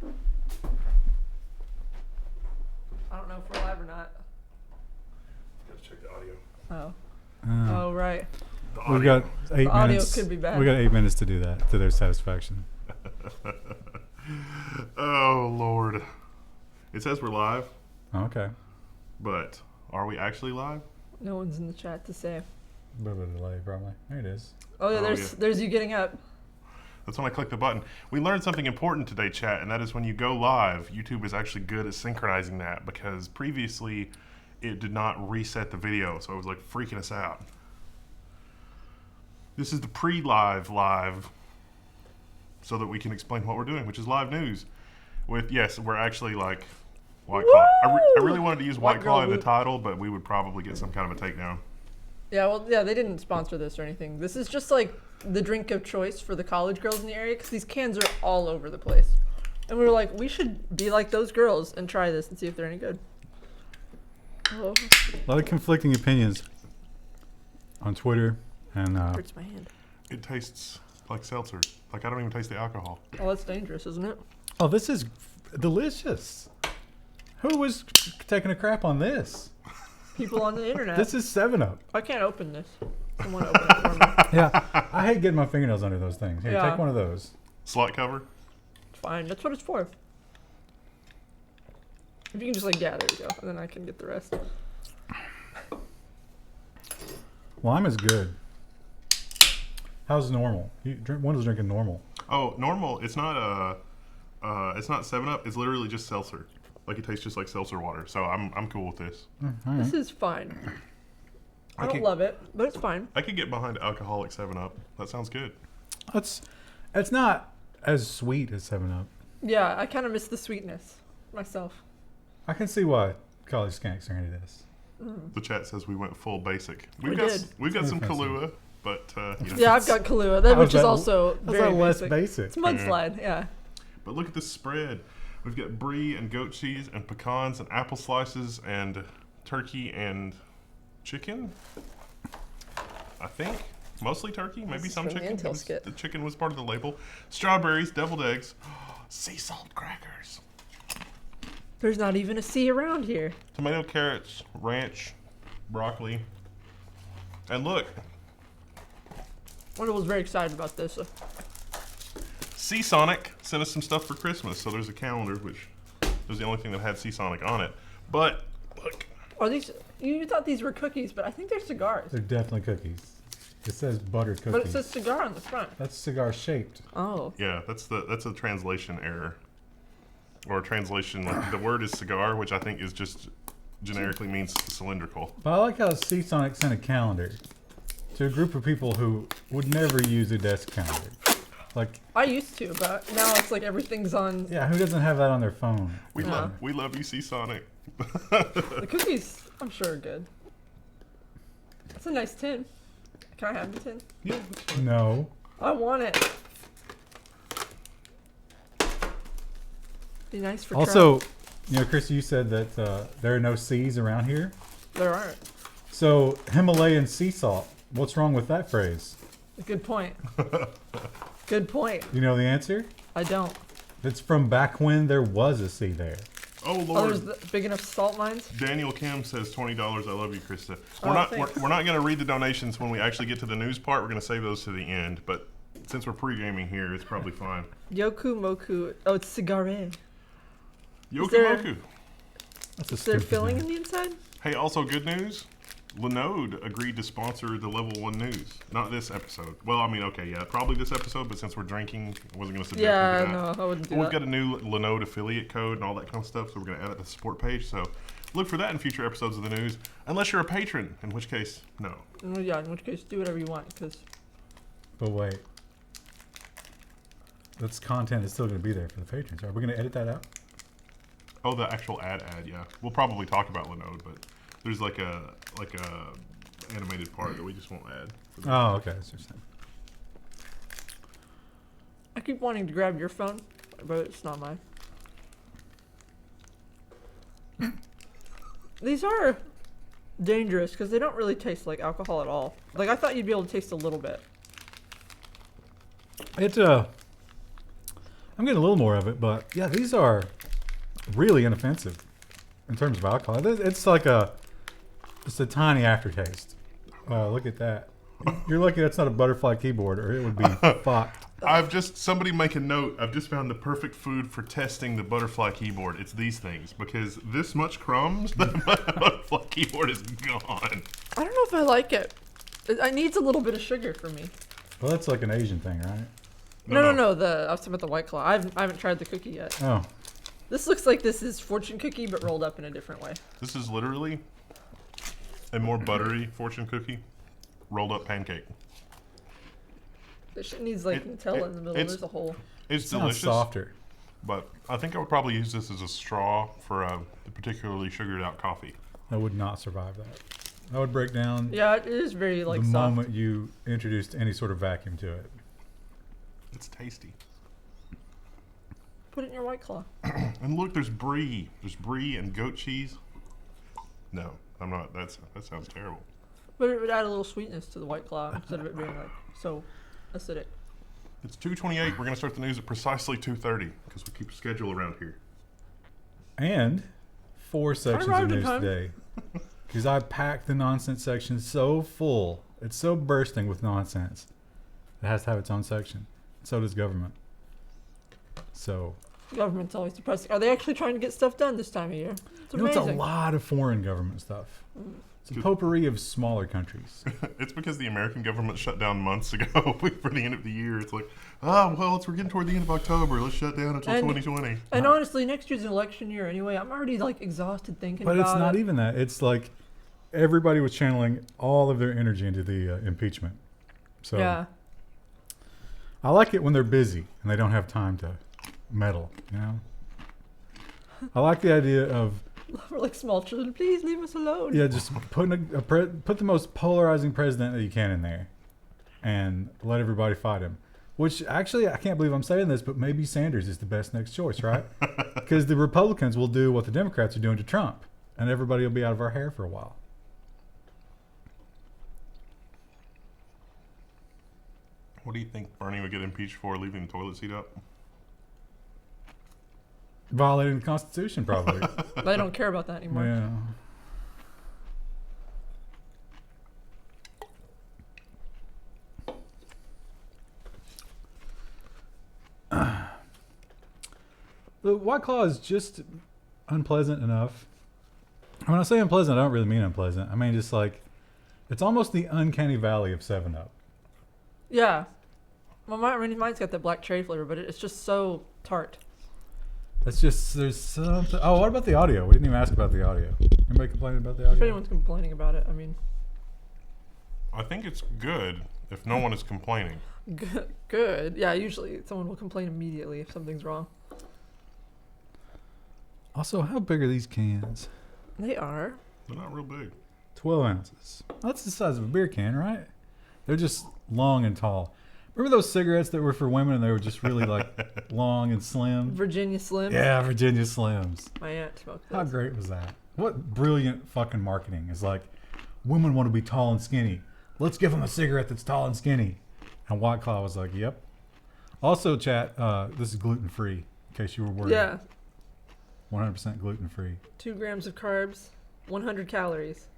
good. I don't know if we're live or not. Gotta check the audio. Oh, right. We've got 8 minutes. Audio could be bad. We got 8 minutes to do that to their satisfaction. Oh, Lord. It says we're live, Okay. but are we actually live? No one's in the chat to say. A little bit of delay, probably. There it is. Oh, yeah, Oh, there's you getting up. That's when I click the button. We learned something important today, chat, and that is when you go live, YouTube is actually good at synchronizing that because previously it did not reset the video, so it was like freaking us out. This is the pre-live live so that we can explain what we're doing, which is live news. With, yes, we're actually like White Claw. I really wanted to use White Claw in the title, but we would probably get some kind of a takedown. Yeah, well, yeah, they didn't sponsor this or anything. This is just like the drink of choice for the college girls in the area because these cans are all over the place. And we were like, we should be like those girls and try this and see if they're any good. Oh, A lot of conflicting opinions on Twitter and hurts my hand. It tastes like seltzer. Like I don't even taste the alcohol. Oh, that's dangerous, isn't it? oh, this is delicious. Who was taking a crap on this? People on the internet. This is 7-Up. I can't open this. Someone open it for me. Yeah, I hate getting my fingernails under those things. Here, Yeah. take one of those. Slot cover? Fine, that's what it's for. If you can just like, yeah, there you go, and then I can get the rest. Lime is good. How's normal? You drink one is drinking normal. Oh, normal. It's not 7-Up. It's literally just seltzer. Like it tastes just like seltzer water. So I'm cool with this. All right. This is fine. I don't could- love it, but it's fine. I could get behind alcoholic 7-Up. That sounds good. It's not as sweet as 7-Up. Yeah, I kind of miss the sweetness myself. I can see why college skanks are into this. The chat says we went full basic. We did. We've got some Fancy. Kahlua, but you know. Yeah, I've got Kahlua, How's which is that- also That's very a less basic. basic. It's mudslide, yeah. But look at this spread. We've got brie and goat cheese and pecans and apple slices and turkey and chicken. I think mostly turkey, maybe is some from the chicken. Intel skit. The chicken was part of the label. Strawberries, deviled eggs, sea salt crackers, There's not even a C around here. tomato, carrots, ranch, broccoli, and look, Wonder was very excited about this. Seasonic sent us some stuff for Christmas. So there's a calendar, which was the only thing that had Seasonic on it. But look, Are these? You thought these were cookies, but I think they're cigars. They're definitely cookies. It says buttered cookies. But it says cigar on the front. That's cigar shaped. Oh. yeah, that's a translation error, or a translation. Like the word is cigar, which I think is just generically means cylindrical. But I like how Seasonic sent a calendar to a group of people who would never use a desk calendar. Like, I used to, but now it's like everything's on. yeah, who doesn't have that on their phone? We Yeah. love you, Seasonic. The cookies, I'm sure, are good. It's a nice tin. Can I have the tin? Yeah. No. I want it. Be nice for Also, you know, Chris, you said that there are no seas around here. There aren't. So, Himalayan sea salt. What's wrong with that phrase? Good point. Good point. You know the answer? I don't. It's from back when there was a sea there. Oh Oh, Lord. there's the big enough salt mines? Daniel Kim says $20. I love you, Krista. Oh, We're not thanks. we're not going to read the donations when we actually get to the news part. We're going to save those to the end. But since we're pre-gaming here, it's probably fine. Yoku Moku. Oh, it's cigare. Yoku there- Moku. That's a Is there stupid filling name. in the inside? Hey, also good news. Linode agreed to sponsor the Level 1 news. Not this episode. Well, I mean, okay, yeah, probably this episode, but since we're drinking, I wasn't going to suggest Yeah, we do that. no, I wouldn't do But we've that. got a new Linode affiliate code and all that kind of stuff, so we're going to add it to the support page. So look for that in future episodes of the news, unless you're a patron, in which case, no. Well, yeah, in which case, do whatever you want, because But wait. That's content that's still going to be there for the patrons. Are we going to edit that out? Oh, the actual ad, yeah. We'll probably talk about Linode, but there's like a animated part that we just won't add. Oh, okay. That's just I keep wanting to grab your phone, but it's not mine. These are dangerous because they don't really taste like alcohol at all. Like, I thought you'd be able to taste a little bit. It I'm getting a little more of it, but yeah, these are really inoffensive in terms of alcohol. It's like it's a tiny aftertaste. Oh, look at that. You're lucky that's not a butterfly keyboard, or it would be fucked. Somebody make a note. I've just found the perfect food for testing the butterfly keyboard. It's these things, because this much crumbs, the butterfly keyboard is gone. I don't know if I like it. It needs a little bit of sugar for me. Well, that's like an Asian thing, right? No. I was talking about the White Claw. I haven't tried the cookie yet. Oh. This looks like this is fortune cookie, but rolled up in a different way. This is literally a more buttery fortune cookie, rolled up pancake. This shit needs like Nutella in the middle. There's a hole. It's Sounds delicious, softer. but I think I would probably use this as a straw for a particularly sugared out coffee. I would not survive that. I would break down Yeah, it is very like the soft. moment you introduced any sort of vacuum to it. It's tasty. Put it in your White Claw. And look, there's brie. There's brie and goat cheese. No, I'm not. That sounds terrible. But it would add a little sweetness to the White Claw instead of it being like so acidic. It's 2:28. We're gonna start the news at precisely 2:30 because we keep a schedule around here. And 4 sections of arrived in news time. today. Because I packed the nonsense section so full. It's so bursting with nonsense. It has to have its own section. So does government. So, Government's always depressing. Are they actually trying to get stuff done this time of year? It's it's amazing. a lot of foreign government stuff. It's a potpourri of smaller countries. It's because the American government shut down months ago for the end of the year. It's like, we're getting toward the end of October. Let's shut down until 2020. And honestly, next year's an election year anyway. I'm already like exhausted thinking But about it's not it. even that. It's like everybody was channeling all of their energy into the impeachment. So Yeah. I like it when they're busy and they don't have time to meddle, you know? I like the idea of We're like small children. Please leave us alone. yeah, just putting put the most polarizing president that you can in there and let everybody fight him. Which actually, I can't believe I'm saying this, but maybe Sanders is the best next choice, right? Because the Republicans will do what the Democrats are doing to Trump, and everybody will be out of our hair for a while. What do you think Bernie would get impeached for, leaving the toilet seat up? Violating the Constitution, probably. They don't care about that anymore. Yeah. The White Claw is just unpleasant enough. When I say unpleasant, I don't really mean unpleasant. I mean just like, it's almost the uncanny valley of 7-Up. Yeah. Well, mine's got that black cherry flavor, but it's just so tart. It's just, there's something. Oh, what about the audio? We didn't even ask about the audio. Anybody complaining about the If audio? anyone's complaining about it, I mean, I think it's good if no one is complaining. good. Yeah, usually someone will complain immediately if something's wrong. Also, how big are these cans? They are. They're not real big. 12 ounces. That's the size of a beer can, right? They're just long and tall. Remember those cigarettes that were for women and they were just really like long and slim? Virginia Slims. Yeah, Virginia Slims. My aunt smoked How those. great was that? What brilliant fucking marketing is like, women want to be tall and skinny. Let's give them a cigarette that's tall and skinny. And White Claw was like, yep. Also, chat, this is gluten-free, in case you were worried. Yeah. 100% gluten-free. 2 grams of carbs, 100 calories.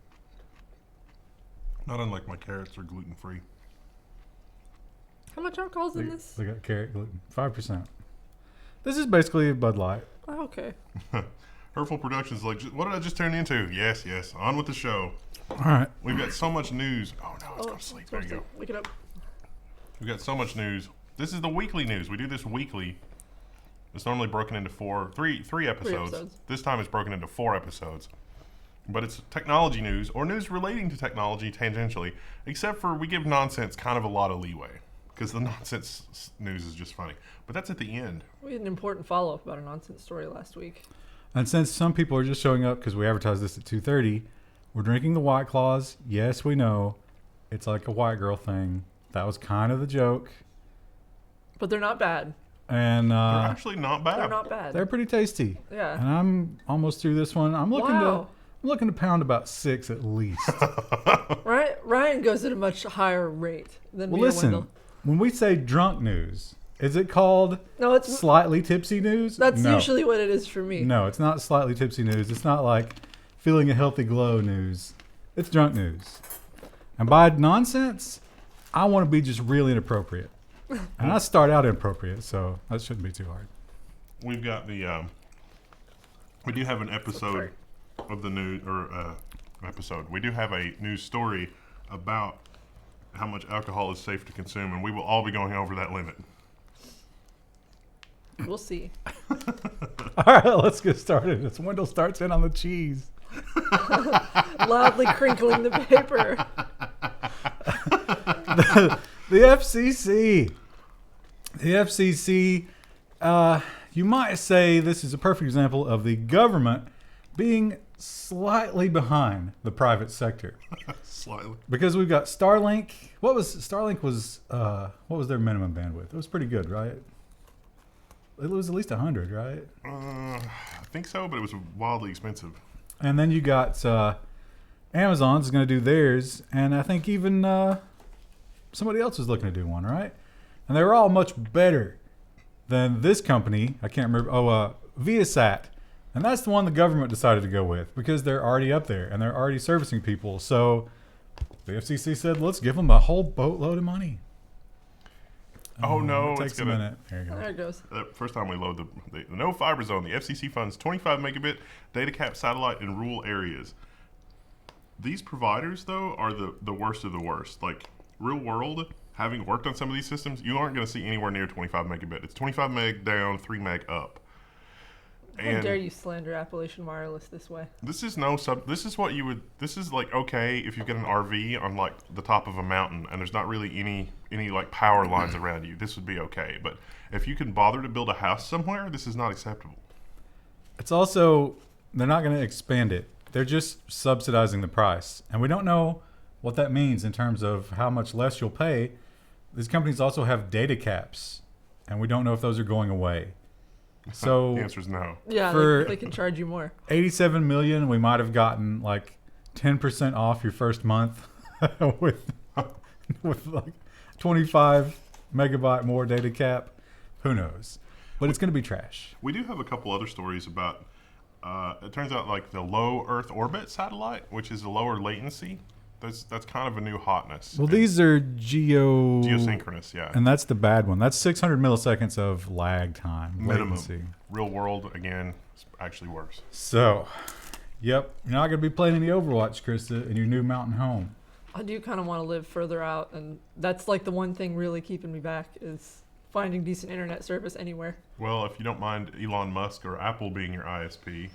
Not unlike my carrots are gluten-free. How much alcohol's in this? They got carrot gluten. 5%. This is basically a Bud Light. Oh, okay. Hurtful Productions like, what did I just turn into? Yes, on with the show. All right. We've got so much news. Oh, no, it's going to sleep. There you go. Look it up. We've got so much news. This is the weekly news. We do this weekly. It's normally broken into three episodes. This time it's broken into 4 episodes. But it's technology news, or news relating to technology tangentially, except for we give nonsense kind of a lot of leeway, because the nonsense news is just funny. But that's at the end. We had an important follow-up about a nonsense story last week. And since some people are just showing up because we advertised this at 2:30, we're drinking the White Claws. Yes, we know. It's like a white girl thing. That was kind of the joke. But they're not bad. And They're actually not bad. They're not bad. they're pretty tasty. Yeah. And I'm almost through this one. I'm looking to pound about 6 at least. Ryan goes at a much higher rate than Well, me or listen, Wendell. when we say drunk news, Is it called No, it's slightly tipsy news? that's No. usually what it is for me. No, it's not slightly tipsy news. It's not like feeling a healthy glow news. It's drunk news. And by nonsense, I want to be just really inappropriate. And I start out inappropriate, so that shouldn't be too hard. We've got the we do have an episode of the news episode. We do have a news story about how much alcohol is safe to consume, and we will all be going over that limit. We'll see. All right, let's get started. This window starts in on the cheese. Loudly crinkling the paper. The FCC. The FCC, you might say this is a perfect example of the government being slightly behind the private sector. Slightly. Because we've got Starlink. What was their minimum bandwidth? It was pretty good, right? It was at least 100, right? I think so, but it was wildly expensive. And then you got Amazon's going to do theirs, and I think even somebody else is looking to do one, right? And they were all much better than this company. I can't remember. Viasat. And that's the one the government decided to go with because they're already up there and they're already servicing people. So the FCC said, let's give them a whole boatload of money. Oh, no. It takes a minute. There you go. There it goes. First time we load the no fiber zone, the FCC funds 25 megabit data cap satellite in rural areas. These providers, though, are the worst of the worst. Like, real world, having worked on some of these systems, you aren't going to see anywhere near 25 megabit. It's 25 meg down, 3 meg up. How dare you slander Appalachian Wireless this way? This is this is what you would, this is like, okay, if you've got an RV on like the top of a mountain and there's not really any like power lines around you, this would be okay. But if you can bother to build a house somewhere, this is not acceptable. It's also, they're not going to expand it. They're just subsidizing the price. And we don't know what that means in terms of how much less you'll pay. These companies also have data caps, and we don't know if those are going away. So the answer is no. Yeah, for they can charge you more. 87 million, we might have gotten like 10% off your first month with like 25 megabyte more data cap. Who knows? But it's going to be trash. We do have a couple other stories about, it turns out like the low Earth orbit satellite, which is a lower latency. That's kind of a new hotness. Well, these are geosynchronous, yeah. And that's the bad one. That's 600 milliseconds of lag time. Minimum. Latency. Real world, again, it's actually worse. So, yep. You're not going to be playing any Overwatch, Krista, in your new mountain home. I do kind of want to live further out, and that's like the one thing really keeping me back is finding decent internet service anywhere. Well, if you don't mind Elon Musk or Apple being your ISP.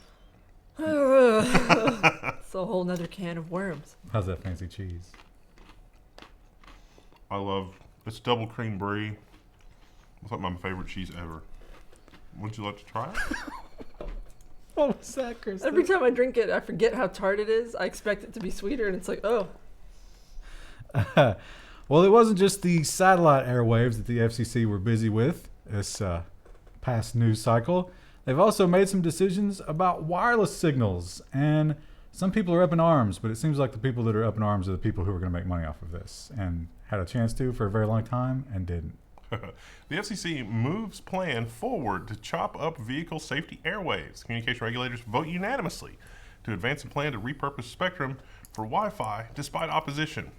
It's a whole nother can of worms. How's that fancy cheese? I love it's double cream brie. It's like my favorite cheese ever. Would you like to try it? What was that, Krista? Every time I drink it, I forget how tart it is. I expect it to be sweeter, and it's like, oh. Well, it wasn't just the satellite airwaves that the FCC were busy with this past news cycle. They've also made some decisions about wireless signals, and some people are up in arms, but it seems like the people that are up in arms are the people who are going to make money off of this and had a chance to for a very long time and didn't. The FCC moves plan forward to chop up vehicle safety airwaves. Communication regulators vote unanimously to advance a plan to repurpose spectrum for Wi-Fi despite opposition.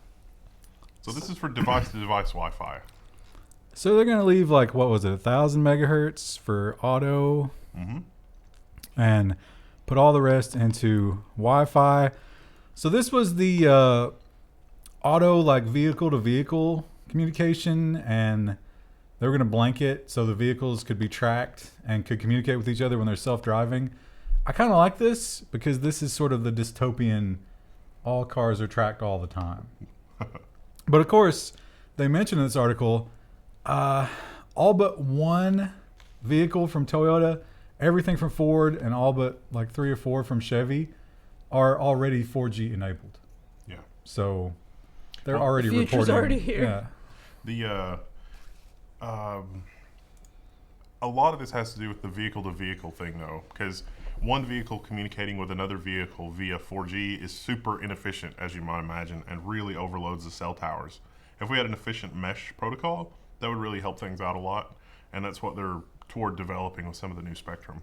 So this is for device-to-device Wi-Fi. So they're going to leave, like, what was it, 1,000 megahertz for auto, and put all the rest into Wi-Fi. So this was the auto, like, vehicle-to-vehicle communication, and they were going to blanket so the vehicles could be tracked and could communicate with each other when they're self-driving. I kind of like this because this is sort of the dystopian, all cars are tracked all the time. But, of course, they mentioned in this article, all but one vehicle from Toyota, everything from Ford, and all but like 3 or 4 from Chevy are already 4G enabled. Yeah. So they're already the future's reporting. already here. Yeah. The a lot of this has to do with the vehicle-to-vehicle thing, though, because one vehicle communicating with another vehicle via 4G is super inefficient, as you might imagine, and really overloads the cell towers. If we had an efficient mesh protocol, That would really help things out a lot, and that's what they're toward developing with some of the new spectrum.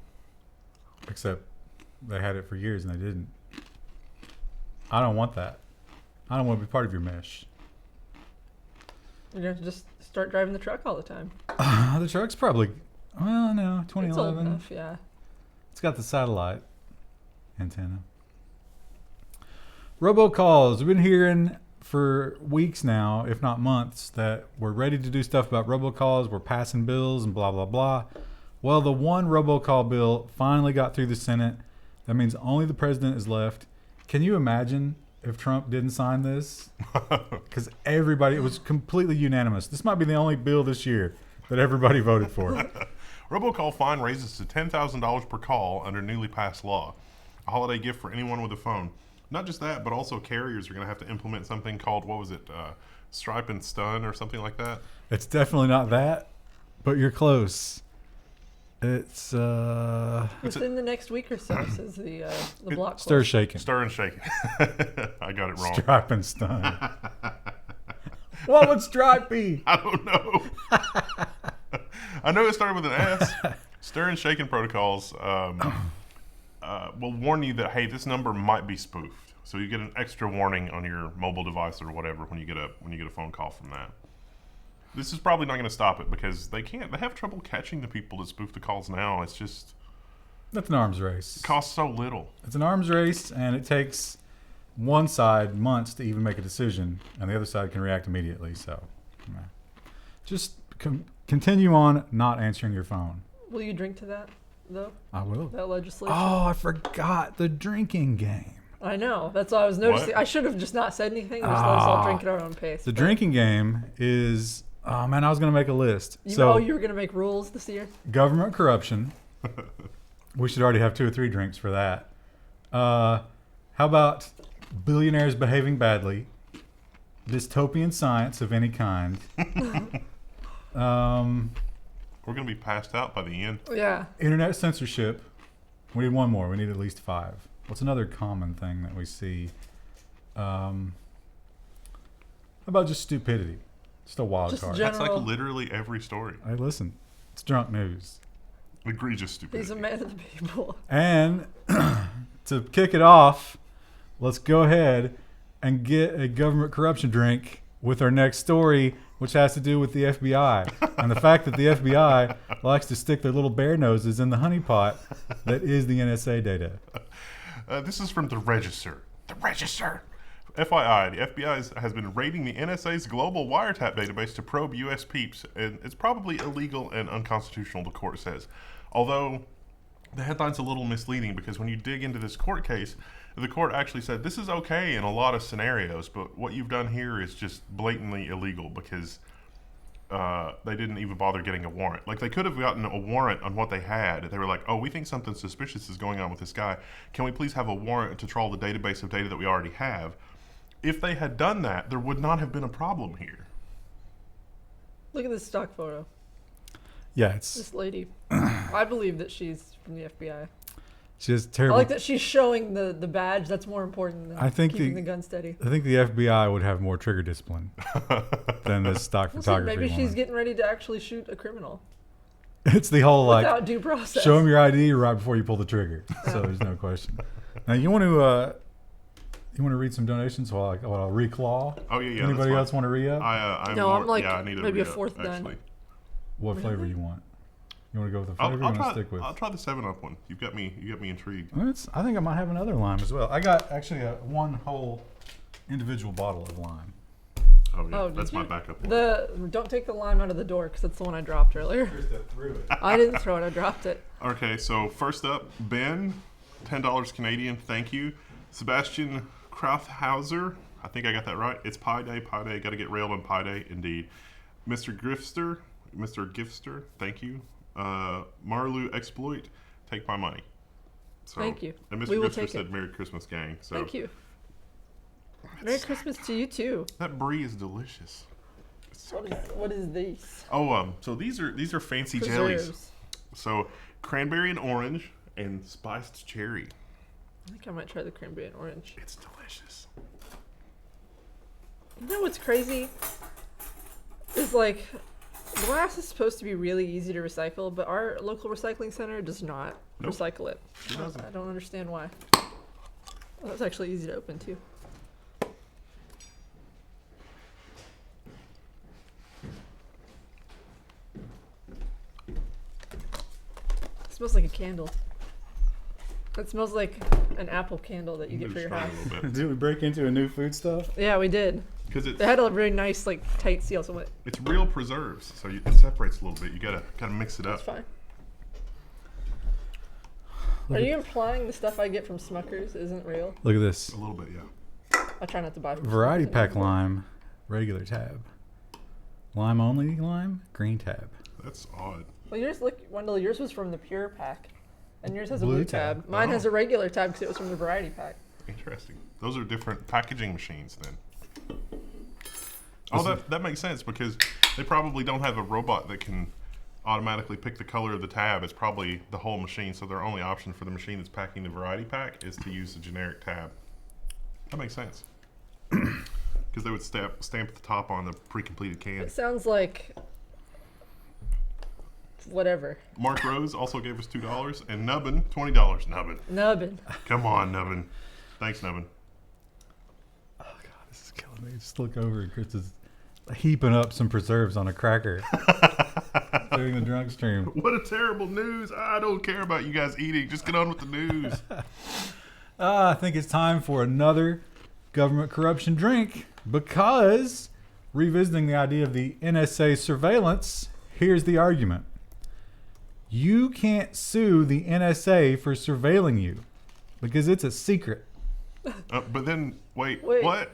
Except they had it for years and they didn't. I don't want that. I don't want to be part of your mesh. You know, just start driving the truck all the time. The truck's probably, well, no, 2011. It's old enough, yeah. It's got the satellite antenna. Robocalls. We've been hearing for weeks now, if not months, that we're ready to do stuff about robocalls. We're passing bills and blah, blah, blah. Well, the one robocall bill finally got through the Senate. That means only the president is left. Can you imagine if Trump didn't sign this? Because everybody, it was completely unanimous. This might be the only bill this year that everybody voted for. Robocall fine raises to $10,000 per call under newly passed law. A holiday gift for anyone with a phone. Not just that, but also carriers are going to have to implement something called, what was it, Stripe and Stun or something like that? It's definitely not that, but you're close. It's Within the next week or so, says the block. Stir shaking. Stir and shaking. I got it wrong. Stripe and Stun. What would Stripe be? I don't know. I know it started with an S. Stir and shaking protocols will warn you that, hey, this number might be spoofed. So you get an extra warning on your mobile device or whatever when you get a phone call from that. This is probably not going to stop it because they have trouble catching the people that spoof the calls now. It's just, That's an arms race. it costs so little. It's an arms race, and it takes one side months to even make a decision, and the other side can react immediately. So, just continue on not answering your phone. Will you drink to that, though? I will. That legislation? Oh, I forgot the drinking game. I know. That's all I was noticing. What? I should have just not said anything. Just let us all drink at our own pace. The but- drinking game is, oh man, I was going to make a list. You So, know you were going to make rules this year? government corruption. We should already have 2 or 3 drinks for that. How about billionaires behaving badly? Dystopian science of any kind. We're going to be passed out by the end. Yeah. Internet censorship. We need one more. We need at least 5. What's another common thing that we see? How about just stupidity? Just a wild Just card. gen- That's like General- literally every story. Hey, listen, it's drunk news. Egregious stupidity. He's a man of the people. And to kick it off, let's go ahead and get a government corruption drink with our next story, which has to do with the FBI and the fact that the FBI likes to stick their little bear noses in the honeypot that is the NSA data. This is from The Register. The Register! FYI, the FBI has been raiding the NSA's global wiretap database to probe U.S. peeps, and it's probably illegal and unconstitutional, the court says. Although, the headline's a little misleading because when you dig into this court case, the court actually said this is okay in a lot of scenarios, but what you've done here is just blatantly illegal because they didn't even bother getting a warrant. Like, they could have gotten a warrant on what they had. They were like, oh, we think something suspicious is going on with this guy. Can we please have a warrant to trawl the database of data that we already have? If they had done that, there would not have been a problem here. Look at this stock photo. Yeah, it's This lady. I believe that she's from the FBI. just I terrible. like that she's showing the badge. That's more important than I think keeping the- the gun steady. I think the FBI would have more trigger discipline than this stock Listen, photography maybe she's one. getting ready to actually shoot a criminal It's the whole like without due process. show them your ID right before you pull the trigger. So there's no question. Now you want to read some donations while I'll reclaw? Oh, yeah, Anybody that's else want to re-up? I'm No, I'm more, like yeah, I need to maybe a re-up, fourth done. actually. What flavor Really? you want? You want to go with the flavor? I'll you want to try. stick with? I'll try the 7-Up one. You got me intrigued. I think I might have another lime as well. I got actually one whole individual bottle of lime. Oh yeah, Oh, did that's my you? backup one. Don't take the lime out of the door because that's the one I dropped earlier. I didn't throw it. I dropped it. Okay, so first up, Ben, $10 Canadian. Thank you, Sebastian Krauthauser. I think I got that right. It's Pi Day. Pi Day. Got to get railed on Pi Day, indeed. Mr. Gifster. Thank you. Marlu Exploit. Take my money. So, Thank you. And Mr. We will Gifster take said it. Merry Christmas, gang. So Thank you. Merry Christmas to you too. that brie is delicious. It's so What is this? Oh, so these are fancy jellies. Preserves. So cranberry and orange and spiced cherry. I think I might try the cranberry and orange. It's delicious. You know what's crazy? Is like Glass is supposed to be really easy to recycle, but our local recycling center does not Nope. recycle it. It doesn't. I don't understand why. Well, that's actually easy to open too. It smells like a candle. It smells like an apple candle that you get for your Try house. a little bit. Did we break into a new food stuff? Yeah, we did. Because They had a very nice, like, tight seal, so it's real preserves, so it separates a little bit. You gotta mix it that's up. fine. Look Are at- you implying the stuff I get from Smuckers isn't real? Look at this. A little bit, yeah. I try not to buy from Variety Smuckers pack anymore. lime, regular tab. Lime only lime, green tab. That's odd. Well, yours, look, Wendell, yours was from the pure pack. And yours has a Blue blue tab. tab. Mine Oh. has a regular tab because it was from the variety pack. Interesting. Those are different packaging machines then. Oh, that makes sense because they probably don't have a robot that can automatically pick the color of the tab. It's probably the whole machine. So their only option for the machine that's packing the variety pack is to use the generic tab. That makes sense. Because they would stamp the top on the pre-completed can. It sounds like whatever. Mark Rose also gave us $2 and Nubbin $20. Nubbin, Nubbin. come on, Nubbin. Thanks, Nubbin. Oh god, this is killing me. Just look over and Chris is heaping up some preserves on a cracker during the drunk stream. What a terrible news! I don't care about you guys eating. Just get on with the news. I think it's time for another government corruption drink because revisiting the idea of the NSA surveillance, here's the argument. You can't sue the NSA for surveilling you because it's a secret. But then, wait, Wait. what?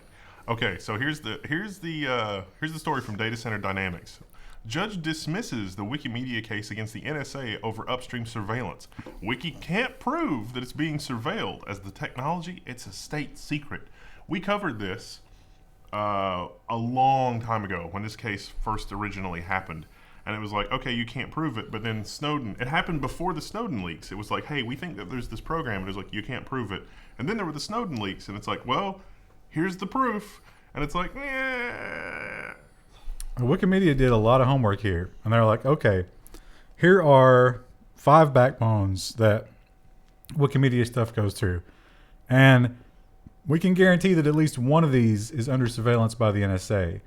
Okay, so here's the story from Data Center Dynamics. Judge dismisses the Wikimedia case against the NSA over upstream surveillance. Wiki can't prove that it's being surveilled as the technology, it's a state secret. We covered this a long time ago when this case first originally happened. And it was like, okay, you can't prove it. But then Snowden, it happened before the Snowden leaks. It was like, hey, we think that there's this program. And it was like, you can't prove it. And then there were the Snowden leaks. And it's like, well, here's the proof. And it's like, Wikimedia did a lot of homework here. And they're like, okay, here are 5 backbones that Wikimedia stuff goes through. And we can guarantee that at least one of these is under surveillance by the NSA.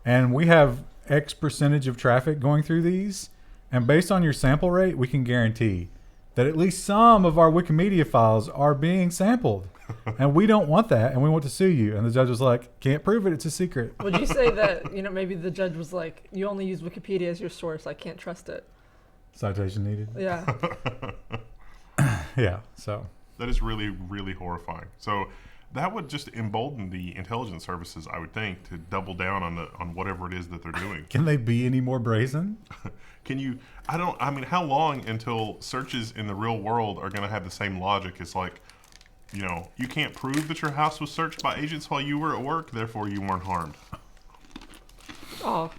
And we have X percentage of traffic going through these. And based on your sample rate, we can guarantee that at least some of our Wikimedia files are being sampled. And we don't want that. And we want to sue you. And the judge was like, can't prove it. It's a secret. Would you say that, maybe the judge was like, you only use Wikipedia as your source. I can't trust it. Citation needed. Yeah. Yeah. So that is really, really horrifying. So that would just embolden the intelligence services, I would think, to double down on whatever it is that they're doing. can they be any more brazen? How long until searches in the real world are going to have the same logic as like, you can't prove that your house was searched by agents while you were at work, therefore you weren't harmed. Oh,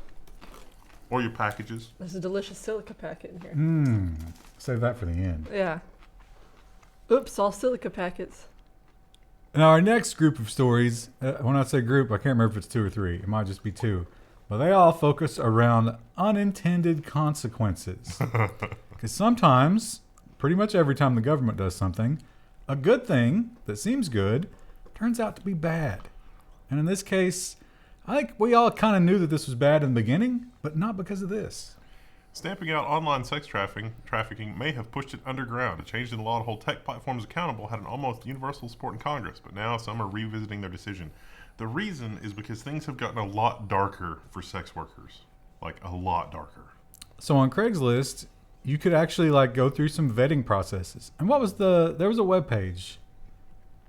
Or your packages. there's a delicious silica packet in here. Save that for the end. Yeah. Oops, all silica packets. Now, our next group of stories, when I say group, I can't remember if it's 2 or 3. It might just be 2. But they all focus around unintended consequences. Because sometimes, pretty much every time the government does something, a good thing that seems good turns out to be bad. And in this case, I think we all kind of knew that this was bad in the beginning, but not because of this. Stamping out online sex trafficking may have pushed it underground. A change in the law to hold tech platforms accountable had an almost universal support in Congress, but now some are revisiting their decision. The reason is because things have gotten a lot darker for sex workers. Like, a lot darker. So on Craigslist, you could actually go through some vetting processes. And there was a web page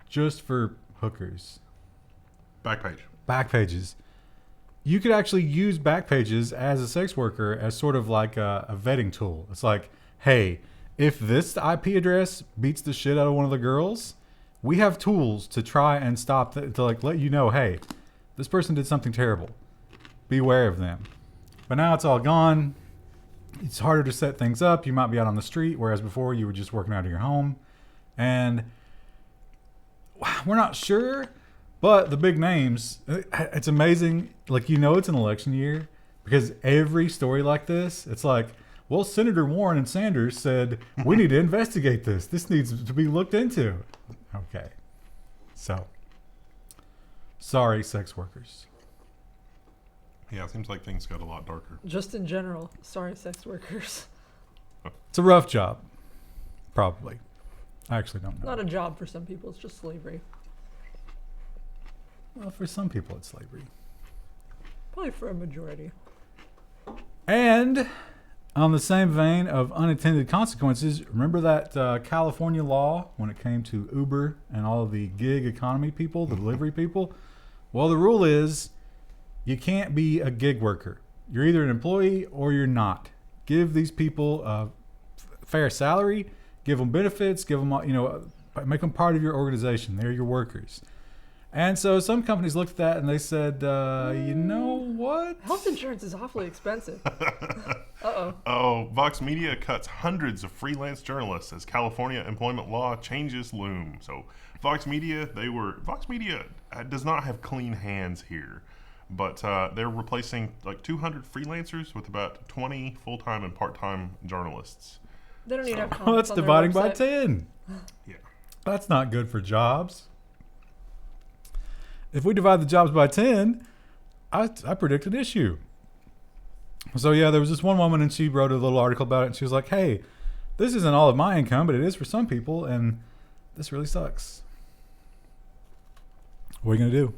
just for hookers. Back pages. You could actually use back pages as a sex worker as sort of like a vetting tool. It's like, hey, if this IP address beats the shit out of one of the girls, we have tools to try and stop to let you know, hey, this person did something terrible. Beware of them. But now it's all gone. It's harder to set things up. You might be out on the street, whereas before you were just working out of your home. And we're not sure, but the big names, it's amazing. It's an election year, Because every story like this, it's like, well, Senator Warren and Sanders said, we need to investigate this. This needs to be looked into. Okay. So, sorry, sex workers. Yeah, it seems like things got a lot darker. Just in general, sorry, sex workers. It's a rough job. Probably. I actually don't know. Not a job for some people. It's just slavery. Well, for some people, it's slavery. Probably for a majority. And on the same vein of unintended consequences, remember that California law when it came to Uber and all of the gig economy people, the delivery people? Well, the rule is you can't be a gig worker. You're either an employee or you're not. Give these people a fair salary, give them benefits, give them, make them part of your organization. They're your workers. And so some companies looked at that and they said, you know what? Health insurance is awfully expensive. Uh-oh. Oh, Vox Media cuts hundreds of freelance journalists as California employment law changes loom. So Vox Media does not have clean hands here, but they're replacing like 200 freelancers with about 20 full-time and part-time journalists. They don't even have Well, comments that's on their dividing by website. 10. Yeah. That's not good for jobs. If we divide the jobs by 10, I predict an issue. So yeah, there was this one woman and she wrote a little article about it and she was like, hey, this isn't all of my income, but it is for some people and this really sucks. What are you going to do?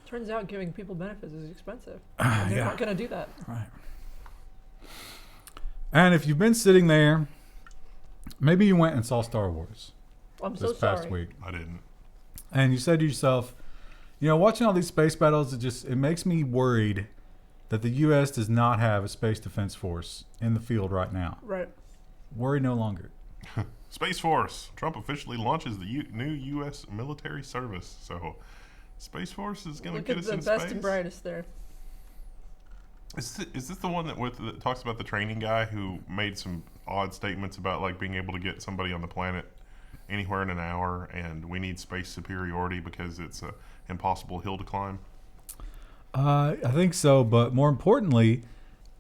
Turns out giving people benefits is expensive. And they're Yeah. not going to do that. Right. And if you've been sitting there, maybe you went and saw Star Wars I'm this so past sorry. week. I didn't. And you said to yourself, watching all these space battles, it makes me worried that the U.S. does not have a space defense force in the field right now. Right. Worry no longer. Space Force. Trump officially launches the new U.S. military service. So Space Force is going to Look get at us the in best space. and brightest there. Is this the one that talks about the training guy who made some odd statements about like being able to get somebody on the planet anywhere in an hour, and we need space superiority because it's a impossible hill to climb? I think so, but more importantly,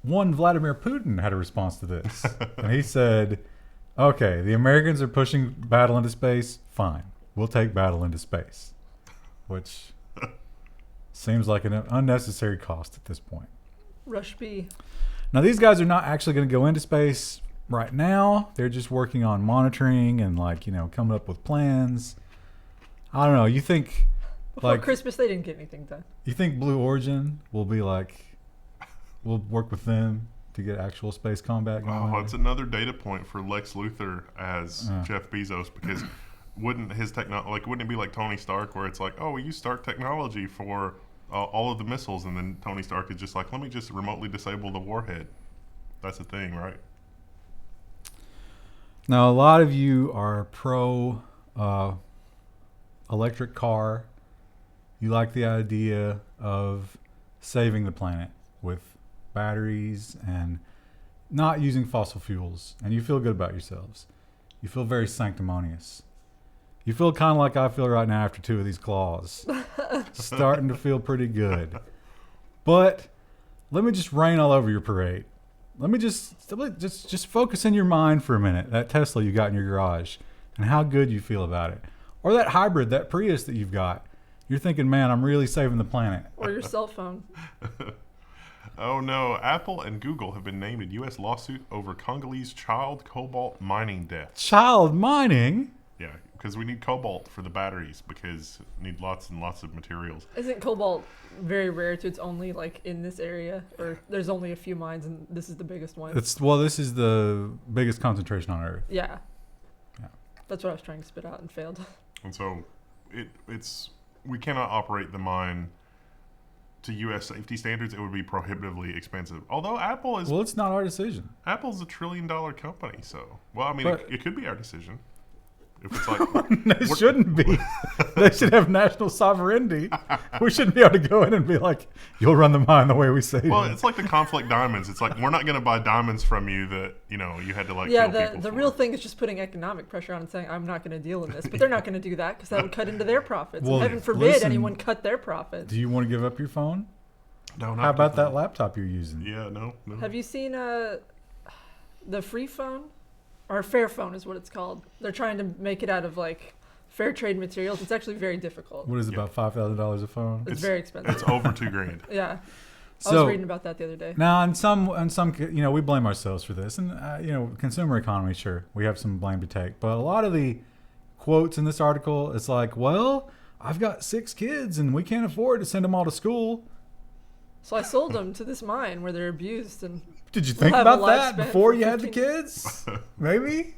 one Vladimir Putin had a response to this. And he said, okay, the Americans are pushing battle into space. Fine. We'll take battle into space. Which seems like an unnecessary cost at this point. Rush B. Now, these guys are not actually going to go into space right now. They're just working on monitoring and coming up with plans. I don't know. You think Before Christmas, they didn't get anything done. You think Blue Origin will be we'll work with them to get actual space combat going? Oh, it's another data point for Lex Luthor as Jeff Bezos, because wouldn't it be like Tony Stark, where it's like, oh, we use Stark technology for all of the missiles, and then Tony Stark is just like, let me just remotely disable the warhead. That's the thing, right? Now, a lot of you are pro electric car. You like the idea of saving the planet with batteries and not using fossil fuels, and you feel good about yourselves. You feel very sanctimonious. You feel kind of like I feel right now after 2 of these claws. Starting to feel pretty good. But let me just rain all over your parade. Let me just focus in your mind for a minute, that Tesla you got in your garage, and how good you feel about it. Or that hybrid, that Prius that you've got. You're thinking, man, I'm really saving the planet. Or your cell phone. Oh no, Apple and Google have been named in U.S. lawsuit over Congolese child cobalt mining deaths. Child mining? Yeah, because we need cobalt for the batteries, because we need lots and lots of materials. Isn't cobalt very rare to it's only in this area? Or there's only a few mines and this is the biggest one? This is the biggest concentration on Earth. Yeah. Yeah. That's what I was trying to spit out and failed. And so we cannot operate the mine to U.S. safety standards. It would be prohibitively expensive. Although Apple is... Well, it's not our decision. Apple's $1 trillion company, so... Well, I mean, But- it could be our decision. If it's like... They shouldn't be. They should have national sovereignty. We shouldn't be able to go in and be like, you'll run the mine the way we say. Well, it. it's like the conflict diamonds. It's like, we're not going to buy diamonds from you that, you had to Yeah, kill people the for. real thing is just putting economic pressure on and saying, I'm not going to deal in this. But they're not going to do that because that would cut into their profits. Well, And heaven forbid listen, anyone cut their profits. Do you want to give up your phone? No, not How about that particularly. laptop you're using? Yeah, no. Have you seen the free phone? Or fair phone is what it's called. They're trying to make it out of like fair trade materials. It's actually very difficult. What is it, about $5,000 a phone? It's very expensive. It's over $2,000. Yeah. I So was reading about that the other day. now, on some, we blame ourselves for this, and consumer economy, sure, we have some blame to take, but a lot of the quotes in this article, it's like, well, I've got 6 kids, and we can't afford to send them all to school. So I sold them to this mine where they're abused and Did you we'll think have a about that lifespan before for you had the 15 kids? Maybe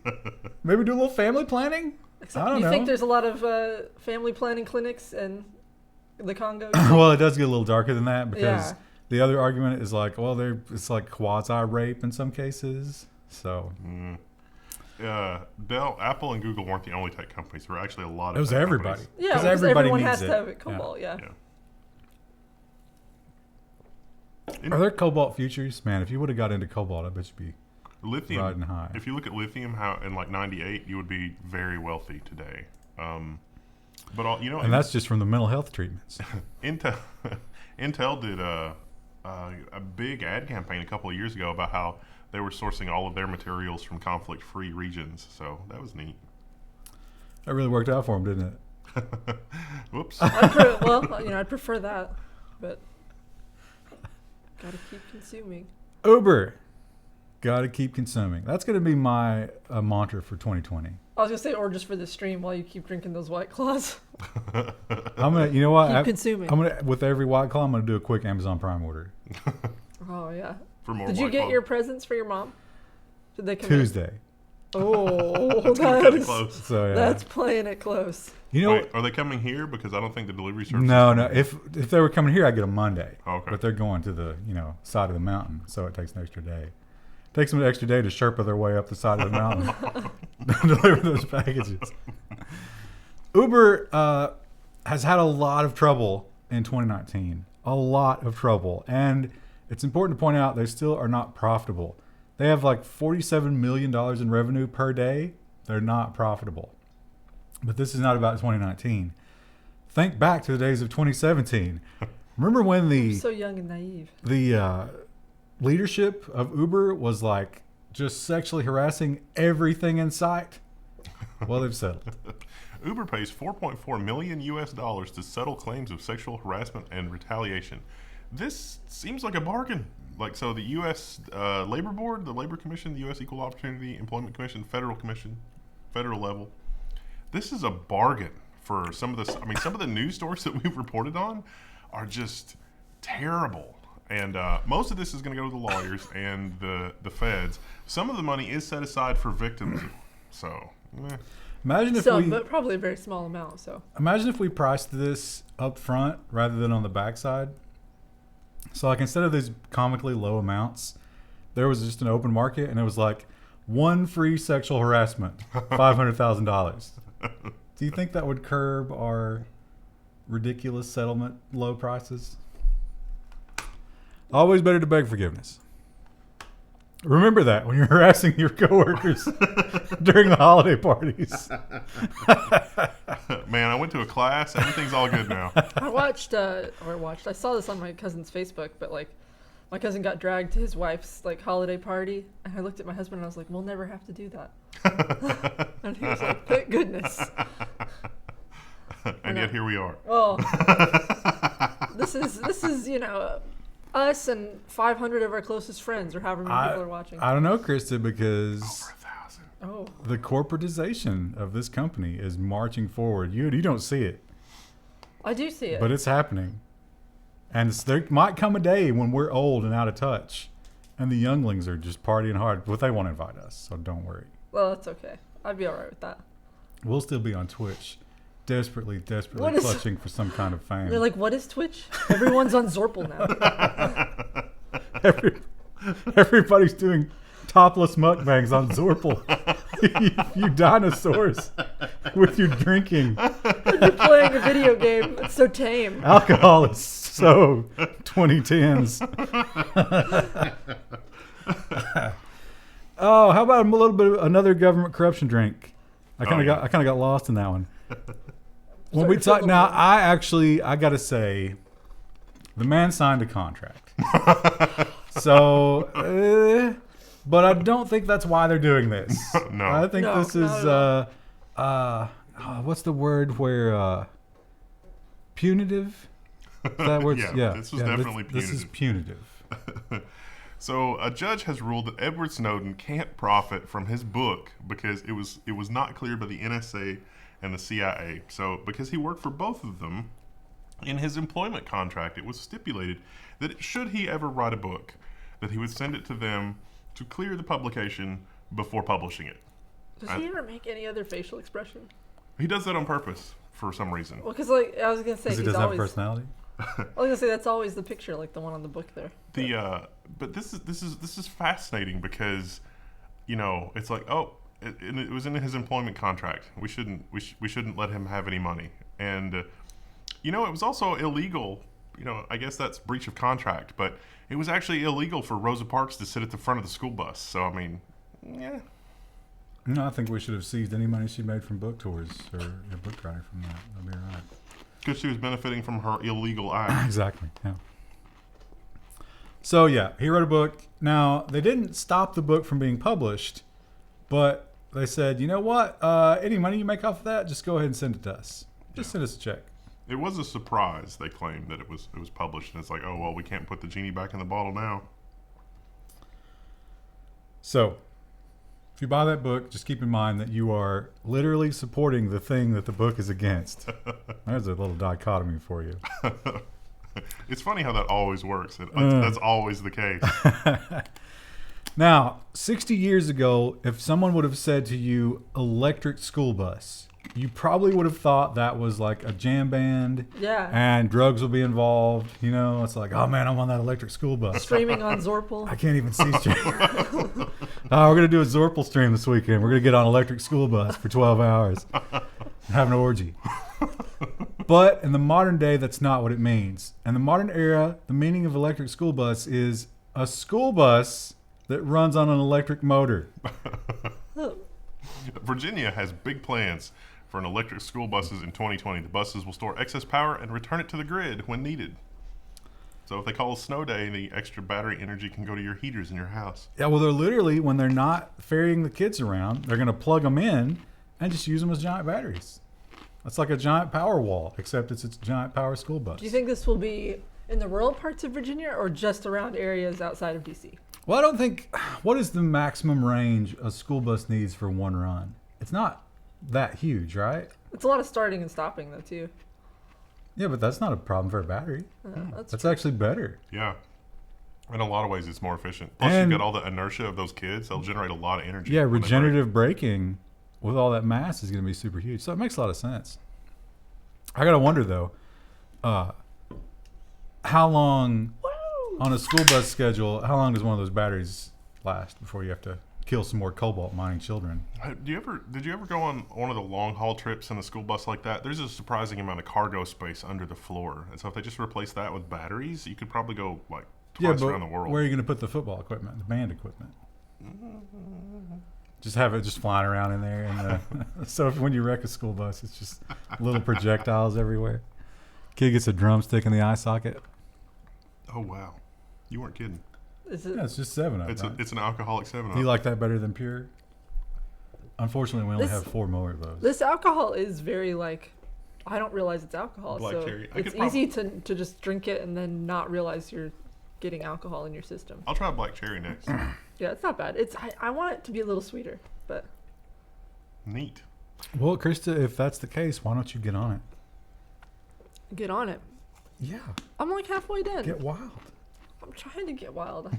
do a little family planning. Except, I don't you know. think there's a lot of family planning clinics in the Congo? Well, it does get a little darker than that because Yeah. the other argument is like, well, it's like quasi rape in some cases. So Dell, Apple, and Google weren't the only tech companies. There were actually a lot of it was tech everybody. companies. Yeah, because because everybody everyone needs has it. to have it. Cobalt, yeah. Are there Cobalt futures? Man, if you would have got into Cobalt, I bet you'd be Lithium. riding high. If you look at lithium, how in like '98 you would be very wealthy today. But And that's just from the mental health treatments. Intel did a big ad campaign a couple of years ago about how they were sourcing all of their materials from conflict-free regions. So that was neat. That really worked out for them, didn't it? Whoops. I'd prefer that, but gotta keep consuming. Uber. Got to keep consuming. That's going to be my mantra for 2020. I was gonna say, or just for the stream while you keep drinking those White Claws. I'm gonna, you know what? Keep consuming. I'm gonna, with every White Claw, I'm gonna do a quick Amazon Prime order. Oh yeah. For more Did you White get Claw. your presents for your mom? Did they come in? Tuesday. Oh, That's kinda close. So yeah. that's playing it close. You know, Wait, are they coming here? Because I don't think the delivery service. no. If they were coming here, I'd get them Monday. Okay. But they're going to the side of the mountain, so it takes an extra day. Takes them an extra day to Sherpa their way up the side of the mountain to deliver those packages. Uber has had a lot of trouble in 2019. A lot of trouble. And it's important to point out they still are not profitable. They have like $47 million in revenue per day. They're not profitable. But this is not about 2019. Think back to the days of 2017. Remember when the So young and naive. leadership of Uber was like just sexually harassing everything in sight? Well, they've settled. Uber pays $4.4 million to settle claims of sexual harassment and retaliation. This seems like a bargain. Like, so the U.S. Labor Board, the Labor Commission, the U.S. Equal Opportunity Employment Commission, federal level. This is a bargain for some of the. I mean, some of the news stories that we've reported on are just terrible. And most of this is going to go to the lawyers and the feds. Some of the money is set aside for victims. So, Imagine if But probably a very small amount. So imagine if we priced this up front rather than on the backside. So like instead of these comically low amounts, there was just an open market and it was like one free sexual harassment, $500,000. Do you think that would curb our ridiculous settlement low prices? Always better to beg forgiveness. Remember that when you're harassing your coworkers during the holiday parties. man, I went to a class. Everything's all good now. I saw this on my cousin's Facebook, but like my cousin got dragged to his wife's like holiday party, and I looked at my husband and I was like, "We'll never have to do that." And he was like, "Thank goodness." And yet here we are. Well, this is us and 500 of our closest friends, or however many people are watching. I don't know, Krista, because Over 1,000. Oh, the corporatization of this company is marching forward. You don't see it, I do see it. but it's happening. And there might come a day when we're old and out of touch, and the younglings are just partying hard, but they won't invite us, so don't worry. Well, that's okay. I'd be all right with that. We'll still be on Twitch, desperately What is- clutching for some kind of fame. They're like, "What is Twitch?" Everyone's on Zorpal now. Everybody's doing topless mukbangs on Zorpal. You dinosaurs with your drinking. You're playing a video game. It's so tame. Alcohol is so 2010s. Oh, how about a little bit of another government corruption drink? I kind of got lost in that one. When we talk now, I gotta say, The man signed a contract. So, but I don't think that's why they're doing this. No. I think No, this is, what's the word where, punitive? Is that word? Yeah, this was definitely This is punitive. So a judge has ruled that Edward Snowden can't profit from his book because it was not cleared by the NSA and the CIA. So because he worked for both of them, in his employment contract, it was stipulated that should he ever write a book, that he would send it to them to clear the publication before publishing it. Does he ever make any other facial expression? He does that on purpose for some reason. Well, because like I was gonna say, Because he he's doesn't have a always. personality. I was gonna say that's always the picture, like the one on the book there. But this is fascinating because, it's like, it was in his employment contract. We shouldn't let him have any money, and it was also illegal. I guess that's breach of contract, but it was actually illegal for Rosa Parks to sit at the front of the school bus. So I mean, yeah. No, I think we should have seized any money she made from book tours or book writing from that. That'd be all right. Because she was benefiting from her illegal act. Exactly. Yeah. So yeah, he wrote a book. Now they didn't stop the book from being published, but they said, you know what? Any money you make off of that, just go ahead and send it to us. Just send us a check. It was a surprise. They claimed that it was published, and it's like, oh well, we can't put the genie back in the bottle now. So, if you buy that book, just keep in mind that you are literally supporting the thing that the book is against. There's a little dichotomy for you. It's funny how that always works. That's always the case. Now, 60 years ago, if someone would have said to you, electric school bus, you probably would have thought that was like a jam band. Yeah. And drugs will be involved. It's like, oh man, I'm on that electric school bus. Streaming on Zorpal. I can't even see straight. We're going to do a Zorpal stream this weekend. We're going to get on electric school bus for 12 hours and have an orgy. But in the modern day, that's not what it means. In the modern era, the meaning of electric school bus is a school bus that runs on an electric motor. Virginia has big plans for an electric school buses in 2020. The buses will store excess power and return it to the grid when needed. So if they call a snow day, the extra battery energy can go to your heaters in your house. Yeah, well, they're literally, when they're not ferrying the kids around, they're going to plug them in and just use them as giant batteries. It's like a giant power wall, except it's a giant power school bus. Do you think this will be in the rural parts of Virginia or just around areas outside of DC? Well, I don't think. What is the maximum range a school bus needs for one run? It's not that huge, right? It's a lot of starting and stopping though too. Yeah, but that's not a problem for a battery. That's true. actually better. Yeah. In a lot of ways, it's more efficient. Plus, And- you've got all the inertia of those kids. They'll generate a lot of energy. Yeah, when they brake. regenerative braking with all that mass is going to be super huge. So it makes a lot of sense. I got to wonder, though, how long on a school bus schedule, how long does one of those batteries last before you have to kill some more cobalt mining children? Did you ever go on one of the long haul trips in a school bus like that? There's a surprising amount of cargo space under the floor. And so if they just replace that with batteries, you could probably go like twice around the world. Where are you going to put the football equipment, the band equipment? Just have it just flying around in there. And so when you wreck a school bus, it's just little projectiles everywhere. Kid gets a drumstick in the eye socket. Oh, wow. You weren't kidding. Is it? Yeah, it's just 7-Up. It's right? it's an alcoholic 7-Up. Do you like that better than pure? Unfortunately, we only This- have 4 more of those. This alcohol is very like, I don't realize it's alcohol. Black so cherry. I it's could easy to just drink it and then not realize you're getting alcohol in your system. I'll try black cherry next. Yeah, it's not bad. I want it to be a little sweeter, but Neat. Well, Krista, if that's the case, why don't you get on it? get on it. Yeah, I'm like halfway done. get wild. I'm trying to get wild.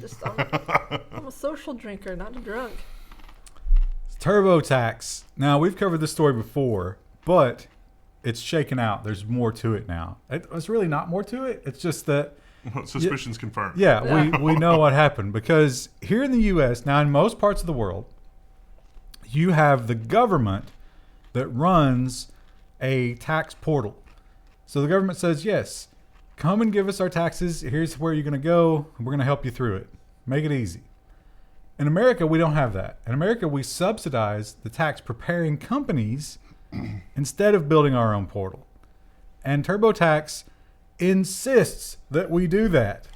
I'm a social drinker, not a drunk. TurboTax. Now, we've covered this story before, but it's shaken out. There's more to it now. It's really not more to it. It's just that, Suspicions confirmed. yeah, we know what happened. Because here in the U.S., now in most parts of the world, you have the government that runs a tax portal. So the government says, yes, come and give us our taxes. Here's where you're going to go. We're going to help you through it. Make it easy. In America, we don't have that. In America, we subsidize the tax preparing companies instead of building our own portal. And TurboTax insists that we do that.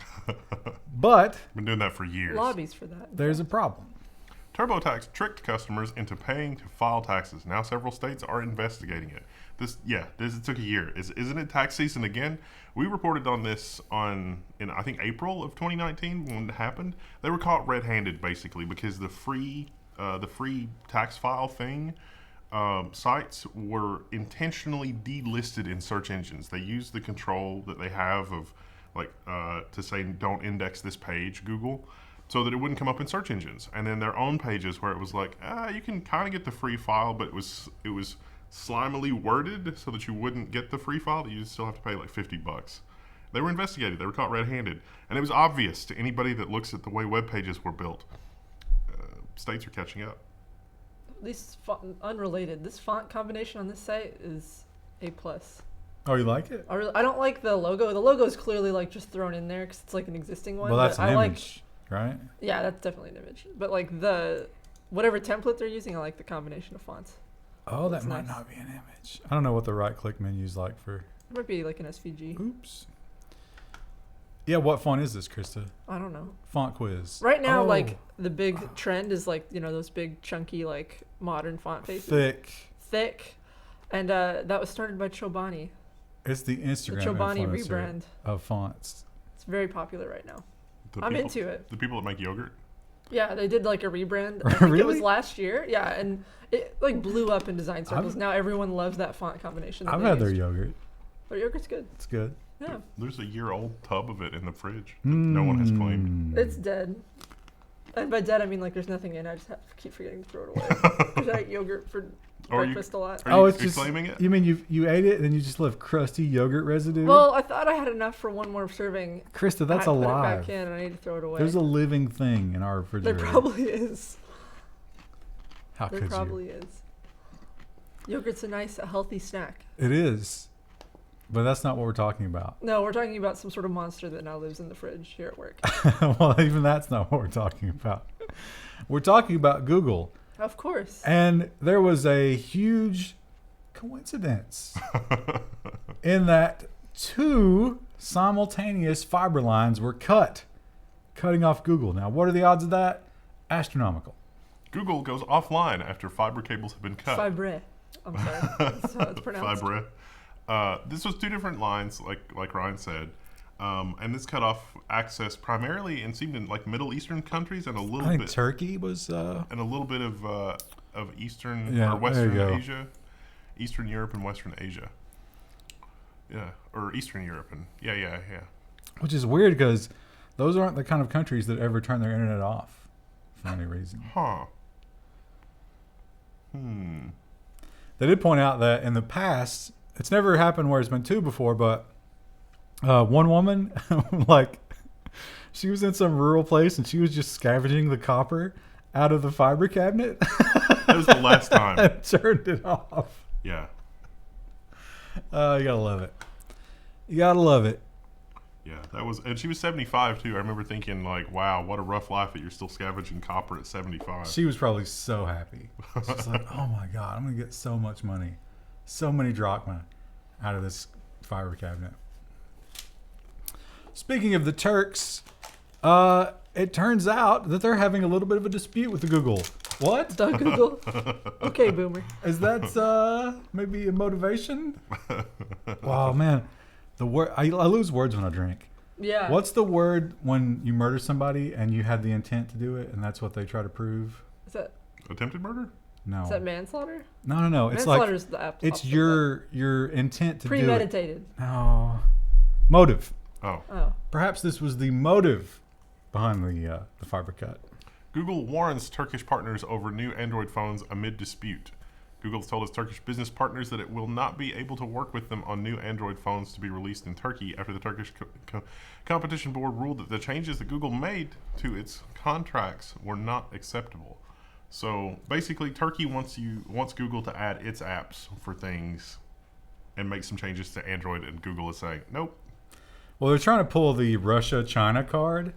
But Been doing that for years. Lobbies for that. there's a problem. TurboTax tricked customers into paying to file taxes. Now several states are investigating it. This took a year. Isn't it tax season again? We reported on this in I think April of 2019 when it happened. They were caught red-handed basically because the free tax file thing sites were intentionally delisted in search engines. They used the control that they have of to say don't index this page, Google, so that it wouldn't come up in search engines. And then their own pages where it was like, you can kind of get the free file, but it was slimily worded so that you wouldn't get the free file. That you still have to pay like $50. They were investigated. They were caught red-handed, and it was obvious to anybody that looks at the way web pages were built. States are catching up. Unrelated. This font combination on this site is A+. Oh, you like it? I don't like the logo. The logo is clearly like just thrown in there because it's like an existing one. Well, that's but an I image, right? Yeah, that's definitely an image. But like the whatever template they're using, I like the combination of fonts. Oh, that That's might nice. not be an image. I don't know what the right-click menu's like for... It might be like an SVG. Oops. Yeah, what font is this, Krista? I don't know. Font quiz. Right now, Oh, like the big trend is like those big chunky like modern font faces. thick. And that was started by Chobani. It's the Instagram The Chobani influencer rebrand. of fonts. It's very popular right now. The I'm people- into it. The people that make yogurt. Yeah, they did like a rebrand. I think it was Really? last year. Yeah, and it like blew up in design circles. Now everyone loves that font combination. I've had their yogurt. Their yogurt's good. It's good. Yeah, There's a year-old tub of it in the fridge that no one has claimed. it's dead. And by dead, I mean like there's nothing in. I just keep forgetting to throw it away. Because I eat yogurt for breakfast a lot. Are you it's just claiming it? You mean you ate it and then you just left crusty yogurt residue? Well, I thought I had enough for one more serving. Krista, that's I put alive. it back in and I need to throw it away. There's a living thing in our There refrigerator. probably is. How There could probably is. Yogurt's a healthy snack. you? It is. But that's not what we're talking about. No, we're talking about some sort of monster that now lives in the fridge here at work. Well, even that's not what we're talking about. We're talking about Google. Of course. And there was a huge coincidence in that 2 simultaneous fiber lines were cutting off Google. Now, what are the odds of that? Astronomical. Google goes offline after fiber cables have been cut. Fibre. I'm sorry. That's how it's pronounced. Fibre. This was 2 different lines, like Ryan said, and this cut off access primarily and seemed in like Middle Eastern countries and a little I think bit Turkey was. and a little bit of Eastern Yeah, or Western there you go. Asia, Eastern Europe and Western Asia. Yeah, or Eastern Europe and yeah. Which is weird because those aren't the kind of countries that ever turn their internet off for any reason. Huh. They did point out that in the past, it's never happened where it's been 2 before, but one woman, like, she was in some rural place and she was just scavenging the copper out of the fiber cabinet. That was the last time. And turned it off. Yeah. You gotta love it. You gotta love it. Yeah, that was, and she was 75 too. I remember thinking like, wow, what a rough life that you're still scavenging copper at 75. She was probably so happy. She's like, oh my God, I'm gonna get so much money, so many drachma out of this fiber cabinet. Speaking of the Turks, it turns out that they're having a little bit of a dispute with the Google. What? The Google. Okay, boomer. Is that maybe a motivation? Wow, man. The word I lose words when I drink. Yeah. What's the word when you murder somebody and you had the intent to do it and that's what they try to prove? Is that Attempted murder? No. is that manslaughter? No. It's Manslaughter like is the it's opposite of your intent to that. do it. Premeditated. No. Motive. Oh. Oh. Perhaps this was the motive behind the fiber cut. Google warns Turkish partners over new Android phones amid dispute. Google has told its Turkish business partners that it will not be able to work with them on new Android phones to be released in Turkey after the Turkish Competition Board ruled that the changes that Google made to its contracts were not acceptable. So basically, Turkey wants Google to add its apps for things and make some changes to Android, and Google is saying, nope. Well, they're trying to pull the Russia-China card,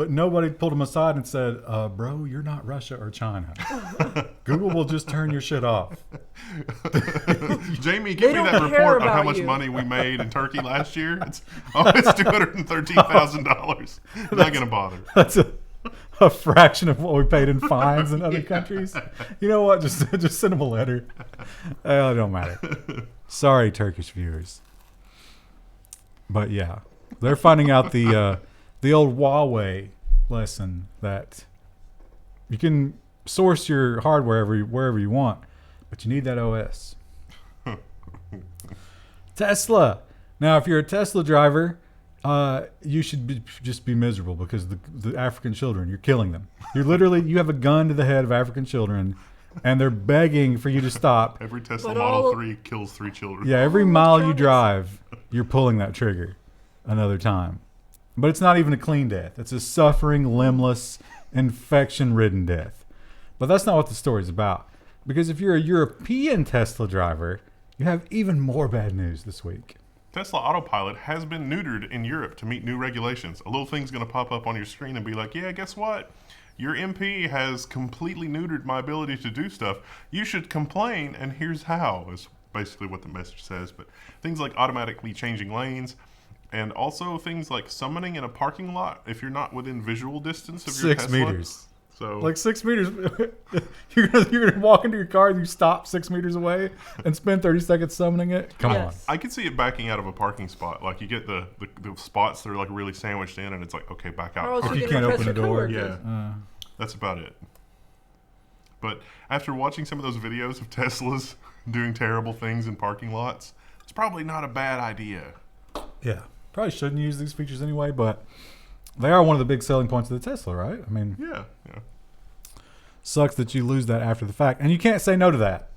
but nobody pulled them aside and said, bro, you're not Russia or China. Google will just turn your shit off. Jamie, give me that report on how much money we made in Turkey last year. It's $213,000. Not going to bother. That's a fraction of what we paid in fines in other countries. You know what? Just send them a letter. It don't matter. Sorry, Turkish viewers. But yeah, they're finding out the old Huawei lesson that you can source your hardware wherever you want, but you need that OS. Tesla. Now, if you're a Tesla driver, you should just be miserable because the African children, you're killing them. You have a gun to the head of African children, and they're begging for you to stop. Every Tesla Model 3 kills 3 children. Yeah, every mile you drive, you're pulling that trigger another time. But it's not even a clean death. It's a suffering, limbless, infection-ridden death. But that's not what the story's about. Because if you're a European Tesla driver, you have even more bad news this week. Tesla Autopilot has been neutered in Europe to meet new regulations. A little thing's going to pop up on your screen and be like, yeah, guess what? Your MP has completely neutered my ability to do stuff. You should complain, and here's how, is basically what the message says. But things like automatically changing lanes, and also things like summoning in a parking lot if you're not within visual distance of your Tesla. 6 meters. So like 6 meters. you're gonna walk into your car and you stop 6 meters away and spend 30 seconds summoning it. Come on. I could see it backing out of a parking spot. Like you get the spots that are like really sandwiched in, and it's like, okay, back out. Or else you can't open the door. Yeah, that's about it. But after watching some of those videos of Teslas doing terrible things in parking lots, it's probably not a bad idea. Yeah, probably shouldn't use these features anyway, but they are one of the big selling points of the Tesla, right? I mean, yeah. Sucks that you lose that after the fact, and you can't say no to that.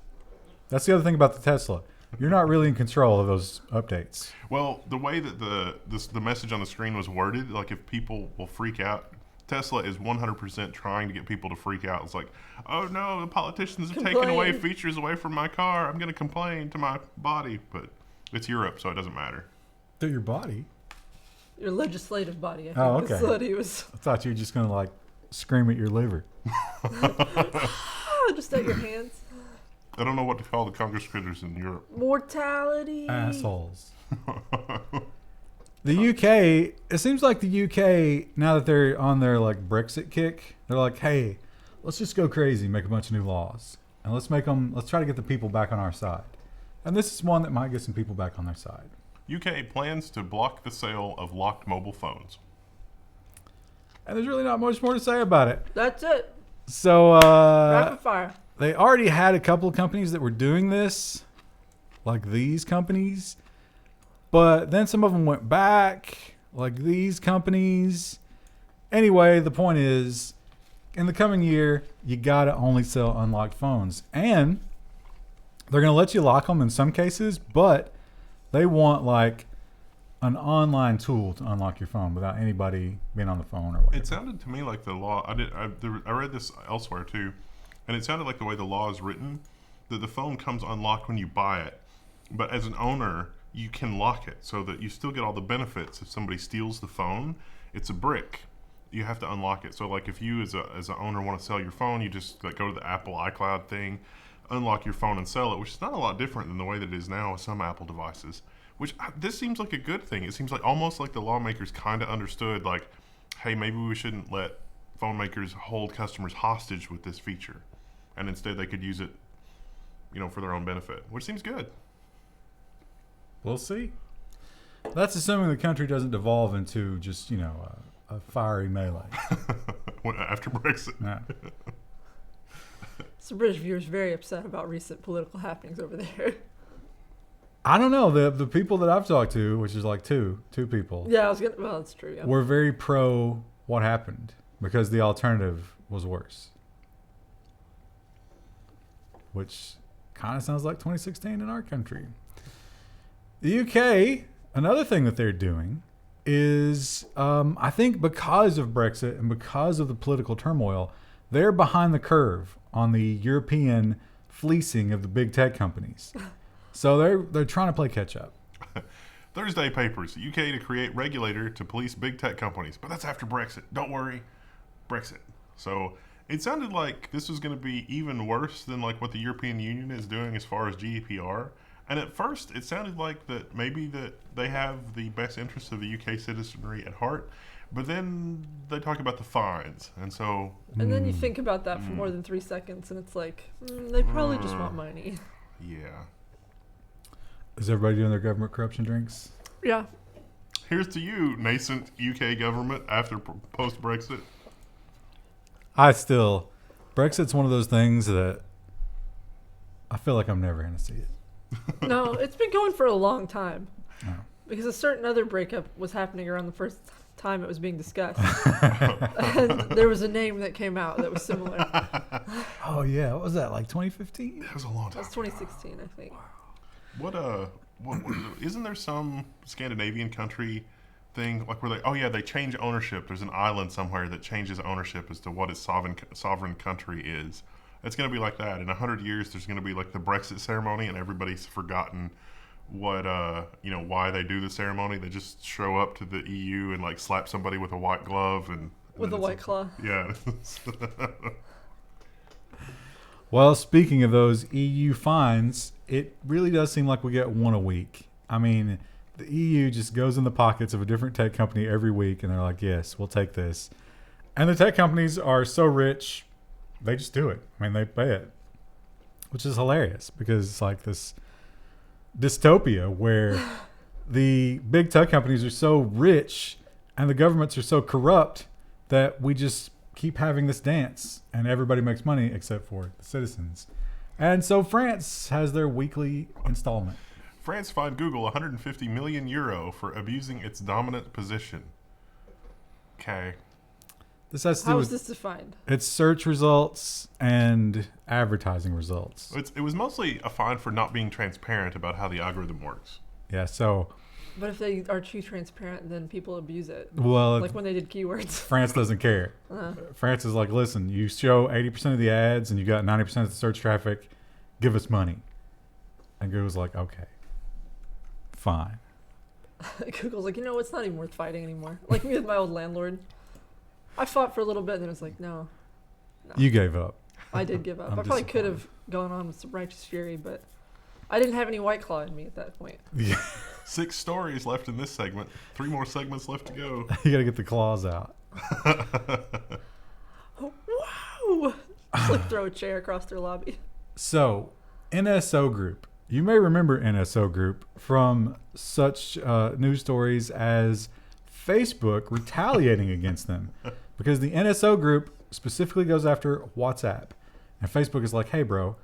That's the other thing about the Tesla. You're not really in control of those updates. Well, the way that the message on the screen was worded, like if people will freak out, Tesla is 100% trying to get people to freak out. It's like, oh no, the politicians have taken away features away from my car. I'm going to complain to my body, but it's Europe, so it doesn't matter. To your body? Your legislative body, I think. Oh, okay. That's what he was. I thought you were just going to like scream at your liver. Just at your hands. I don't know what to call the Congress critters in Europe. Mortality. Assholes. The UK, it seems like the UK, now that they're on their like Brexit kick, they're like, hey, let's just go crazy, make a bunch of new laws. And let's try to get the people back on our side. And this is one that might get some people back on their side. UK plans to block the sale of locked mobile phones. And there's really not much more to say about it. That's it. So, rapid fire. They already had a couple of companies that were doing this, like these companies. But then some of them went back, like these companies. Anyway, the point is, in the coming year, you got to only sell unlocked phones. And they're going to let you lock them in some cases, but they want like an online tool to unlock your phone without anybody being on the phone or whatever. It sounded to me like the law, I read this elsewhere too, and it sounded like the way the law is written, that the phone comes unlocked when you buy it. But as an owner, you can lock it so that you still get all the benefits. If somebody steals the phone, it's a brick. You have to unlock it. So like if you as an owner want to sell your phone, you just like go to the Apple iCloud thing, unlock your phone and sell it, which is not a lot different than the way that it is now with some Apple devices. This seems like a good thing. It seems like almost like the lawmakers kind of understood, like, hey, maybe we shouldn't let phone makers hold customers hostage with this feature, and instead they could use it, for their own benefit, which seems good. We'll see. That's assuming the country doesn't devolve into just, a fiery melee. After Brexit. Yeah. So British viewers very upset about recent political happenings over there. I don't know. The people that I've talked to, which is like two people. Yeah, well, that's true. Yeah. Were very pro what happened because the alternative was worse. Which kind of sounds like 2016 in our country. The UK, another thing that they're doing is, I think because of Brexit and because of the political turmoil, they're behind the curve on the European fleecing of the big tech companies. So they're trying to play catch up. Thursday papers. UK to create regulator to police big tech companies. But that's after Brexit. Don't worry. Brexit. So it sounded like this was going to be even worse than like what the European Union is doing as far as GDPR. And at first, it sounded like that maybe that they have the best interests of the UK citizenry at heart. But then they talk about the fines, and so... And then you think about that for more than 3 seconds, and it's like, they probably just want money. Yeah. Is everybody doing their government corruption drinks? Yeah. Here's to you, nascent UK government after post-Brexit. Brexit's one of those things that I feel like I'm never going to see it. No, it's been going for a long time. Oh. Because a certain other breakup was happening around the first time it was being discussed. And there was a name that came out that was similar. Oh, yeah. What was that, like 2015? That was a long time. That was 2016, I think. What isn't there some Scandinavian country thing like where they change ownership? There's an island somewhere that changes ownership as to what its sovereign country is. It's going to be like that. In 100 years, there's going to be like the Brexit ceremony, and everybody's forgotten what why they do the ceremony. They just show up to the EU and like slap somebody with a white glove and with a white claw. Yeah. Well, speaking of those EU fines, it really does seem like we get one a week. I mean, the EU just goes in the pockets of a different tech company every week, and they're like, yes, we'll take this. And the tech companies are so rich, they just do it. I mean, they pay it, which is hilarious because it's like this dystopia where the big tech companies are so rich and the governments are so corrupt that we just keep having this dance and everybody makes money except for the citizens. And so France has their weekly installment. France fined Google 150 million euro for abusing its dominant position. Okay. This has to How do is with this defined? its search results and advertising results. It was mostly a fine for not being transparent about how the algorithm works. Yeah, so... But if they are too transparent, then people abuse it. Well, like when they did keywords. France doesn't care. France is like, listen, you show 80% of the ads and you got 90% of the search traffic, give us money. And Google's like, okay, fine. Google's like, it's not even worth fighting anymore. Like me with my old landlord. I fought for a little bit, and then it was like, no. You gave up. I did give up. I'm I probably could disappointed. have gone on with some righteous fury, but I didn't have any White Claw in me at that point. Yeah. 6 stories left in this segment. 3 more segments left to go. You got to get the claws out. Wow! Just like throw a chair across their lobby. So, NSO Group. You may remember NSO Group from such news stories as Facebook retaliating against them because the NSO Group specifically goes after WhatsApp. And Facebook is like, hey, bro,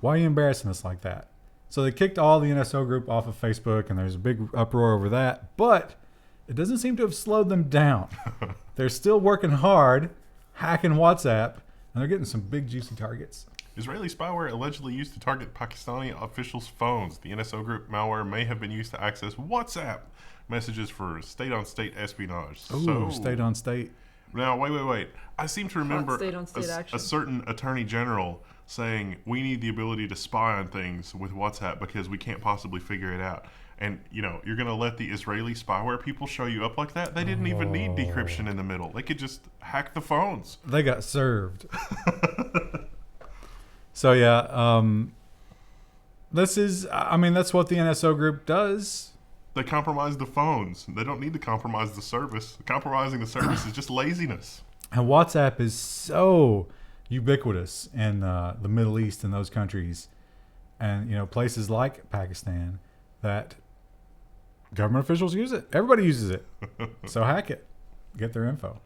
why are you embarrassing us like that? So they kicked all the NSO Group off of Facebook, and there's a big uproar over that. But it doesn't seem to have slowed them down. They're still working hard, hacking WhatsApp, and they're getting some big, juicy targets. Israeli spyware allegedly used to target Pakistani officials' phones. The NSO Group malware may have been used to access WhatsApp messages for state-on-state espionage. Ooh, state-on-state. Now, wait. I seem to remember state-on-state action. a certain attorney general saying we need the ability to spy on things with WhatsApp because we can't possibly figure it out. And, you're going to let the Israeli spyware people show you up like that? They didn't even need decryption in the middle. They could just hack the phones. They got served. So, yeah, that's what the NSO Group does. They compromise the phones. They don't need to compromise the service. Compromising the service is just laziness. And WhatsApp is so ubiquitous in the Middle East and those countries, and places like Pakistan, that government officials use it. Everybody uses it. So hack it. Get their info.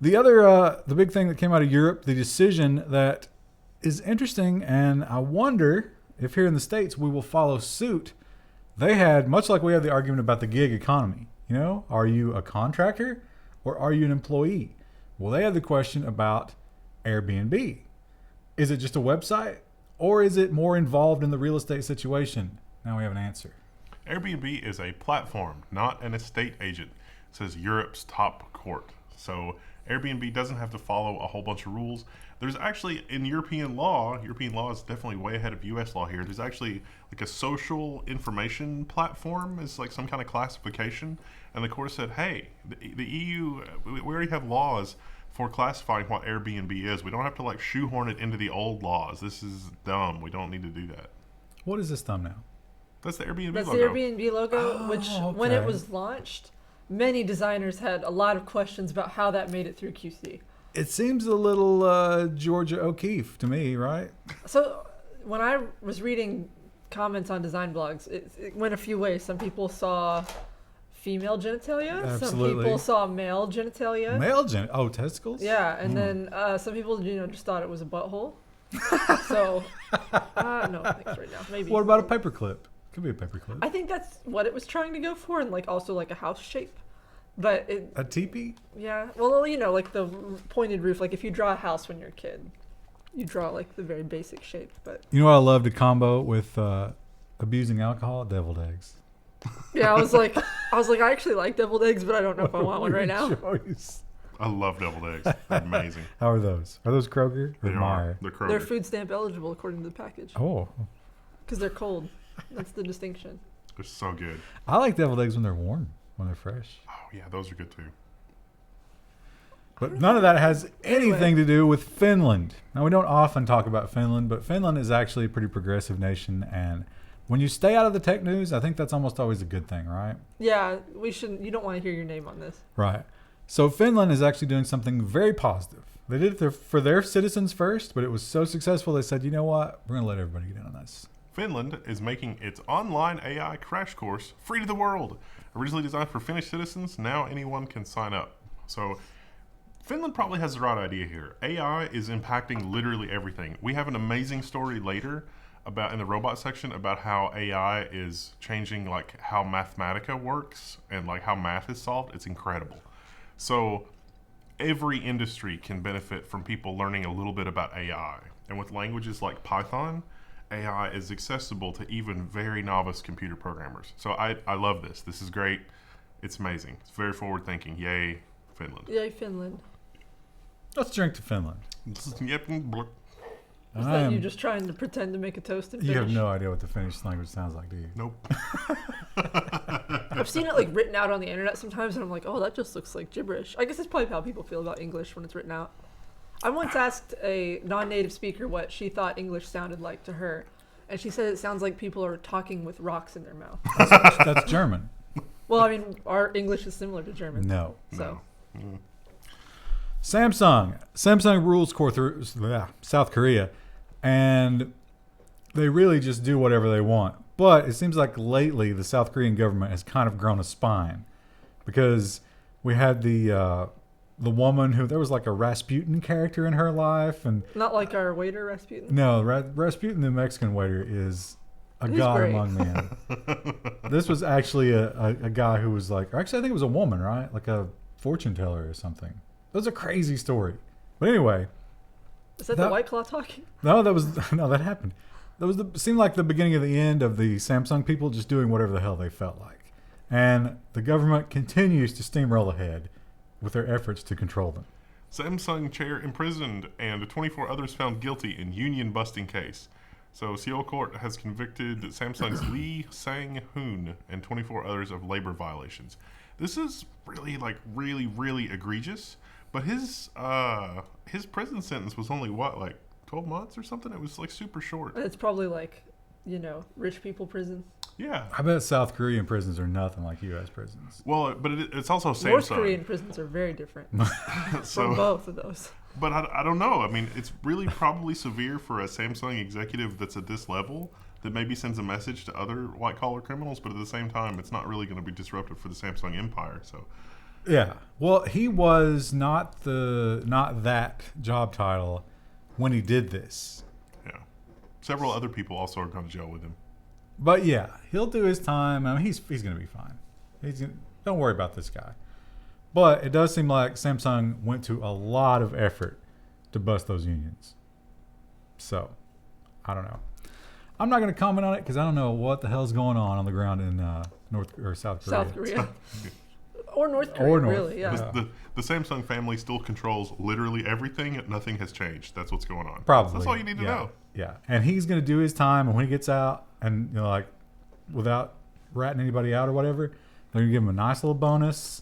The big thing that came out of Europe, the decision that is interesting, and I wonder if here in the States we will follow suit. They had, much like we had the argument about the gig economy, are you a contractor or are you an employee? Well, they had the question about Airbnb. Is it just a website or is it more involved in the real estate situation? Now we have an answer. Airbnb is a platform, not an estate agent, says Europe's top court. So Airbnb doesn't have to follow a whole bunch of rules. There's actually, in European law is definitely way ahead of U.S. law here. There's actually like a social information platform is like some kind of classification. And the court said, hey, the EU, we already have laws for classifying what Airbnb is. We don't have to like shoehorn it into the old laws. This is dumb. We don't need to do that. What is this thumbnail? That's the Airbnb That's logo. the Airbnb logo, which when it was launched, many designers had a lot of questions about how that made it through QC. It seems a little Georgia O'Keeffe to me, right? So when I was reading comments on design blogs, it went a few ways. Some people saw female genitalia. Absolutely. Some people saw male genitalia. Testicles? Yeah, and then some people, just thought it was a butthole. So, no thanks right now. Maybe. What about a paperclip? Could be a paperclip. I think that's what it was trying to go for, and like also like a house shape. But a teepee? Yeah. Well, like the pointed roof. Like if you draw a house when you're a kid, you draw like the very basic shape. But you know what I love to combo with abusing alcohol? Deviled eggs. Yeah, I was like, I actually like deviled eggs, but I don't know if I want one right now. Choice. I love deviled eggs. They're amazing. How are those? Are those Kroger or Meyer? They're Kroger. They're food stamp eligible according to the package. Oh. Because they're cold. That's the distinction. They're so good. I like deviled eggs when they're warm, when they're fresh. Oh yeah, those are good too. But none of that has anything to do with Finland. Now, we don't often talk about Finland, but Finland is actually a pretty progressive nation. And when you stay out of the tech news, I think that's almost always a good thing, right? Yeah, we shouldn't. You don't want to hear your name on this. Right. So Finland is actually doing something very positive. They did it for their citizens first, but it was so successful they said, you know what? We're going to let everybody get in on this. Finland is making its online AI crash course free to the world. Originally designed for Finnish citizens, now anyone can sign up. So Finland probably has the right idea here. AI is impacting literally everything. We have an amazing story later about in the robot section about how AI is changing like how Mathematica works and like how math is solved. It's incredible. So every industry can benefit from people learning a little bit about AI. And with languages like Python, AI is accessible to even very novice computer programmers. So I love this. This is great. It's amazing. It's very forward thinking. Yay, Finland. Yay, Finland. Let's drink to Finland. Yep. Is that you just trying to pretend to make a toast in Finnish? You have no idea what the Finnish language sounds like, do you? Nope. I've seen it like written out on the internet sometimes, and I'm like, oh, that just looks like gibberish. I guess it's probably how people feel about English when it's written out. I once asked a non-native speaker what she thought English sounded like to her, and she said it sounds like people are talking with rocks in their mouth. That's German. Well, I mean, our English is similar to German. No. So. No. Samsung rules South Korea, and they really just do whatever they want. But it seems like lately the South Korean government has kind of grown a spine, because we had the woman who there was like a Rasputin character in her life, and Not like our waiter Rasputin. no, Rasputin the Mexican waiter is a He's god great. among men. This was actually a guy who was like, or actually I think it was a woman, right? Like a fortune teller or something. It was a crazy story. But anyway, Is that the White Claw talking? no, that happened. Seemed like the beginning of the end of the Samsung people just doing whatever the hell they felt like. And the government continues to steamroll ahead with their efforts to control them. Samsung chair imprisoned and 24 others found guilty in union busting case. So Seoul court has convicted Samsung's Lee Sang-hoon and 24 others of labor violations. This is really egregious. But his prison sentence was only 12 months or something? It was like super short. It's probably like, rich people prison. Yeah. I bet South Korean prisons are nothing like U.S. prisons. Well, but it's also Samsung. North Korean prisons are very different So, from both of those. But I don't know. I mean, it's really probably severe for a Samsung executive that's at this level that maybe sends a message to other white-collar criminals, but at the same time, it's not really going to be disruptive for the Samsung empire. So, yeah. Well, he was not that job title when he did this. yeah. Several other people also are going to jail with him. But yeah, he'll do his time. I mean, he's going to be fine. Don't worry about this guy. But it does seem like Samsung went to a lot of effort to bust those unions. So, I don't know. I'm not going to comment on it because I don't know what the hell's going on the ground in South Korea. South Korea. Or North Korea, North. really, yeah. The Samsung family still controls literally everything. Nothing has changed. That's what's going on. Probably. That's all you need to know. Yeah. And he's going to do his time. And when he gets out and, like, without ratting anybody out or whatever, they're going to give him a nice little bonus.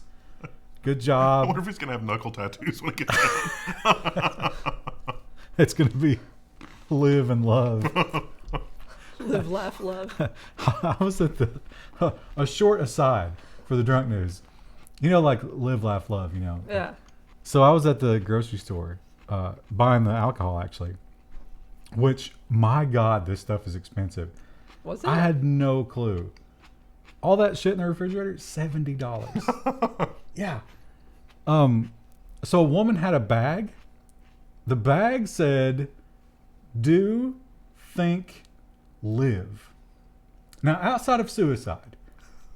Good I job. wonder if he's going to have knuckle tattoos when he gets out. It's going to be live and love. Live, laugh, love. I was at a short aside for the drunk news. Like live, laugh, love, Yeah. So I was at the grocery store buying the alcohol, actually, which, my God, this stuff is expensive. Was it? I had no clue. All that shit in the refrigerator, $70. Yeah. So a woman had a bag. The bag said, do, think, live. Now, outside of suicide,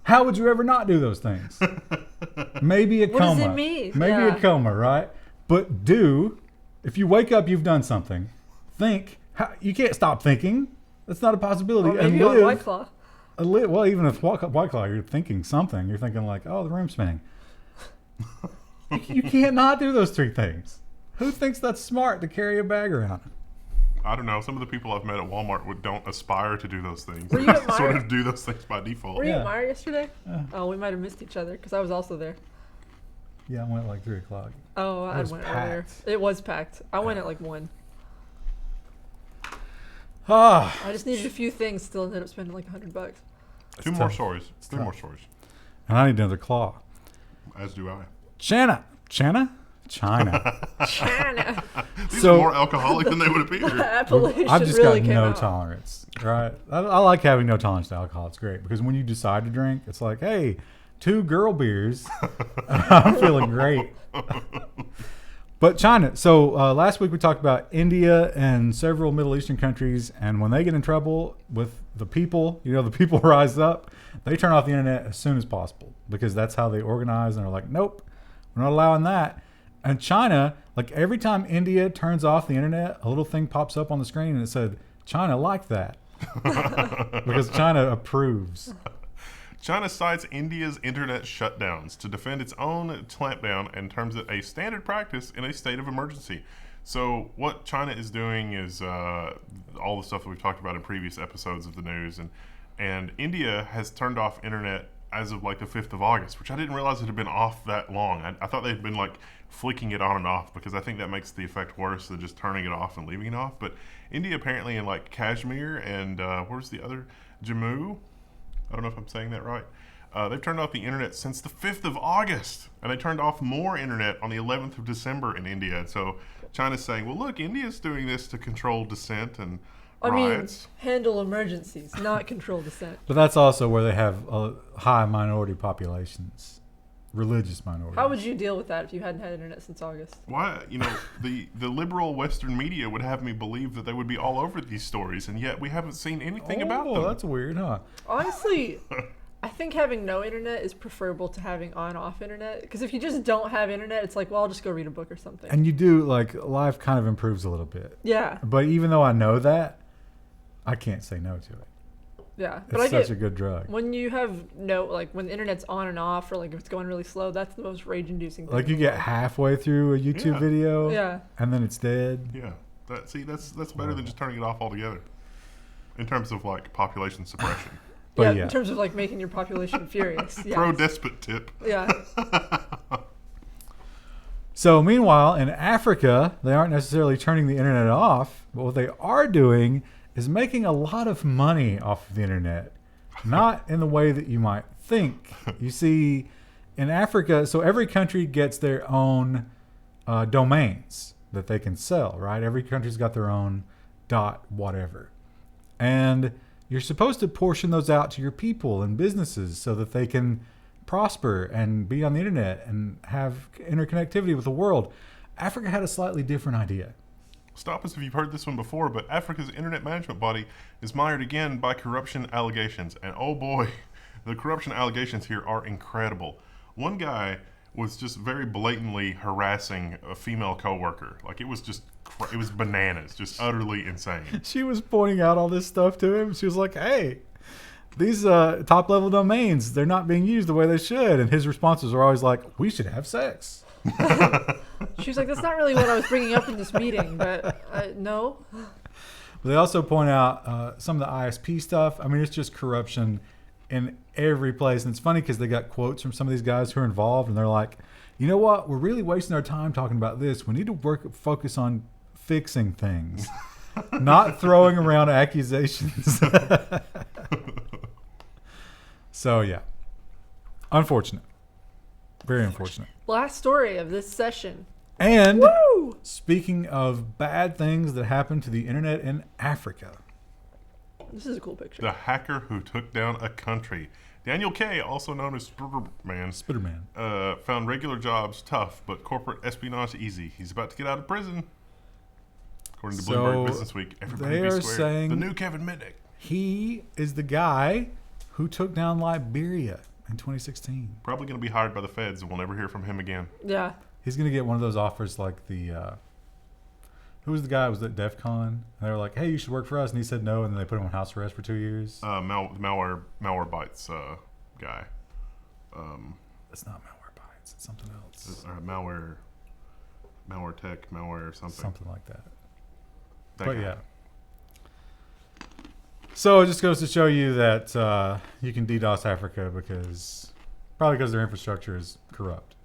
how would you ever not do those things? Maybe a What coma. does it mean? Maybe Yeah. a coma, right? But do, if you wake up, you've done something. Think. You can't stop thinking. That's not a possibility. Or maybe and on live. White Claw. Well, even if White Claw, you're thinking something. You're thinking like, oh, the room's spinning. You can't not do those three things. Who thinks that's smart to carry a bag around? I don't know. Some of the people I've met at Walmart don't aspire to do those things. Were you at Sort Meijer? of do those things by default. Were you Yeah. at Meijer yesterday? Yeah. Oh, we might have missed each other because I was also there. Yeah, I went at like 3 o'clock. Oh, I was went earlier. packed. It was packed. I went at like 1. Ah, I just needed a few things. Still ended up spending like $100. Two more tough. stories. Three tough. more stories. and I need another claw. As do I. China. China. These So- are more alcoholic than they would appear. Appalachian I've just really got came no out. tolerance, right? I like having no tolerance to alcohol. It's great because when you decide to drink, it's like, hey, 2 girl beers. I'm feeling great. But China. So last week we talked about India and several Middle Eastern countries, and when they get in trouble with the people, the people rise up. They turn off the internet as soon as possible because that's how they organize, and they're like, nope, we're not allowing that. And China, like every time India turns off the internet, a little thing pops up on the screen and it said, China liked that. Because China approves. China cites India's internet shutdowns to defend its own clampdown and terms it a standard practice in a state of emergency. So what China is doing is all the stuff that we've talked about in previous episodes of the news, and India has turned off internet as of like the 5th of August, which I didn't realize it had been off that long. I thought they'd been like flicking it on and off because I think that makes the effect worse than just turning it off and leaving it off. But India apparently in like Kashmir and where's the other? Jammu? I don't know if I'm saying that right. They've turned off the internet since the 5th of August, and they turned off more internet on the 11th of December in India. So China's saying, well, look, India's doing this to control dissent and riots. Handle emergencies, not control dissent. But that's also where they have high minority populations, religious minorities. How would you deal with that if you hadn't had internet since August? Why, the liberal Western media would have me believe that they would be all over these stories, and yet we haven't seen anything about them. Oh, that's weird, huh? Honestly, I think having no internet is preferable to having on-off internet. Because if you just don't have internet, it's like, well, I'll just go read a book or something. And you do, like, life kind of improves a little bit. Yeah, But even though I know that, I can't say no to it. yeah. It's But I such get a good drug. when you have when the internet's on and off, or like if it's going really slow, that's the most rage-inducing thing. Like you get halfway through a YouTube Yeah. video, Yeah. and then it's dead. Yeah, that's better than just turning it off altogether. In terms of like population suppression, But In terms of like making your population furious. Yeah. pro despot tip. Yeah. So meanwhile, in Africa, they aren't necessarily turning the internet off, but what they are doing is making a lot of money off of the internet. Not in the way that you might think. You see, in Africa, so every country gets their own domains that they can sell, right? Every country's got their own dot whatever. And you're supposed to portion those out to your people and businesses so that they can prosper and be on the internet and have interconnectivity with the world. Africa had a slightly different idea. Stop us if you've heard this one before, but Africa's internet management body is mired again by corruption allegations. And oh boy, the corruption allegations here are incredible. One guy was just very blatantly harassing a female coworker. Like it was just, it was bananas, just utterly insane. She was pointing out all this stuff to him. She was like, hey, these top level domains, they're not being used the way they should. And his responses are always like, we should have sex. She was like, that's not really what I was bringing up in this meeting, but no. They also point out some of the ISP stuff. I mean, it's just corruption in every place. And it's funny because they got quotes from some of these guys who are involved, and they're like, you know what? We're really wasting our time talking about this. We need to focus on fixing things, not throwing around accusations. So, yeah. Unfortunate. Very unfortunate. Last story of this session. And Woo! Speaking of bad things that happened to the internet in Africa. This is a cool picture. The hacker who took down a country. Daniel K., also known as Spiderman, found regular jobs tough, but corporate espionage easy. He's about to get out of prison. According to Bloomberg Business Week, everybody they be are square. saying The new Kevin Mitnick. he is the guy who took down Liberia in 2016. Probably going to be hired by the feds, and we'll never hear from him again. Yeah. He's going to get one of those offers like the... who was the guy who was at DEF CON? And they were like, hey, you should work for us. And he said no, and then they put him on house arrest for 2 years. Malware Bytes guy. It's not Malware Bytes. It's something else. Malware Tech, Malware something. Something like that. That But guy. yeah. So it just goes to show you that you can DDoS Africa probably because their infrastructure is corrupt.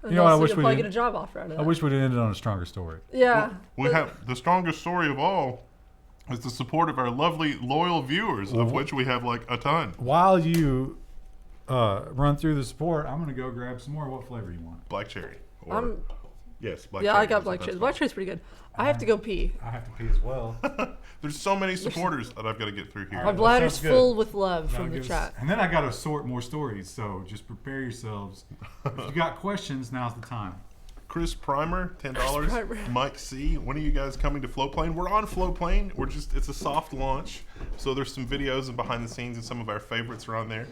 And You know what, I also wish you'll we probably didn't- get a job offer out of that. I wish we'd ended on a stronger story. Yeah. We have the strongest story of all is the support of our lovely, loyal viewers, of which we have like a ton. While you run through the support, I'm going to go grab some more. What flavor you want? Black cherry. Yes, black Yeah, cherry. I got black cherry. Black cherry's pretty good. I have to go pee. I have to pee as well. There's so many supporters that I've got to get through here. My bladder's sounds good. full with love from the chat. And then I got to sort more stories, so just prepare yourselves. If you got questions, now's the time. Chris Primer, $10. Primer. Mike C, when are you guys coming to Flowplane? We're on Flowplane. It's a soft launch. So there's some videos and behind the scenes, and some of our favorites are on there.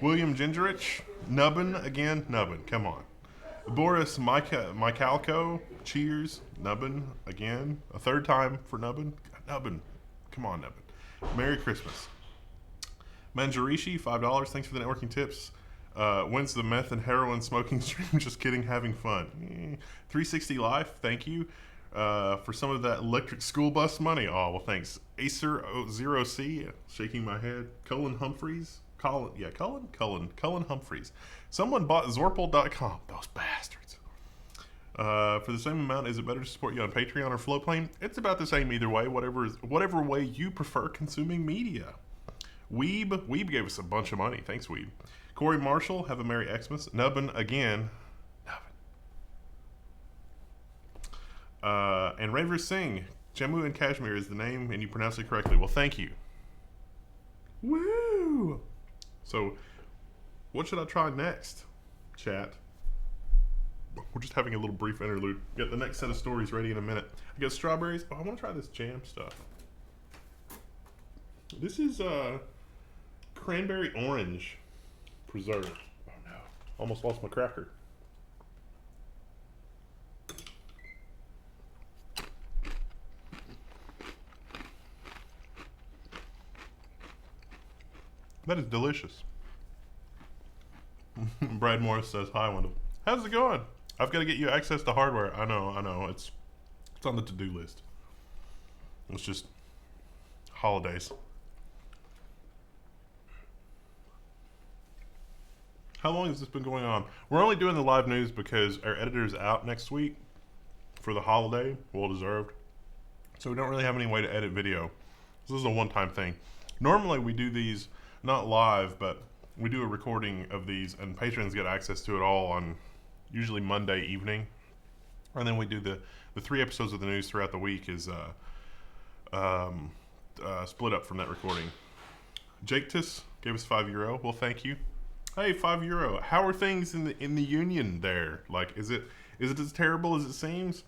William Gingerich, Nubbin again. Nubbin, come on. Boris Michalko, cheers. Nubbin again. A third time for Nubbin. Nubbin, come on, Nubbin. Merry Christmas. Manjarishi, $5. Thanks for the networking tips. When's the meth and heroin smoking stream? Just kidding, having fun. 360 Life, thank you for some of that electric school bus money. Oh, well, thanks. Acer0C, shaking my head. Cullen Humphreys. Cullen Humphreys. Someone bought Zorpal.com. Those bastards. For the same amount, is it better to support you on Patreon or Flowplane? It's about the same either way, whatever way you prefer consuming media. Weeb gave us a bunch of money. Thanks, Weeb. Corey Marshall, have a Merry Xmas. Nubbin again. Nubbin. And Raver Singh, Jammu and Kashmir is the name, and you pronounce it correctly. Well, thank you. Woo! So, what should I try next, chat? We're just having a little brief interlude. Get the next set of stories ready in a minute. I got strawberries. Oh, I want to try this jam stuff. This is cranberry orange preserve. Oh no, almost lost my cracker. That is delicious. Brad Morris says, hi, Wendell. How's it going? I've got to get you access to hardware. I know. It's on the to-do list. It's just holidays. How long has this been going on? We're only doing the live news because our editor's out next week for the holiday. Well deserved. So we don't really have any way to edit video. This is a one-time thing. Normally we do these not live, but we do a recording of these, and patrons get access to it all on usually Monday evening. And then we do the 3 episodes of the news throughout the week is split up from that recording. Jake Tiss gave us €5. Well, thank you. Hey, €5. How are things in the union there? Like, is it as terrible as it seems?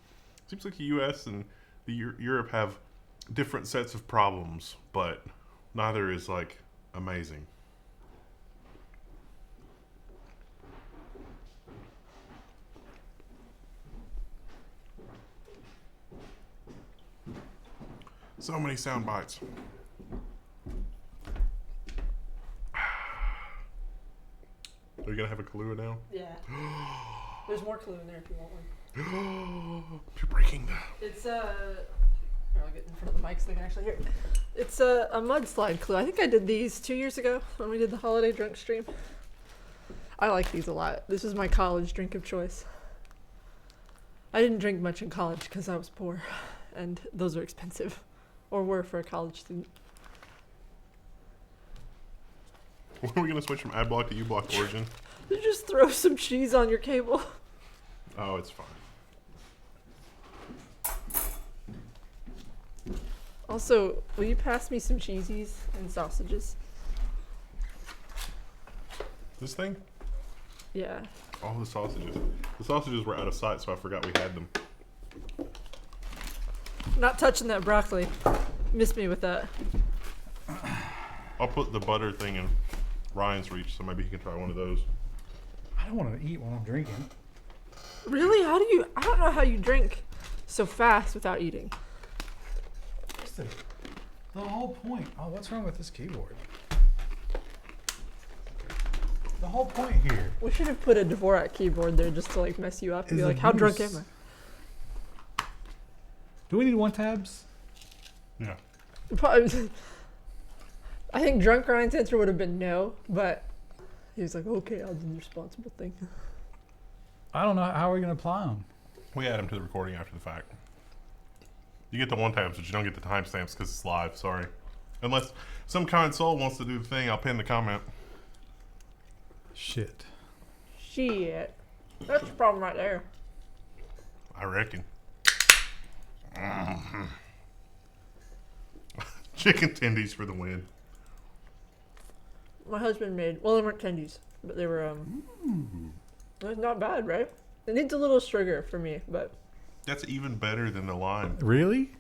Seems like the U.S. and Europe have different sets of problems, but neither is like amazing. So many sound bites. we gonna have a Kahlua now? Yeah. There's more Kahlua in there if you want one. You're breaking the... It's here, I'll get in front of the mic so they can actually hear it. It's a mudslide Kahlua. I think I did these 2 years ago when we did the holiday drunk stream. I like these a lot. This is my college drink of choice. I didn't drink much in college because I was poor, and those are expensive, or were for a college student. When are we gonna switch from ad block to U block origin? You just throw some cheese on your cable. Oh, it's fine. Also, will you pass me some cheesies and sausages? This thing? Yeah. Oh, the sausages. The sausages were out of sight, so I forgot we had them. Not touching that broccoli. Missed me with that. I'll put the butter thing in Ryan's reach, so maybe he can try one of those. I don't want to eat when I'm drinking. Really? I don't know how you drink so fast without eating. The whole point. Oh, what's wrong with this keyboard? The whole point here. We should have put a Dvorak keyboard there just to like mess you up and be like, how drunk am I? Do we need one tabs? Yeah. Probably, I think drunk Ryan's answer would have been no, but he was like, okay, I'll do the responsible thing. I don't know. How are we going to apply them? We add them to the recording after the fact. You get the one tabs, but you don't get the timestamps because it's live. Sorry. Unless some kind soul wants to do the thing, I'll pin the comment. Shit. That's the problem right there. I reckon. Chicken tendies for the win. My husband made, well, they weren't tendies, but they were, it's not bad, right? It needs a little sugar for me, but. That's even better than the lime. Really?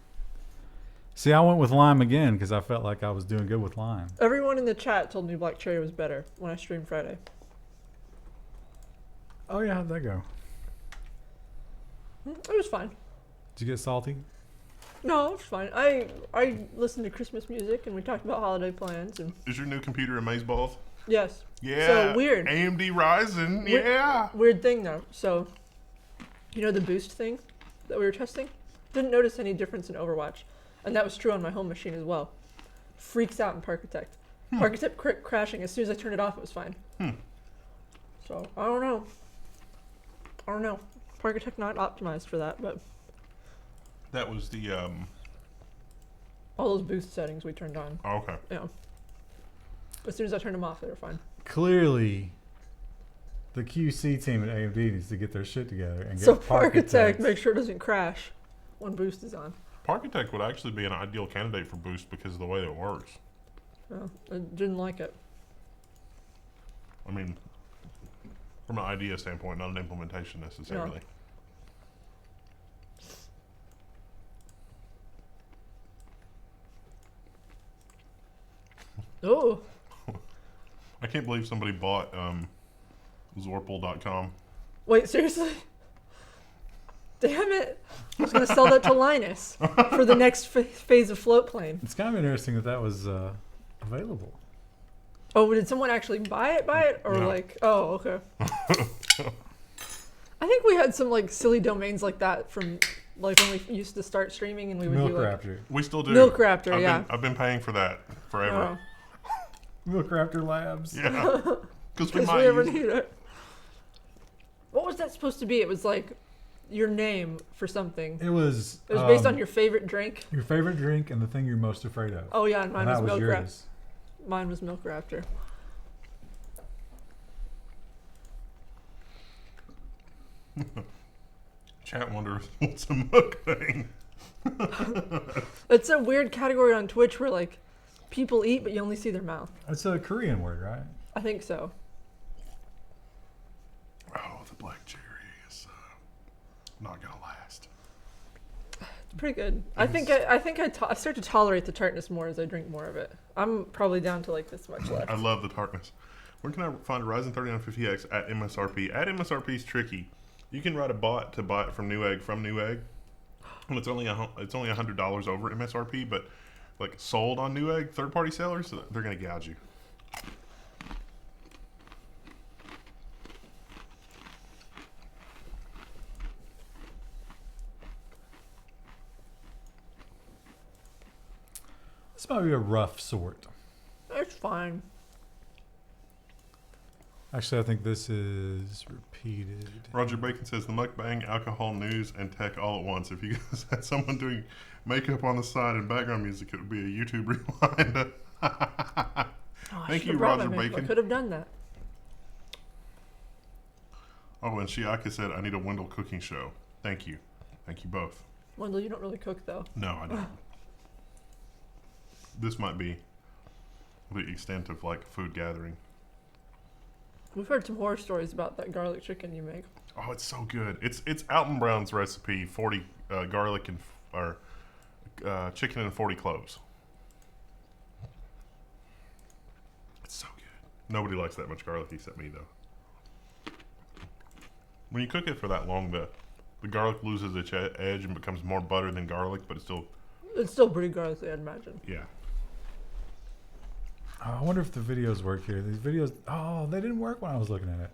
See, I went with lime again because I felt like I was doing good with lime. Everyone in the chat told me black cherry was better when I streamed Friday. Oh yeah, how'd that go? It was fine. Did you get salty? No, it was fine. I listened to Christmas music and we talked about holiday plans and. Is your new computer Amazeballs? Yes. Yeah. So weird. AMD Ryzen. Yeah. Weird thing though. So, you know the boost thing that we were testing? Didn't notice any difference in Overwatch. And that was true on my home machine as well. Freaks out in Parkitect. Parkitect crashing. As soon as I turned it off, it was fine. So, I don't know. Parkitect not optimized for that, but That was the all those boost settings we turned on. Oh, okay. Yeah. As soon as I turned them off, they were fine. Clearly, the QC team at AMD needs to get their shit together and So get Parkitect, make sure it doesn't crash when boost is on. Parkitect would actually be an ideal candidate for boost because of the way it works. Oh, I didn't like it. I mean, from an idea standpoint, not an implementation necessarily. Oh. I can't believe somebody bought Zorpal.com. Wait, seriously? Damn it. I was going to sell that to Linus for the next phase of float plane. It's kind of interesting that that was available. Oh, did someone actually buy it? Or No. like, oh, okay. I think we had some like silly domains like that from like when we used to start streaming and we would Milk do like Raptor. We still do. Milk Raptor, yeah. I've been paying for that forever. Milk Raptor Labs. Yeah. Because we Because might we ever use need it. What was that supposed to be? It was like your name for something. It was Based on your favorite drink. your favorite drink and the thing you're most afraid of. Oh yeah, and mine and was that was Milk Raptor. yours. Mine was Milk Raptor. Chat wonders what's a mukbang. It's a weird category on Twitch where like people eat but you only see their mouth. It's a Korean word, right? I think so. Oh, the black cherry is not gonna last. It's pretty good. I think I start to tolerate the tartness more as I drink more of it. I'm probably down to like this much left. I love the tartness. Where can I find a Ryzen 3950X at MSRP? At MSRP is tricky. You can write a bot to buy it from Newegg, and it's only $100 over MSRP. But like sold on Newegg, third-party sellers, they're gonna gouge you. This might be a rough sort. It's fine. Actually, I think this is repeated. Roger Bacon says the mukbang, alcohol, news, and tech all at once. If you guys had someone doing makeup on the side and background music, it would be a YouTube rewind. Thank you, Roger Bacon. I could have done that. Oh, and Shiaka said, I need a Wendell cooking show. Thank you. Thank you both. Wendell, you don't really cook, though. No, I don't. This might be the extent of, like, food gathering. We've heard some horror stories about that garlic chicken you make. Oh, it's so good. It's Alton Brown's recipe, 40 garlic and or chicken and 40 cloves. It's so good. Nobody likes that much garlic except me, though. When you cook it for that long, the garlic loses its edge and becomes more butter than garlic, but It's still pretty garlicky, I'd imagine. yeah. Oh, I wonder if the videos work here. These videos, they didn't work when I was looking at it.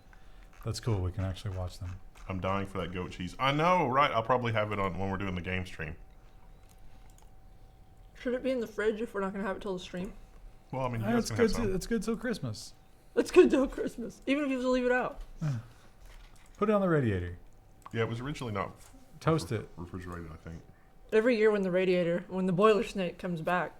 That's cool. We can actually watch them. I'm dying for that goat cheese. I know, right? I'll probably have it on when we're doing the game stream. Should it be in the fridge if we're not going to have it till the stream? Well, I mean, you Hey, guys it's can have good. some. It's good till Christmas. It's good till Christmas. Even if you have to leave it out. Put it on the radiator. Yeah, it was originally not Toast it. refrigerated, I think. Every year when the boiler snake comes back,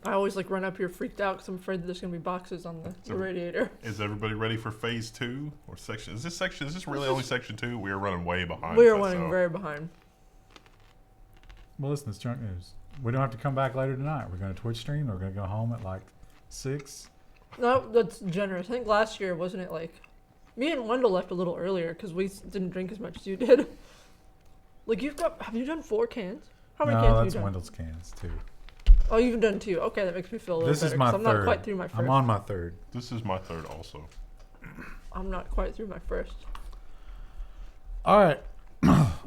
I always like run up here freaked out because I'm afraid that there's going to be boxes on the radiator. Is everybody ready for phase 2 or section? Is this really only section 2? We are running way behind. We are running very behind. Well, listen, it's junk news. We don't have to come back later tonight. We're going to Twitch stream. We're going to go home at like 6. No, that's generous. I think last year, wasn't it like... Me and Wendell left a little earlier because we didn't drink as much as you did. Like, have you done 4 cans? How many cans have you that's done? Wendell's cans too. Oh, you've done 2. Okay, that makes me feel a little This better. is my 'cause I'm third. not quite through my first. I'm on my third. This is my third also. I'm not quite through my first. All right.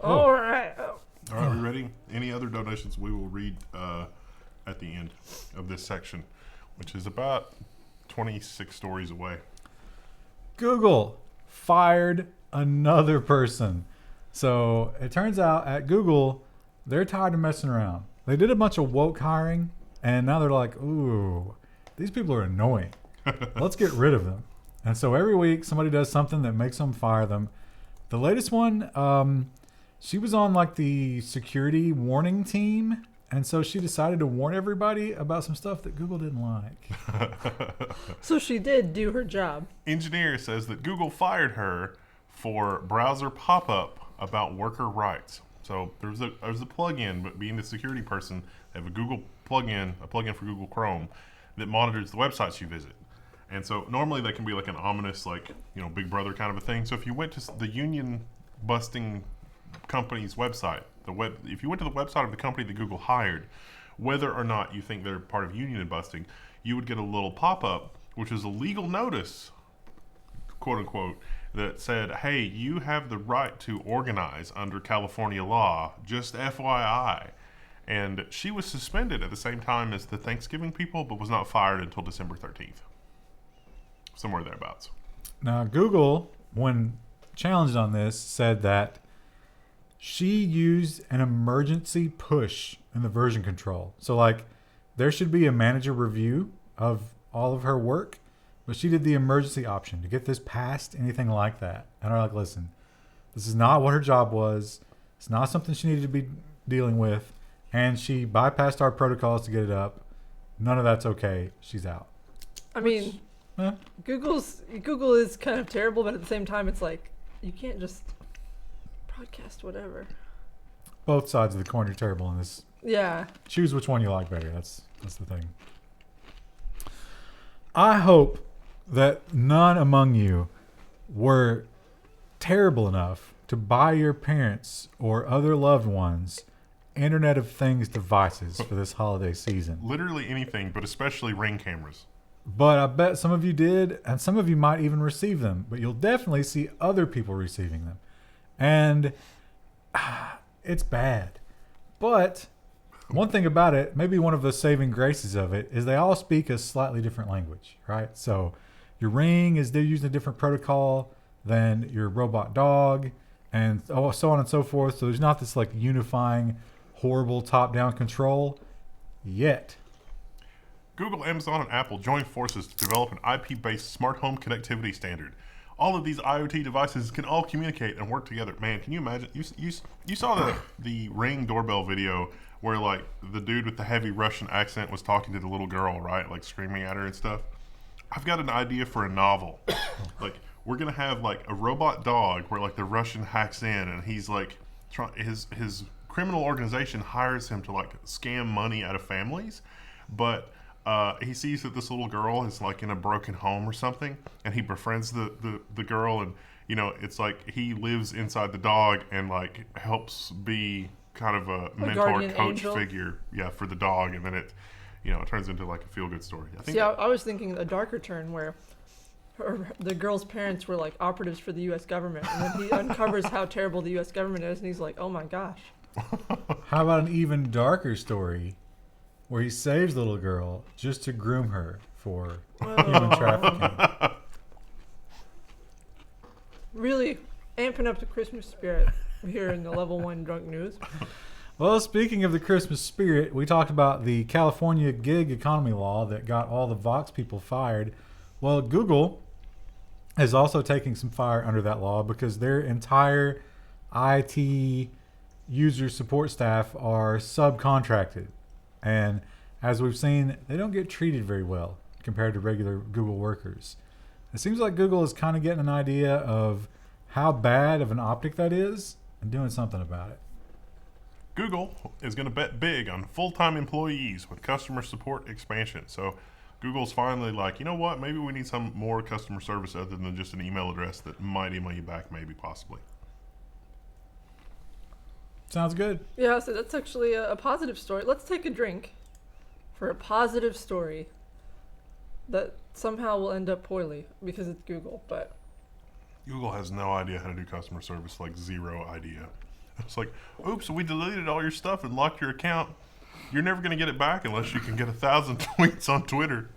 All right. Oh. All right, we ready? Any other donations we will read at the end of this section, which is about 26 stories away. Google fired another person. So it turns out at Google, they're tired of messing around. They did a bunch of woke hiring, and now they're like, ooh, these people are annoying. Let's get rid of them. And so every week, somebody does something that makes them fire them. The latest one, she was on like the security warning team. And so she decided to warn everybody about some stuff that Google didn't like. So she did do her job. Engineer says that Google fired her for browser pop-up about worker rights. So there's a plugin, but being the security person, they have a Google plugin, a plugin for Google Chrome that monitors the websites you visit. And so normally that can be like an ominous, like, Big Brother kind of a thing. So if you went to the union busting company's website, if you went to the website of the company that Google hired, whether or not you think they're part of union busting, you would get a little pop-up, which is a legal notice, quote unquote, that said, hey, you have the right to organize under California law, just FYI. And she was suspended at the same time as the Thanksgiving people, but was not fired until December 13th. Somewhere thereabouts. Now, Google, when challenged on this, said that she used an emergency push in the version control. So, like, there should be a manager review of all of her work, but she did the emergency option to get this past anything like that. And I'm like, listen, this is not what her job was. It's not something she needed to be dealing with. And she bypassed our protocols to get it up. None of that's okay. She's out. I mean, Google is kind of terrible, but at the same time, it's like, you can't just broadcast whatever. Both sides of the coin are terrible in this. Yeah. Choose which one you like better. That's the thing. I hope that none among you were terrible enough to buy your parents or other loved ones Internet of Things devices for this holiday season. Literally anything, but especially Ring cameras. But I bet some of you did, and some of you might even receive them. But you'll definitely see other people receiving them. And it's bad. But one thing about it, maybe one of the saving graces of it, is they all speak a slightly different language, right? So your Ring they're using a different protocol than your robot dog, and so on and so forth. So there's not this like unifying, horrible top-down control. yet. Google, Amazon, and Apple joined forces to develop an IP-based smart home connectivity standard. All of these IoT devices can all communicate and work together. Man, can you imagine? You saw the Ring doorbell video where like the dude with the heavy Russian accent was talking to the little girl, right? Like screaming at her and stuff. I've got an idea for a novel. Like we're gonna have like a robot dog where like the Russian hacks in and he's like his criminal organization hires him to like scam money out of families, but he sees that this little girl is like in a broken home or something, and he befriends the girl, and you know it's like he lives inside the dog and like helps be kind of a mentor coach angel figure, yeah, for the dog, and then it turns into like a feel good story. I was thinking a darker turn where the girl's parents were like operatives for the U.S. government, and then he uncovers how terrible the U.S. government is, and he's like, oh my gosh. How about an even darker story where he saves the little girl just to groom her for human trafficking? Really amping up the Christmas spirit here in the Level 1 Drunk News. Well, speaking of the Christmas spirit, we talked about the California gig economy law that got all the Vox people fired. Well, Google is also taking some fire under that law because their entire IT user support staff are subcontracted. And as we've seen, they don't get treated very well compared to regular Google workers. It seems like Google is kind of getting an idea of how bad of an optic that is and doing something about it. Google is going to bet big on full-time employees with customer support expansion. So Google's finally like, you know what? Maybe we need some more customer service other than just an email address that might email you back, maybe, possibly. Sounds good. Yeah, so that's actually a positive story. Let's take a drink for a positive story that somehow will end up poorly because it's Google, but Google has no idea how to do customer service, like zero idea. It's like, oops, we deleted all your stuff and locked your account. You're never going to get it back unless you can get 1,000 tweets on Twitter.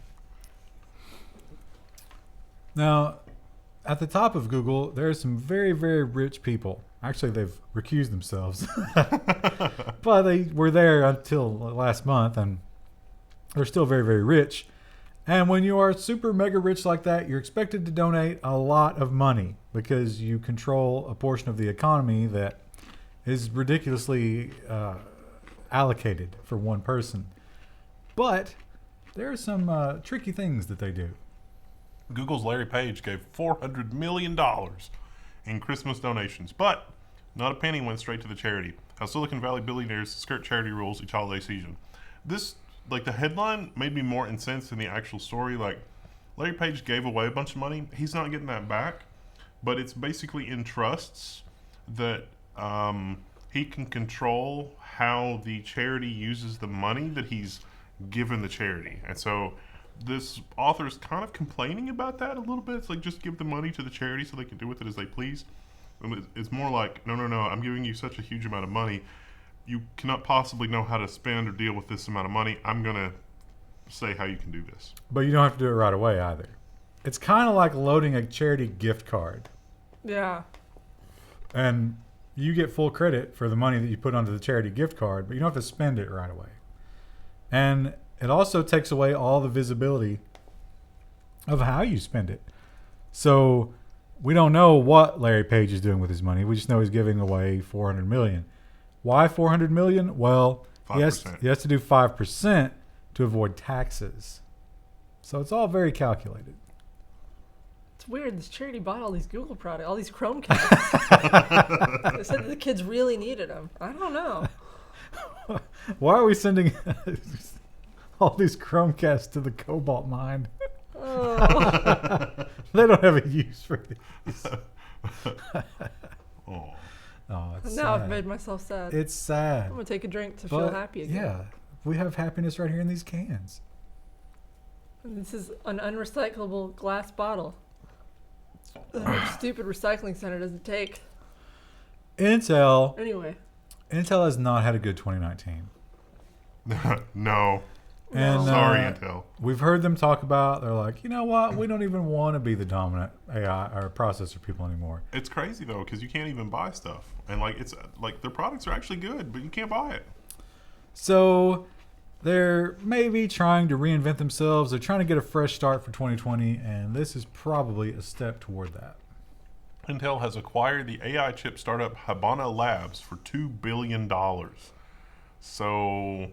Now, at the top of Google, there are some very, very rich people. Actually, they've recused themselves. But they were there until last month, and they're still very, very rich. And when you are super mega rich like that, you're expected to donate a lot of money because you control a portion of the economy that is ridiculously allocated for one person. But there are some tricky things that they do. Google's Larry Page gave $400 million in Christmas donations, but not a penny went straight to the charity. How Silicon Valley billionaires skirt charity rules each holiday season. This, like, the headline made me more incensed than the actual story. Like, Larry Page gave away a bunch of money. He's not getting that back, but it's basically in trusts that he can control how the charity uses the money that he's given the charity. And so this author is kind of complaining about that a little bit. It's like, just give the money to the charity so they can do with it as they please. And it's more like, no, I'm giving you such a huge amount of money. You cannot possibly know how to spend or deal with this amount of money. I'm going to say how you can do this. But you don't have to do it right away either. It's kind of like loading a charity gift card. yeah. And you get full credit for the money that you put onto the charity gift card, but you don't have to spend it right away. And it also takes away all the visibility of how you spend it. So we don't know what Larry Page is doing with his money. We just know he's giving away $400 million. Why $400 million? Well, he has to do 5% to avoid taxes. So it's all very calculated. It's weird. This charity bought all these Google products, all these Chromecast. They said that the kids really needed them. I don't know. Why are we sending all these Chromecasts to the Cobalt mine? Oh. They don't have a use for these. Oh. Oh, it's Now sad. I've made myself sad. It's sad. I'm going to take a drink to But, feel happy again. Yeah, we have happiness right here in these cans. And this is an unrecyclable glass bottle. The stupid recycling center doesn't take. Intel Anyway. has not had a good 2019. No. And Sorry, Intel. We've heard them talk about, they're like, you know what? We don't even want to be the dominant AI or processor people anymore. It's crazy though, because you can't even buy stuff, and like it's like their products are actually good, but you can't buy it. So they're maybe trying to reinvent themselves. They're trying to get a fresh start for 2020, and this is probably a step toward that. Intel has acquired the AI chip startup Habana Labs for $2 billion. So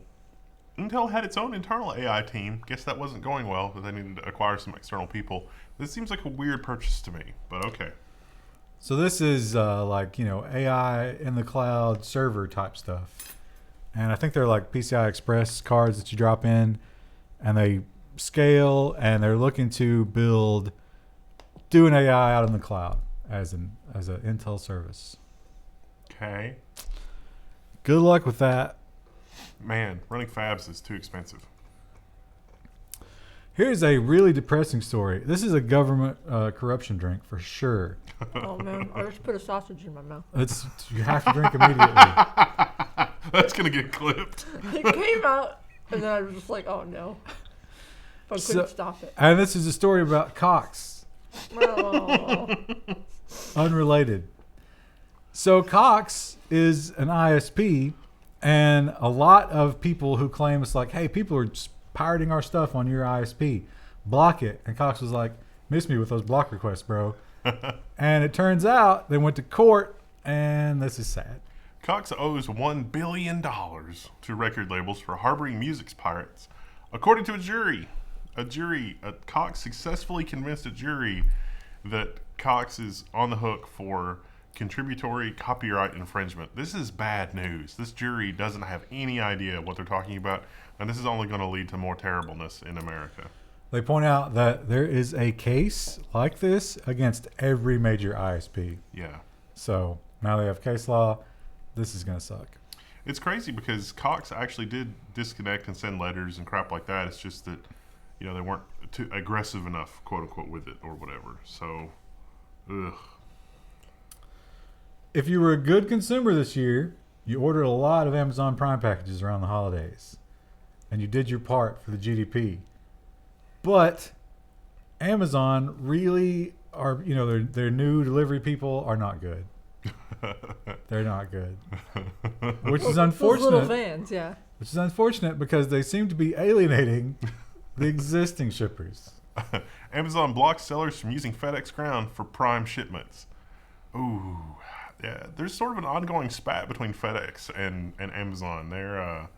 Intel had its own internal AI team. Guess that wasn't going well, but they needed to acquire some external people. This seems like a weird purchase to me, but okay. So this is AI in the cloud server type stuff. And I think they're like PCI Express cards that you drop in, and they scale, and they're looking to do an AI out in the cloud as an Intel service. Okay. Good luck with that. Man, running fabs is too expensive. Here's a really depressing story. This is a government corruption drink for sure. Oh man, I just put a sausage in my mouth. You have to drink immediately. That's gonna get clipped. It came out, and then I was just like, "Oh no!" But I couldn't stop it. And this is a story about Cox. Oh. Unrelated. So Cox is an ISP, and a lot of people who claim it's like, hey, people are just pirating our stuff on your ISP. Block it. And Cox was like, miss me with those block requests, bro. And it turns out they went to court, and this is sad. Cox owes $1 billion to record labels for harboring music pirates. According to a jury, Cox successfully convinced a jury that Cox is on the hook for contributory copyright infringement. This is bad news. This jury doesn't have any idea what they're talking about, and this is only going to lead to more terribleness in America. They point out that there is a case like this against every major ISP. Yeah. So now they have case law. This is going to suck. It's crazy because Cox actually did disconnect and send letters and crap like that. It's just that, they weren't too aggressive enough, quote unquote, with it or whatever. So, ugh. If you were a good consumer this year, you ordered a lot of Amazon Prime packages around the holidays, and you did your part for the GDP. But Amazon really are, their new delivery people are not good. They're not good. Which is unfortunate. Those little vans, yeah. Which is unfortunate because they seem to be alienating the existing shippers. Amazon blocks sellers from using FedEx Ground for Prime shipments. Ooh, yeah. There's sort of an ongoing spat between FedEx and Amazon.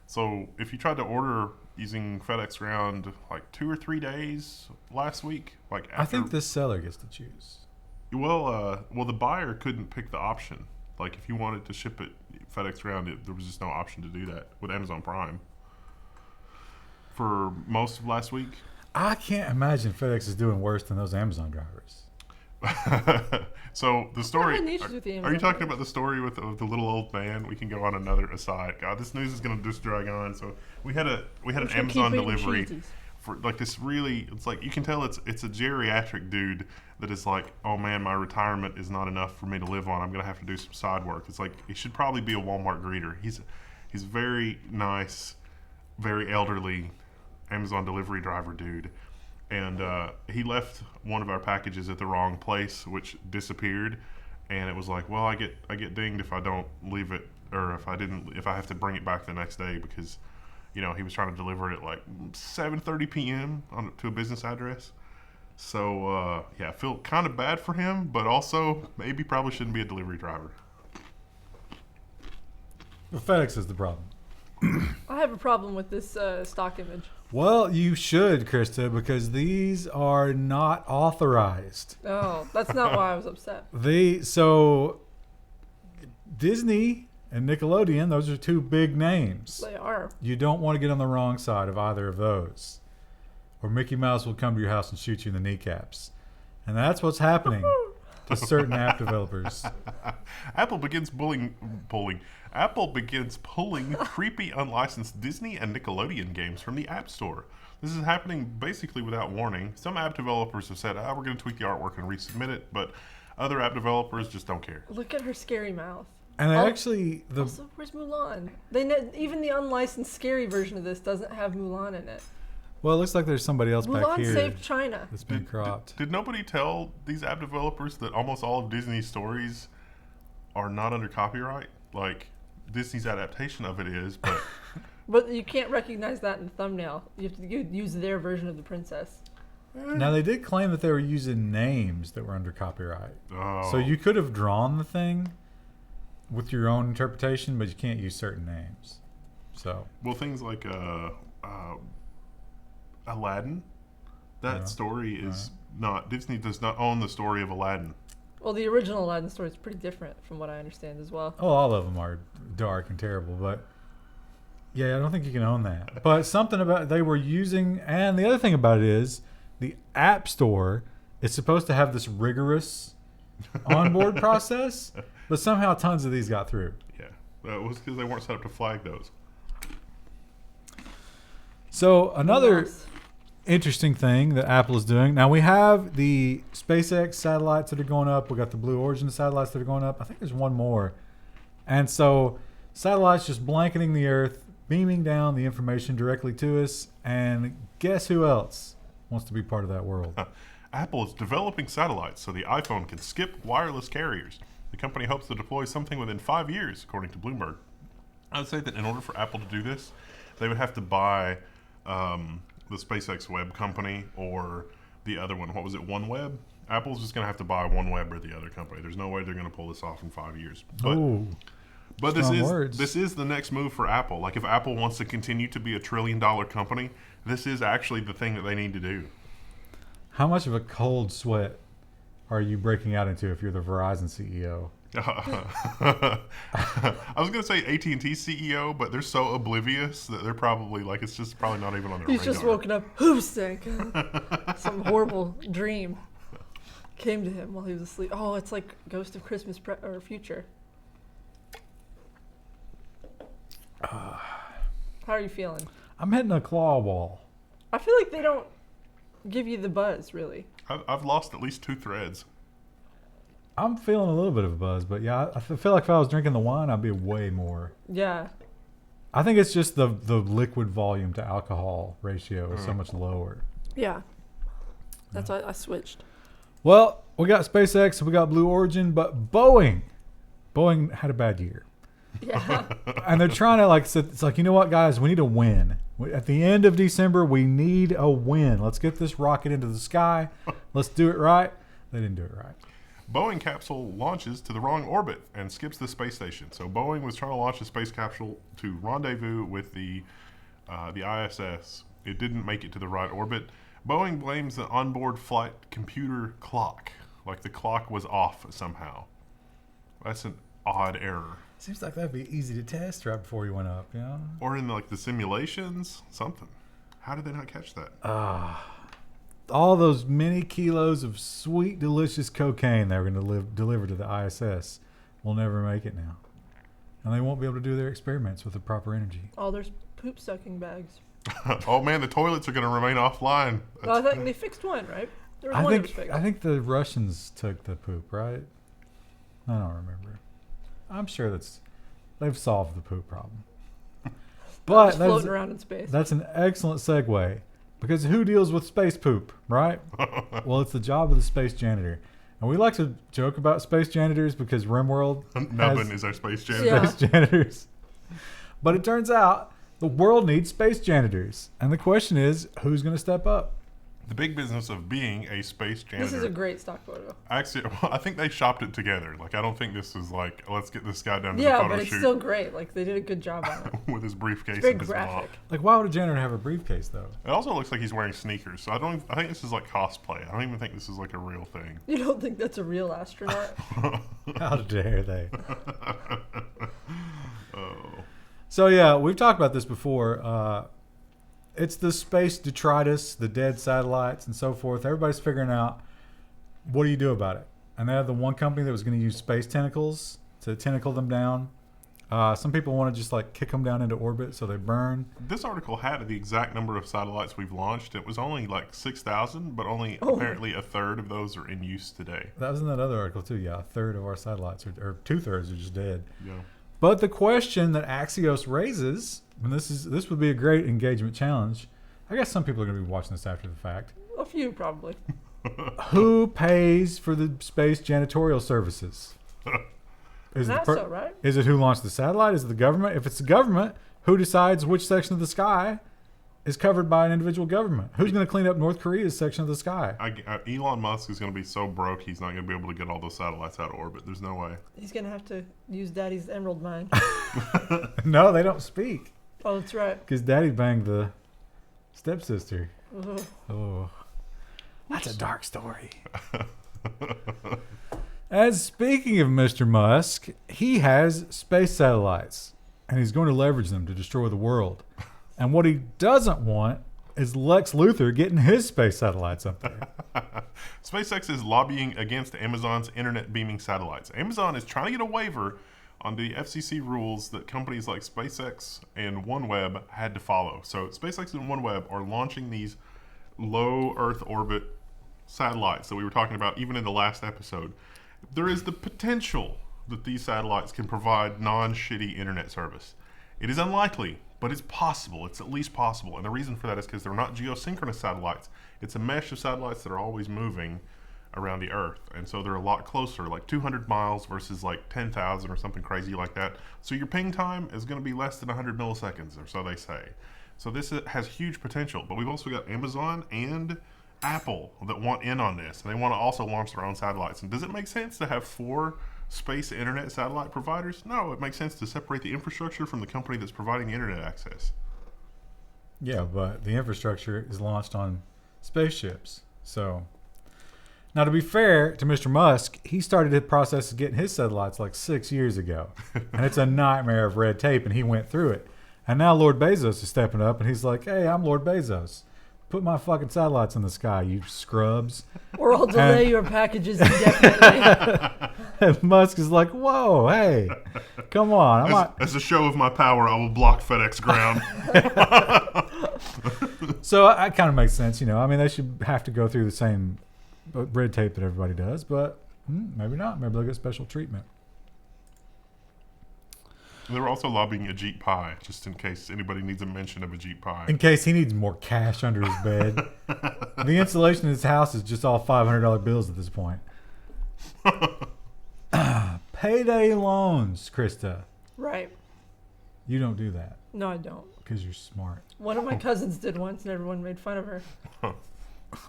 So if you tried to order using FedEx Ground like 2 or 3 days last week, I think this seller gets to choose. Well, the buyer couldn't pick the option. Like if you wanted to ship it FedEx Ground, there was just no option to do that with Amazon Prime. For most of last week. I can't imagine FedEx is doing worse than those Amazon drivers. So the story. Are you talking about the story with the little old man? We can go on another aside. God, this news is going to just drag on. So we had an Amazon delivery for like this really. It's like you can tell it's a geriatric dude that is like, oh man, my retirement is not enough for me to live on. I'm going to have to do some side work. It's like he should probably be a Walmart greeter. He's very nice, very elderly Amazon delivery driver dude. And he left one of our packages at the wrong place, which disappeared. And it was like, well, I get dinged if I don't leave it, or if I have to bring it back the next day because, he was trying to deliver it at like 7:30 p.m. to a business address. So yeah, I feel kind of bad for him, but also maybe probably shouldn't be a delivery driver. Well, FedEx is the problem. I have a problem with this stock image. Well, you should, Krista, because these are not authorized. Oh, that's not why I was upset. So Disney and Nickelodeon, those are two big names. They are. You don't want to get on the wrong side of either of those, or Mickey Mouse will come to your house and shoot you in the kneecaps. And that's what's happening to certain app developers. Apple begins pulling creepy unlicensed Disney and Nickelodeon games from the App Store. This is happening basically without warning. Some app developers have said, we're going to tweak the artwork and resubmit it, but other app developers just don't care. Look at her scary mouth. And Also, where's Mulan? Even the unlicensed scary version of this doesn't have Mulan in it. Well, it looks like there's somebody else back here. Mulan saved China. That's been cropped. Did nobody tell these app developers that almost all of Disney's stories are not under copyright? Like, Disney's adaptation of it is, but But you can't recognize that in the thumbnail. You have to use their version of the princess. Now, they did claim that they were using names that were under copyright. Oh. So you could have drawn the thing with your own interpretation, but you can't use certain names. So. Well, things like Aladdin, that story is not, Disney does not own the story of Aladdin. Well, the original Aladdin story is pretty different from what I understand as well. Oh, all of them are dark and terrible, but yeah, I don't think you can own that. But something about they were using, and the other thing about it is the App Store is supposed to have this rigorous onboard process, but somehow tons of these got through. Yeah, it was because they weren't set up to flag those. So another interesting thing that Apple is doing. Now we have the SpaceX satellites that are going up. We got the Blue Origin satellites that are going up. I think there's one more. And so satellites just blanketing the Earth, beaming down the information directly to us. And guess who else wants to be part of that world? Apple is developing satellites so the iPhone can skip wireless carriers. The company hopes to deploy something within 5 years, according to Bloomberg. I would say that in order for Apple to do this, they would have to buy the SpaceX Web company or the other one. What was it, OneWeb? Apple's just going to have to buy OneWeb or the other company. There's no way they're going to pull this off in 5 years. But this is the next move for Apple. Like if Apple wants to continue to be $1 trillion company, this is actually the thing that they need to do. How much of a cold sweat are you breaking out into if you're the Verizon CEO? I was going to say AT&T CEO, but they're so oblivious that they're probably like, it's just probably not even on their radar. He's just woken up, hoofstick. Some horrible dream came to him while he was asleep. Oh, it's like Ghost of Christmas or Future. How are you feeling? I'm hitting a claw wall. I feel like they don't give you the buzz, really. I've lost at least 2 threads. I'm feeling a little bit of a buzz, but yeah, I feel like if I was drinking the wine, I'd be way more. Yeah. I think it's just the liquid volume to alcohol ratio is so much lower. Yeah. That's why I switched. Well, we got SpaceX, we got Blue Origin, but Boeing had a bad year. Yeah. And they're trying to it's like, you know what, guys, we need a win. At the end of December, we need a win. Let's get this rocket into the sky. Let's do it right. They didn't do it right. Boeing capsule launches to the wrong orbit and skips the space station. So Boeing was trying to launch a space capsule to rendezvous with the ISS. It didn't make it to the right orbit. Boeing blames the onboard flight computer clock. Like the clock was off somehow. That's an odd error. Seems like that'd be easy to test right before you went up, you know? Or in the simulations, something. How did they not catch that? All those many kilos of sweet, delicious cocaine they were going to deliver to the ISS will never make it now. And they won't be able to do their experiments with the proper energy. Oh, there's poop sucking bags. Oh man, the toilets are going to remain offline. Well, I think they fixed one, right? There was one that was fixed. I think the Russians took the poop, right? I don't remember. I'm sure they've solved the poop problem. But just floating around in space. That's an excellent segue. Because who deals with space poop, right? Well, it's the job of the space janitor. And we like to joke about space janitors because RimWorld Nubbin is our space janitor. Yeah. Space janitors. But it turns out the world needs space janitors. And the question is, who's going to step up? The big business of being a space janitor. This is a great stock photo. Actually, I think they shopped it together. Like, I don't think this is like, let's get this guy down to the Yeah, photo but it's shoot still great. Like, they did a good job on it. with his briefcase It's very and his graphic. mop. Like, why would a janitor have a briefcase, though? It also looks like he's wearing sneakers. So I think this is like cosplay. I don't even think this is like a real thing. You don't think that's a real astronaut? How dare they? Oh. So, yeah, we've talked about this before. It's the space detritus, the dead satellites, and so forth. Everybody's figuring out, what do you do about it? And they had the one company that was going to use space tentacles to tentacle them down. Some people want to just kick them down into orbit so they burn. This article had the exact number of satellites we've launched. It was only like 6,000, but only apparently a third of those are in use today. That was in that other article too. Yeah, a third of our satellites or 2/3 are just dead. Yeah. But the question that Axios raises, and this would be a great engagement challenge. I guess some people are going to be watching this after the fact. A few, probably. Who pays for the space janitorial services? NASA, right? Is it who launched the satellite? Is it the government? If it's the government, who decides which section of the sky is covered by an individual government? Who's going to clean up North Korea's section of the sky? Elon Musk is going to be so broke, he's not going to be able to get all those satellites out of orbit. There's no way. He's going to have to use Daddy's emerald mine. No, they don't speak. Oh, that's right. Because Daddy banged the stepsister. Ugh. Oh, that's a dark story. As speaking of Mr. Musk, he has space satellites, and he's going to leverage them to destroy the world. And what he doesn't want is Lex Luthor getting his space satellites up there. SpaceX is lobbying against Amazon's internet beaming satellites. Amazon is trying to get a waiver on the FCC rules that companies like SpaceX and OneWeb had to follow. So SpaceX and OneWeb are launching these low Earth orbit satellites that we were talking about even in the last episode. There is the potential that these satellites can provide non-shitty internet service. It is unlikely, but it's possible. It's at least possible. And the reason for that is because they're not geosynchronous satellites. It's a mesh of satellites that are always moving around the Earth. And so they're a lot closer, like 200 miles versus like 10,000 or something crazy like that. So your ping time is going to be less than 100 milliseconds, or so they say. So this has huge potential. But we've also got Amazon and Apple that want in on this. And they want to also launch their own satellites. And does it make sense to have 4 space internet satellite providers? No, it makes sense to separate the infrastructure from the company that's providing the internet access. Yeah, but the infrastructure is launched on spaceships. So, now to be fair to Mr. Musk, he started the process of getting his satellites like 6 years ago. And it's a nightmare of red tape, and he went through it. And now Lord Bezos is stepping up, and he's like, hey, I'm Lord Bezos. Put my fucking satellites in the sky, you scrubs. Or I'll delay your packages indefinitely. And Musk is like, whoa, hey, come on. As a show of my power, I will block FedEx ground. So it kind of makes sense, I mean, they should have to go through the same red tape that everybody does, but maybe not. Maybe they'll get special treatment. They were also lobbying Ajit Pai, just in case anybody needs a mention of Ajit Pai. In case he needs more cash under his bed. The insulation in his house is just all $500 bills at this point. Payday loans, Krista. Right. You don't do that No, I don't. because you're smart. One of my cousins did once, and everyone made fun of her.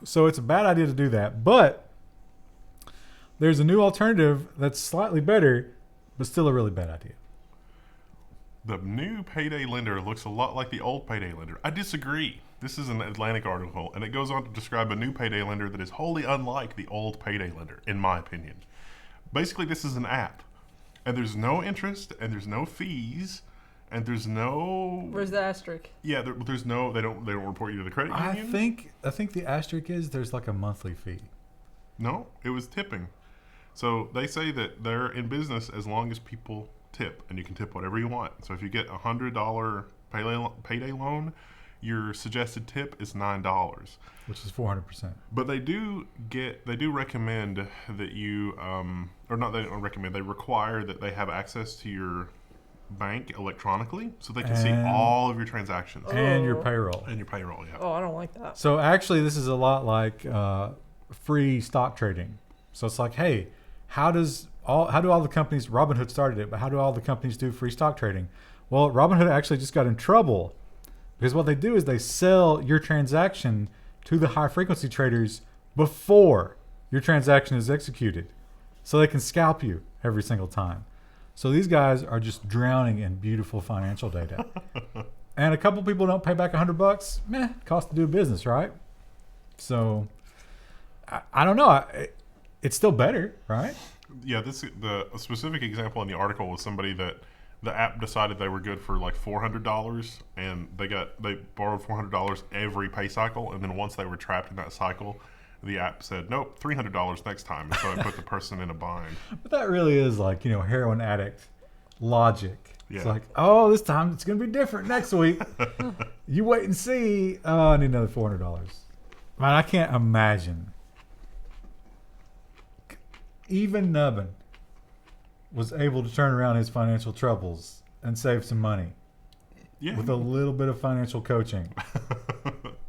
So it's a bad idea to do that. But there's a new alternative that's slightly better, but still a really bad idea. The new payday lender looks a lot like the old payday lender. I disagree. This is an Atlantic article, and it goes on to describe a new payday lender that is wholly unlike the old payday lender, in my opinion. Basically, this is an app, and there's no interest, and there's no fees, and there's no. Where's the asterisk? Yeah, there's no. They don't report you to the credit union. I think the asterisk is there's like a monthly fee. No, it was tipping. So they say that they're in business as long as people tip, and you can tip whatever you want. So if you get $100 payday loan, your suggested tip is $9, which is 400%. But they do recommend that you or not, they don't recommend, they require that they have access to your bank electronically so they can see all of your transactions and your payroll. Yeah. Oh, I don't like that. So actually this is a lot like free stock trading. So it's like, hey, how do all the companies, Robinhood started it, but how do all the companies do free stock trading? Well, Robinhood actually just got in trouble because what they do is they sell your transaction to the high frequency traders before your transaction is executed. So they can scalp you every single time. So these guys are just drowning in beautiful financial data. And a couple people don't pay back $100. Cost to do business, right? So I don't know. It's still better, right? Yeah, the specific example in the article was somebody that the app decided they were good for like $400, and they borrowed $400 every pay cycle, and then once they were trapped in that cycle, the app said, nope, $300 next time, and so it put the person in a bind. But that really is like, heroin addict logic. Yeah. It's like, oh, this time it's going to be different next week. You wait and see. Oh, I need another $400. Man, I can't imagine. Even Nubbin was able to turn around his financial troubles and save some money with a little bit of financial coaching.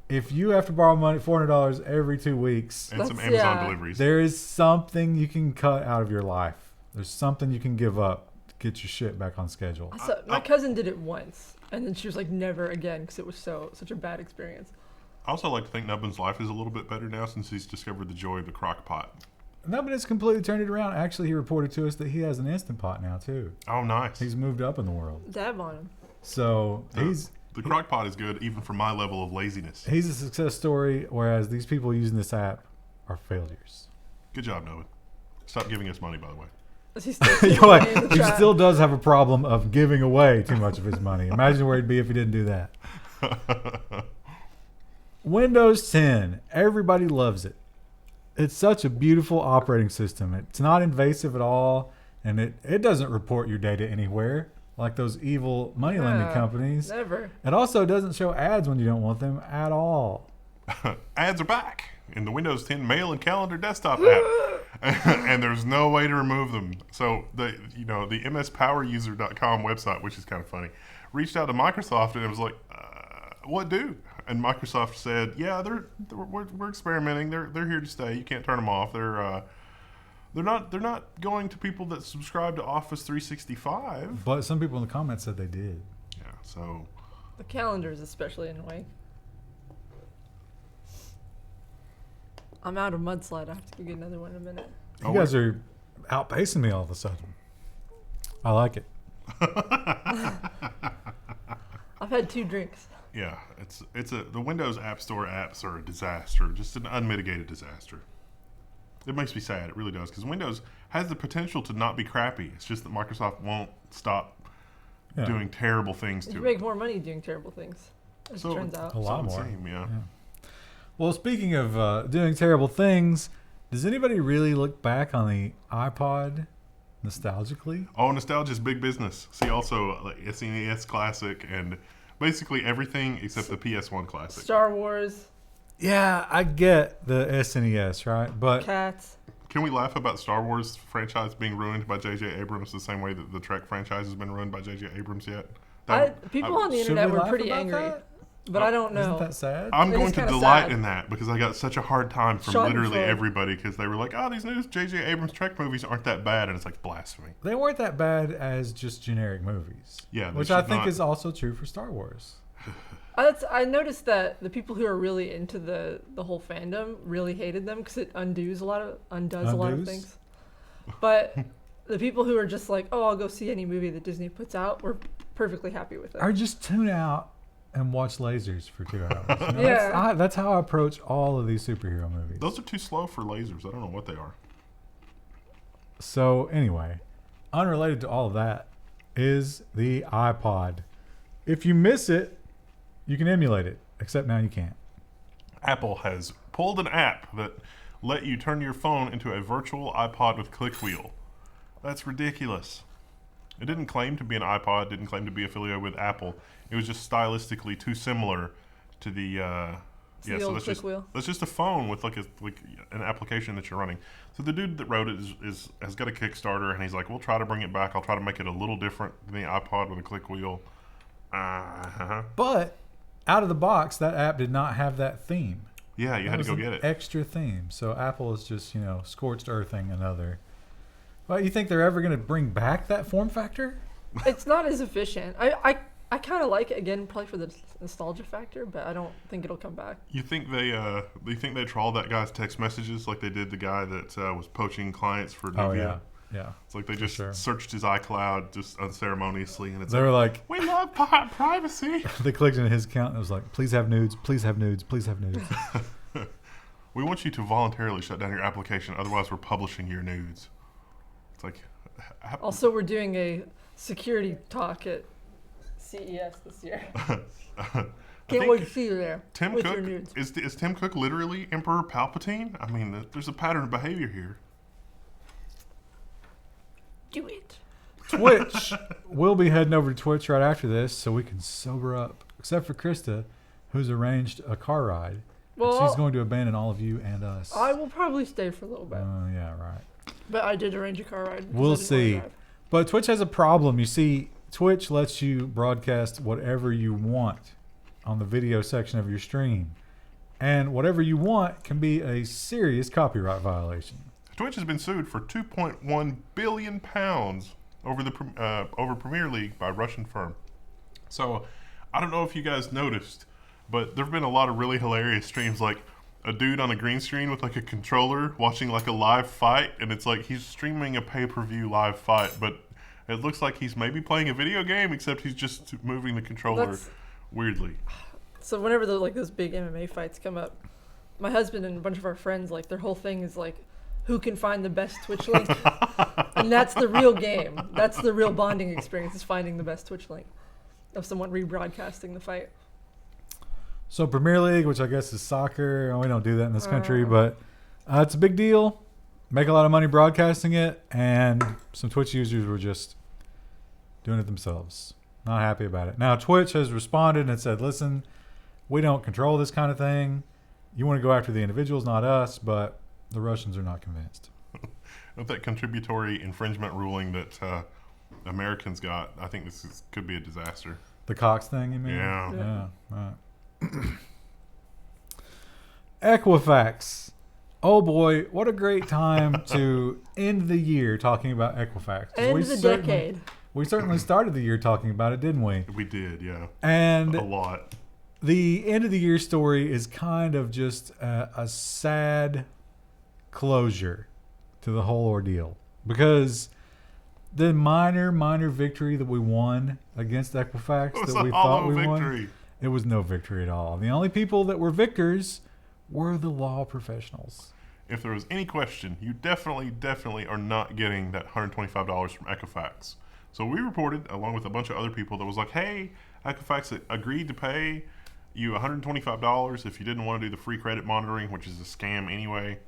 If you have to borrow money, $400 every 2 weeks, and some Amazon deliveries, there is something you can cut out of your life. There's something you can give up get your shit back on schedule. So my cousin did it once, and then she was like, never again, because it was such a bad experience. I also like to think Nubbin's life is a little bit better now since he's discovered the joy of the crock pot. Nubbin has completely turned it around. Actually, he reported to us that he has an Instant Pot now, too. Oh, nice. He's moved up in the world. Dab on him. So the crock pot is good even for my level of laziness. He's a success story, whereas these people using this app are failures. Good job, Nubbin. Stop giving us money, by the way. Is he still He still does have a problem of giving away too much of his money. Imagine where he'd be if he didn't do that. Windows 10. Everybody loves it. It's such a beautiful operating system. It's not invasive at all, and it doesn't report your data anywhere like those evil money lending companies. Never. It also doesn't show ads when you don't want them at all. Ads are back in the Windows 10 Mail and Calendar desktop app, and there's no way to remove them. So the mspoweruser.com website, which is kind of funny, reached out to Microsoft and it was like, "What do?" And Microsoft said, "Yeah, we're experimenting. They're here to stay. You can't turn them off. They're not going to people that subscribe to Office 365." But some people in the comments said they did. Yeah, so The calendar is especially annoying. I'm out of mudslide. I have to go get another one in a minute. You guys are outpacing me all of a sudden. I like it. I've had 2 drinks. yeah, the Windows App Store apps are a disaster, just an unmitigated disaster. It makes me sad. It really does, because Windows has the potential to not be crappy. It's just that Microsoft won't stop doing terrible things to You it. make more money doing terrible things, as it turns out. A lot So it would more. seem, yeah. Well, speaking of doing terrible things, does anybody really look back on the iPod nostalgically? Oh, nostalgia's big business. See also like SNES Classic and basically everything except the PS1 Classic. Star Wars, Yeah, I get the SNES, right? But Cats. Can we laugh about Star Wars franchise being ruined by J.J. Abrams the same way that the Trek franchise has been ruined by J.J. Abrams yet? People on the should internet we were laugh pretty about angry, that? but I don't know. Isn't that sad? I'm It going is to kinda delight sad. in that because I got such a hard time from literally Schadenfreude. everybody because they were like, "Oh, these new J.J. Abrams Trek movies aren't that bad," and it's like blasphemy. They weren't that bad as just generic movies. Yeah, they which I should think not- is also true for Star Wars. I noticed that the people who are really into the whole fandom really hated them because it undoes a lot of things. But the people who are just like, "Oh, I'll go see any movie that Disney puts out," were perfectly happy with it. Or just tune out and watch lasers for 2 hours. You know, Yeah. that's how I approach all of these superhero movies. Those are too slow for lasers. I don't know what they are. So anyway, unrelated to all of that is the iPod. If you miss it, you can emulate it, except now you can't. Apple has pulled an app that let you turn your phone into a virtual iPod with click wheel. That's ridiculous. It didn't claim to be an iPod, didn't claim to be affiliated with Apple. It was just stylistically too similar to the the old click wheel. That's just a phone with like an application that you're running. So the dude that wrote it has got a Kickstarter, and he's like, "We'll try to bring it back. I'll try to make it a little different than the iPod with a click wheel." But out of the box, that app did not have that theme. Yeah, you had to go get it. Extra theme. So Apple is just, scorched earthing another. Well, you think they're ever going to bring back that form factor? It's not as efficient. I kind of like it, again, probably for the nostalgia factor, but I don't think it'll come back. You think they trawled that guy's text messages like they did the guy that was poaching clients for Nuvia? Oh, yeah. Yeah. It's like they just sure. searched his iCloud just unceremoniously, and it's They were like, "We love privacy." they clicked into his account and it was like, please have nudes, please have nudes, please have nudes. We want you to voluntarily shut down your application, otherwise we're publishing your nudes. It's like, Also, we're doing a security talk at CES this year. Can't wait to see you there Tim with Cook your nudes. is Tim Cook literally Emperor Palpatine? I mean, there's a pattern of behavior here. Do it. Twitch. We'll be heading over to Twitch right after this so we can sober up. Except for Krista, who's arranged a car ride. Well, She's going to abandon all of you and us. I will probably stay for a little bit. Yeah, right. But I did arrange a car ride. because We'll I didn't wanna see. drive. But Twitch has a problem. You see, Twitch lets you broadcast whatever you want on the video section of your stream. And whatever you want can be a serious copyright violation. Twitch has been sued for £2.1 billion over Premier League by Russian firm. So I don't know if you guys noticed, but there've been a lot of really hilarious streams, like a dude on a green screen with like a controller watching like a live fight, and it's like he's streaming a pay-per-view live fight, but it looks like he's maybe playing a video game, except he's just moving the controller weirdly. So whenever those big MMA fights come up, my husband and a bunch of our friends, like, their whole thing is like, who can find the best Twitch link? And that's the real game. That's the real bonding experience, is finding the best Twitch link of someone rebroadcasting the fight. So Premier League, which I guess is soccer, we don't do that in this country, but it's a big deal. Make a lot of money broadcasting it, and some Twitch users were just doing it themselves. Not happy about it. Now, Twitch has responded and said, listen, we don't control this kind of thing. You want to go after the individuals, not us, but the Russians are not convinced. With that contributory infringement ruling that Americans got, I think could be a disaster. The Cox thing, you mean? Yeah. Right. Equifax. Oh boy, what a great time to end the year talking about Equifax. End the decade. We certainly started the year talking about it, didn't we? We did, yeah. And a lot. The end of the year story is kind of just a sad closure to the whole ordeal, because the minor victory that we won against Equifax that we thought we won, it was no victory at all. The only people that were victors were the law professionals. If there was any question, you definitely are not getting that $125 from Equifax. So we reported, along with a bunch of other people, that was like, hey, Equifax agreed to pay you $125 if you didn't want to do the free credit monitoring, which is a scam anyway.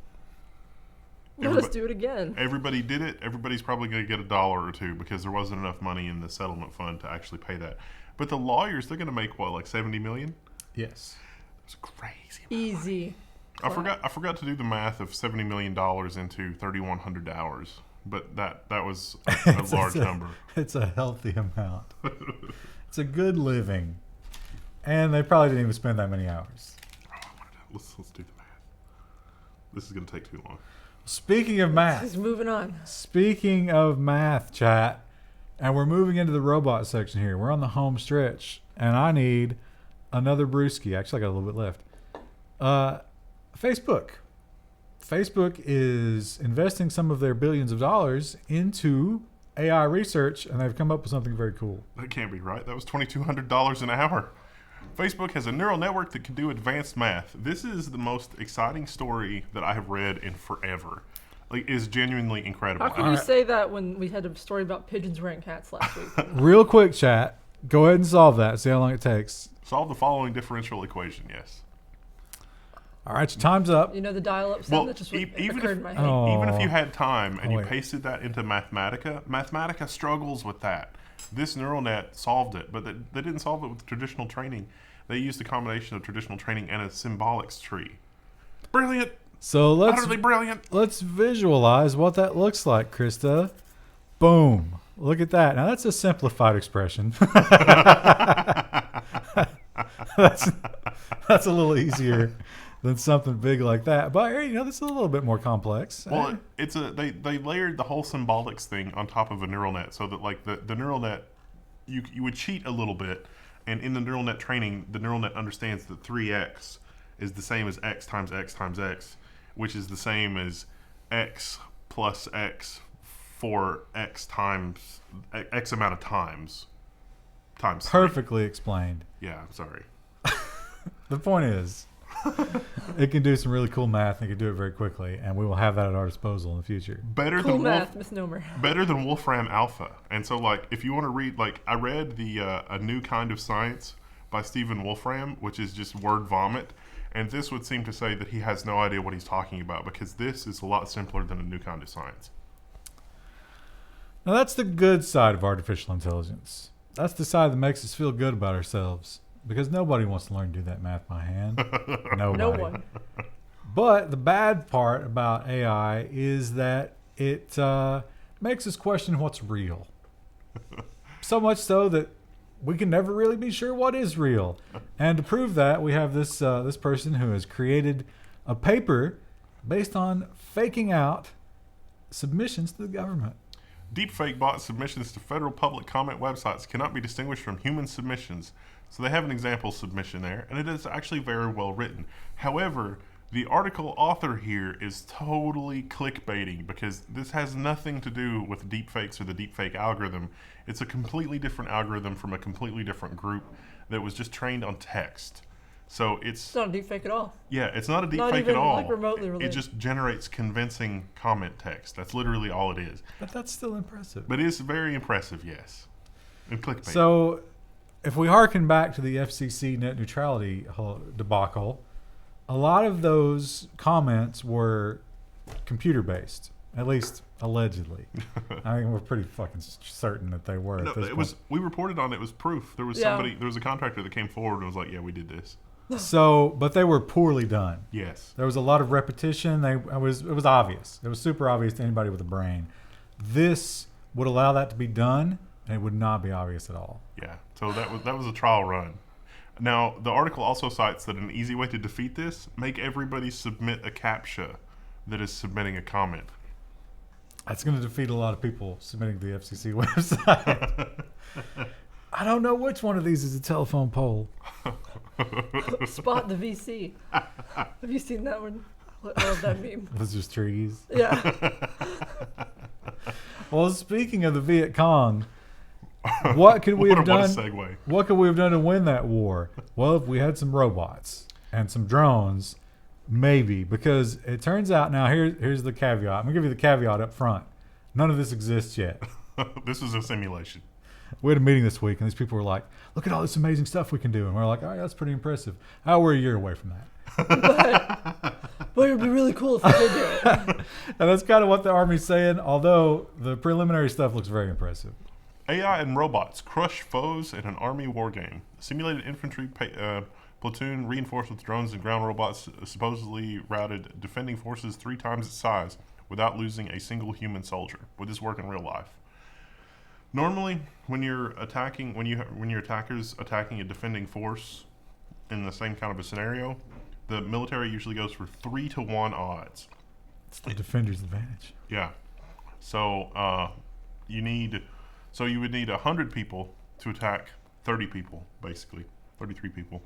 Let us do it again. Everybody did it. Everybody's probably going to get $1 or $2 because there wasn't enough money in the settlement fund to actually pay that. But the lawyers, they're going to make what, like $70 million? Yes. It's crazy. Easy. I forgot to do the math of $70 million into 3,100 hours, but that was a large number. It's a healthy amount. It's a good living, and they probably didn't even spend that many hours. Let's do the math. This is going to take too long. Speaking of math, just moving on. Speaking of math, chat, and we're moving into the robot section here. We're on the home stretch, and I need another brewski. Actually, I got a little bit left. Facebook is investing some of their billions of dollars into AI research, and they've come up with something very cool. That can't be right. That was $2,200 an hour. Facebook has a neural network that can do advanced math. This is the most exciting story that I have read in forever. Like, it's genuinely incredible. How can you say that when we had a story about pigeons wearing hats last week? Real quick, chat. Go ahead and solve that. See how long it takes. Solve the following differential equation, yes. All right, your time's up. You know the dial-up sound that just occurred in my head? Even if you had time and you pasted that into Mathematica struggles with that. This neural net solved it, but they didn't solve it with traditional training. They used a combination of traditional training and a symbolics tree. Brilliant. So utterly brilliant. Let's visualize what that looks like, Krista. Boom. Look at that. Now that's a simplified expression. that's a little easier than something big like that. But this is a little bit more complex. Well, they layered the whole symbolics thing on top of a neural net, so that like the neural net, you would cheat a little bit, and in the neural net training, the neural net understands that 3x is the same as x times x times x, which is the same as x plus x for x times x amount of times. Perfectly explained. Yeah, I'm sorry. The point is, it can do some really cool math, and it can do it very quickly, and we will have that at our disposal in the future. Misnomer. Better than Wolfram Alpha. And so, like, if you want to read, like, I read the A New Kind of Science by Stephen Wolfram, which is just word vomit, and this would seem to say that he has no idea what he's talking about, because this is a lot simpler than A New Kind of Science. Now, that's the good side of artificial intelligence. That's the side that makes us feel good about ourselves. Because nobody wants to learn to do that math by hand. Nobody. No one. But the bad part about AI is that it makes us question what's real. So much so that we can never really be sure what is real. And to prove that, we have this person who has created a paper based on faking out submissions to the government. Deepfake bot submissions to federal public comment websites cannot be distinguished from human submissions. So they have an example submission there, and it is actually very well written. However, the article author here is totally clickbaiting because this has nothing to do with deepfakes or the deepfake algorithm. It's a completely different algorithm from a completely different group that was just trained on text. So It's not a deepfake at all. yeah, it's not a Not deepfake even, at all. like, remotely It related. just generates convincing comment text. That's literally all it is. But that's still impressive. But it's very impressive, yes. And clickbait. So, if we harken back to the FCC net neutrality debacle, a lot of those comments were computer based, at least allegedly. I mean, we're pretty fucking certain that they were. No, at this it point. was. We reported on it. It was proof. There was Yeah. somebody. There was a contractor that came forward and was like, "Yeah, we did this." So, but they were poorly done. Yes. There was a lot of repetition. It was obvious. It was super obvious to anybody with a brain. This would allow that to be done, and it would not be obvious at all. Yeah. So that was a trial run. Now the article also cites that an easy way to defeat this: make everybody submit a CAPTCHA that is submitting a comment. That's going to defeat a lot of people submitting to the FCC website. I don't know which one of these is a telephone pole. Spot the VC. Have you seen that one? I love that meme. It's just trees. Yeah. Well, speaking of the Viet Cong, what could we have What done? a segue. What could we have done to win that war? Well, if we had some robots and some drones, maybe. Because it turns out now, here's the caveat. I'm gonna give you the caveat up front. None of this exists yet. This is a simulation. We had a meeting this week, and these people were like, "Look at all this amazing stuff we can do," and we're like, "Oh, yeah, that's pretty impressive." Oh, we're a year away from that. But it'd be really cool if we did do it. And that's kind of what the Army's saying. Although the preliminary stuff looks very impressive. AI and robots crush foes in an army war game. Simulated infantry platoon reinforced with drones and ground robots supposedly routed defending forces 3 times its size without losing a single human soldier. Would this work in real life? Normally, when your attackers attacking a defending force in the same kind of a scenario, the military usually goes for 3-to-1 odds. It's the defender's advantage. Yeah. So you would need 100 people to attack 30 people, basically 33 people.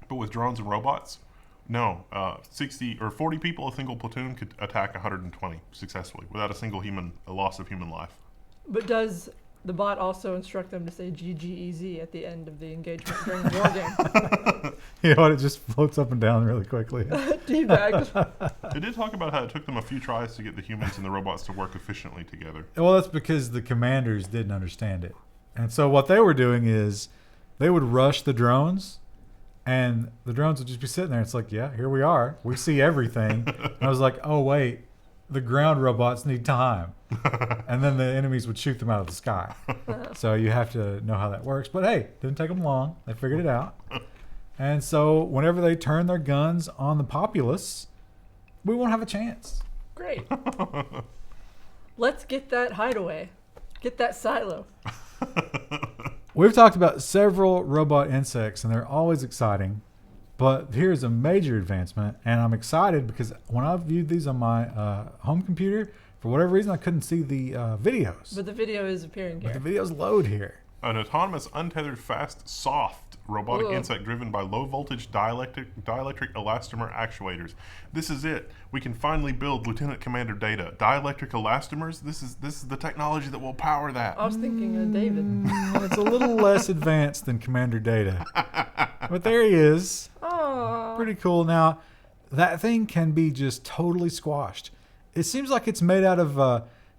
But with drones and robots, no, 60 or 40 people, a single platoon could attack 120 successfully without a loss of human life. But does the bot also instruct them to say GGEZ at the end of the engagement during the war game? You know what? It just floats up and down really quickly. Teabagged. They did talk about how it took them a few tries to get the humans and the robots to work efficiently together. Well, that's because the commanders didn't understand it. And so what they were doing is they would rush the drones, and the drones would just be sitting there. It's like, yeah, here we are. We see everything. And I was like, oh, wait, the ground robots need time. And then the enemies would shoot them out of the sky. So you have to know how that works. But hey, didn't take them long. They figured it out. And so whenever they turn their guns on the populace, we won't have a chance. Great. Let's get that hideaway. Get that silo. We've talked about several robot insects, and they're always exciting. But here's a major advancement, and I'm excited because when I viewed these on my home computer, for whatever reason, I couldn't see the videos. But the video is appearing But here. the videos load here. An autonomous, untethered, fast, soft robotic Ooh. insect driven by low-voltage dielectric elastomer actuators. This is it. We can finally build Lieutenant Commander Data. Dielectric elastomers. This is the technology that will power that. I was thinking of David. It's a little less advanced than Commander Data. But there he is. Aww. Pretty cool. Now, that thing can be just totally squashed. It seems like it's made out of,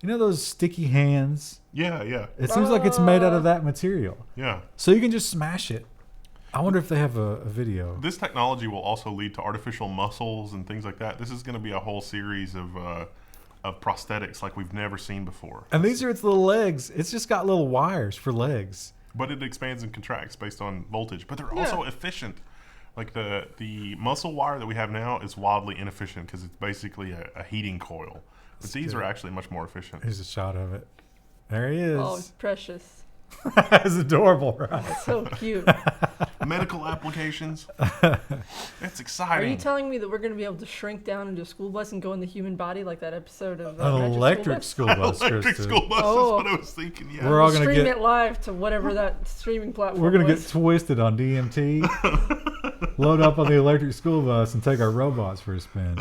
those sticky hands? Yeah, yeah, It seems like it's made out of that material. yeah. So you can just smash it. I wonder if they have a video. This technology will also lead to artificial muscles and things like that. This is going to be a whole series of prosthetics like we've never seen before. And these are its little legs. It's just got little wires for legs. But it expands and contracts based on voltage. But they're also efficient. Like the muscle wire that we have now is wildly inefficient because it's basically a heating coil. But these are actually much more efficient. Here's a shot of it. There he is. Oh, precious. It's adorable, right? So cute. Medical applications. That's Are exciting. you telling me that we're going to be able to shrink down into a school bus and go in the human body like that episode of An Magic electric School Bus? school bus. Electric Kristen. school bus Oh. is what I was thinking. Yeah. We're all gonna Stream get. it live to whatever that streaming platform We're gonna was. get twisted on DMT, load up on the electric school bus, and take our robots for a spin.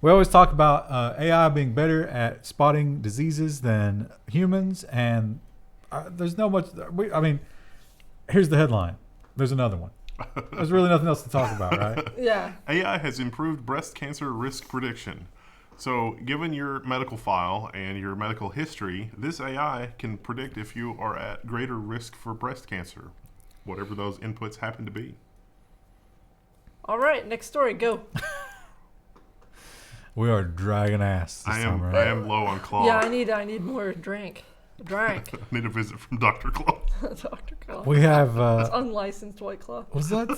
We always talk about AI being better at spotting diseases than humans, and there's no much. I mean, here's the headline. There's another one. There's really nothing else to talk about, right? Yeah. AI has improved breast cancer risk prediction. So, given your medical file and your medical history, this AI can predict if you are at greater risk for breast cancer, whatever those inputs happen to be. All right, next story, go. We are dragging ass this time, I right? am low on Claw. Yeah, I need more drink. Drink. I need a visit from Dr. Claw. Dr. Claw. We have. It's unlicensed White Claw. Was that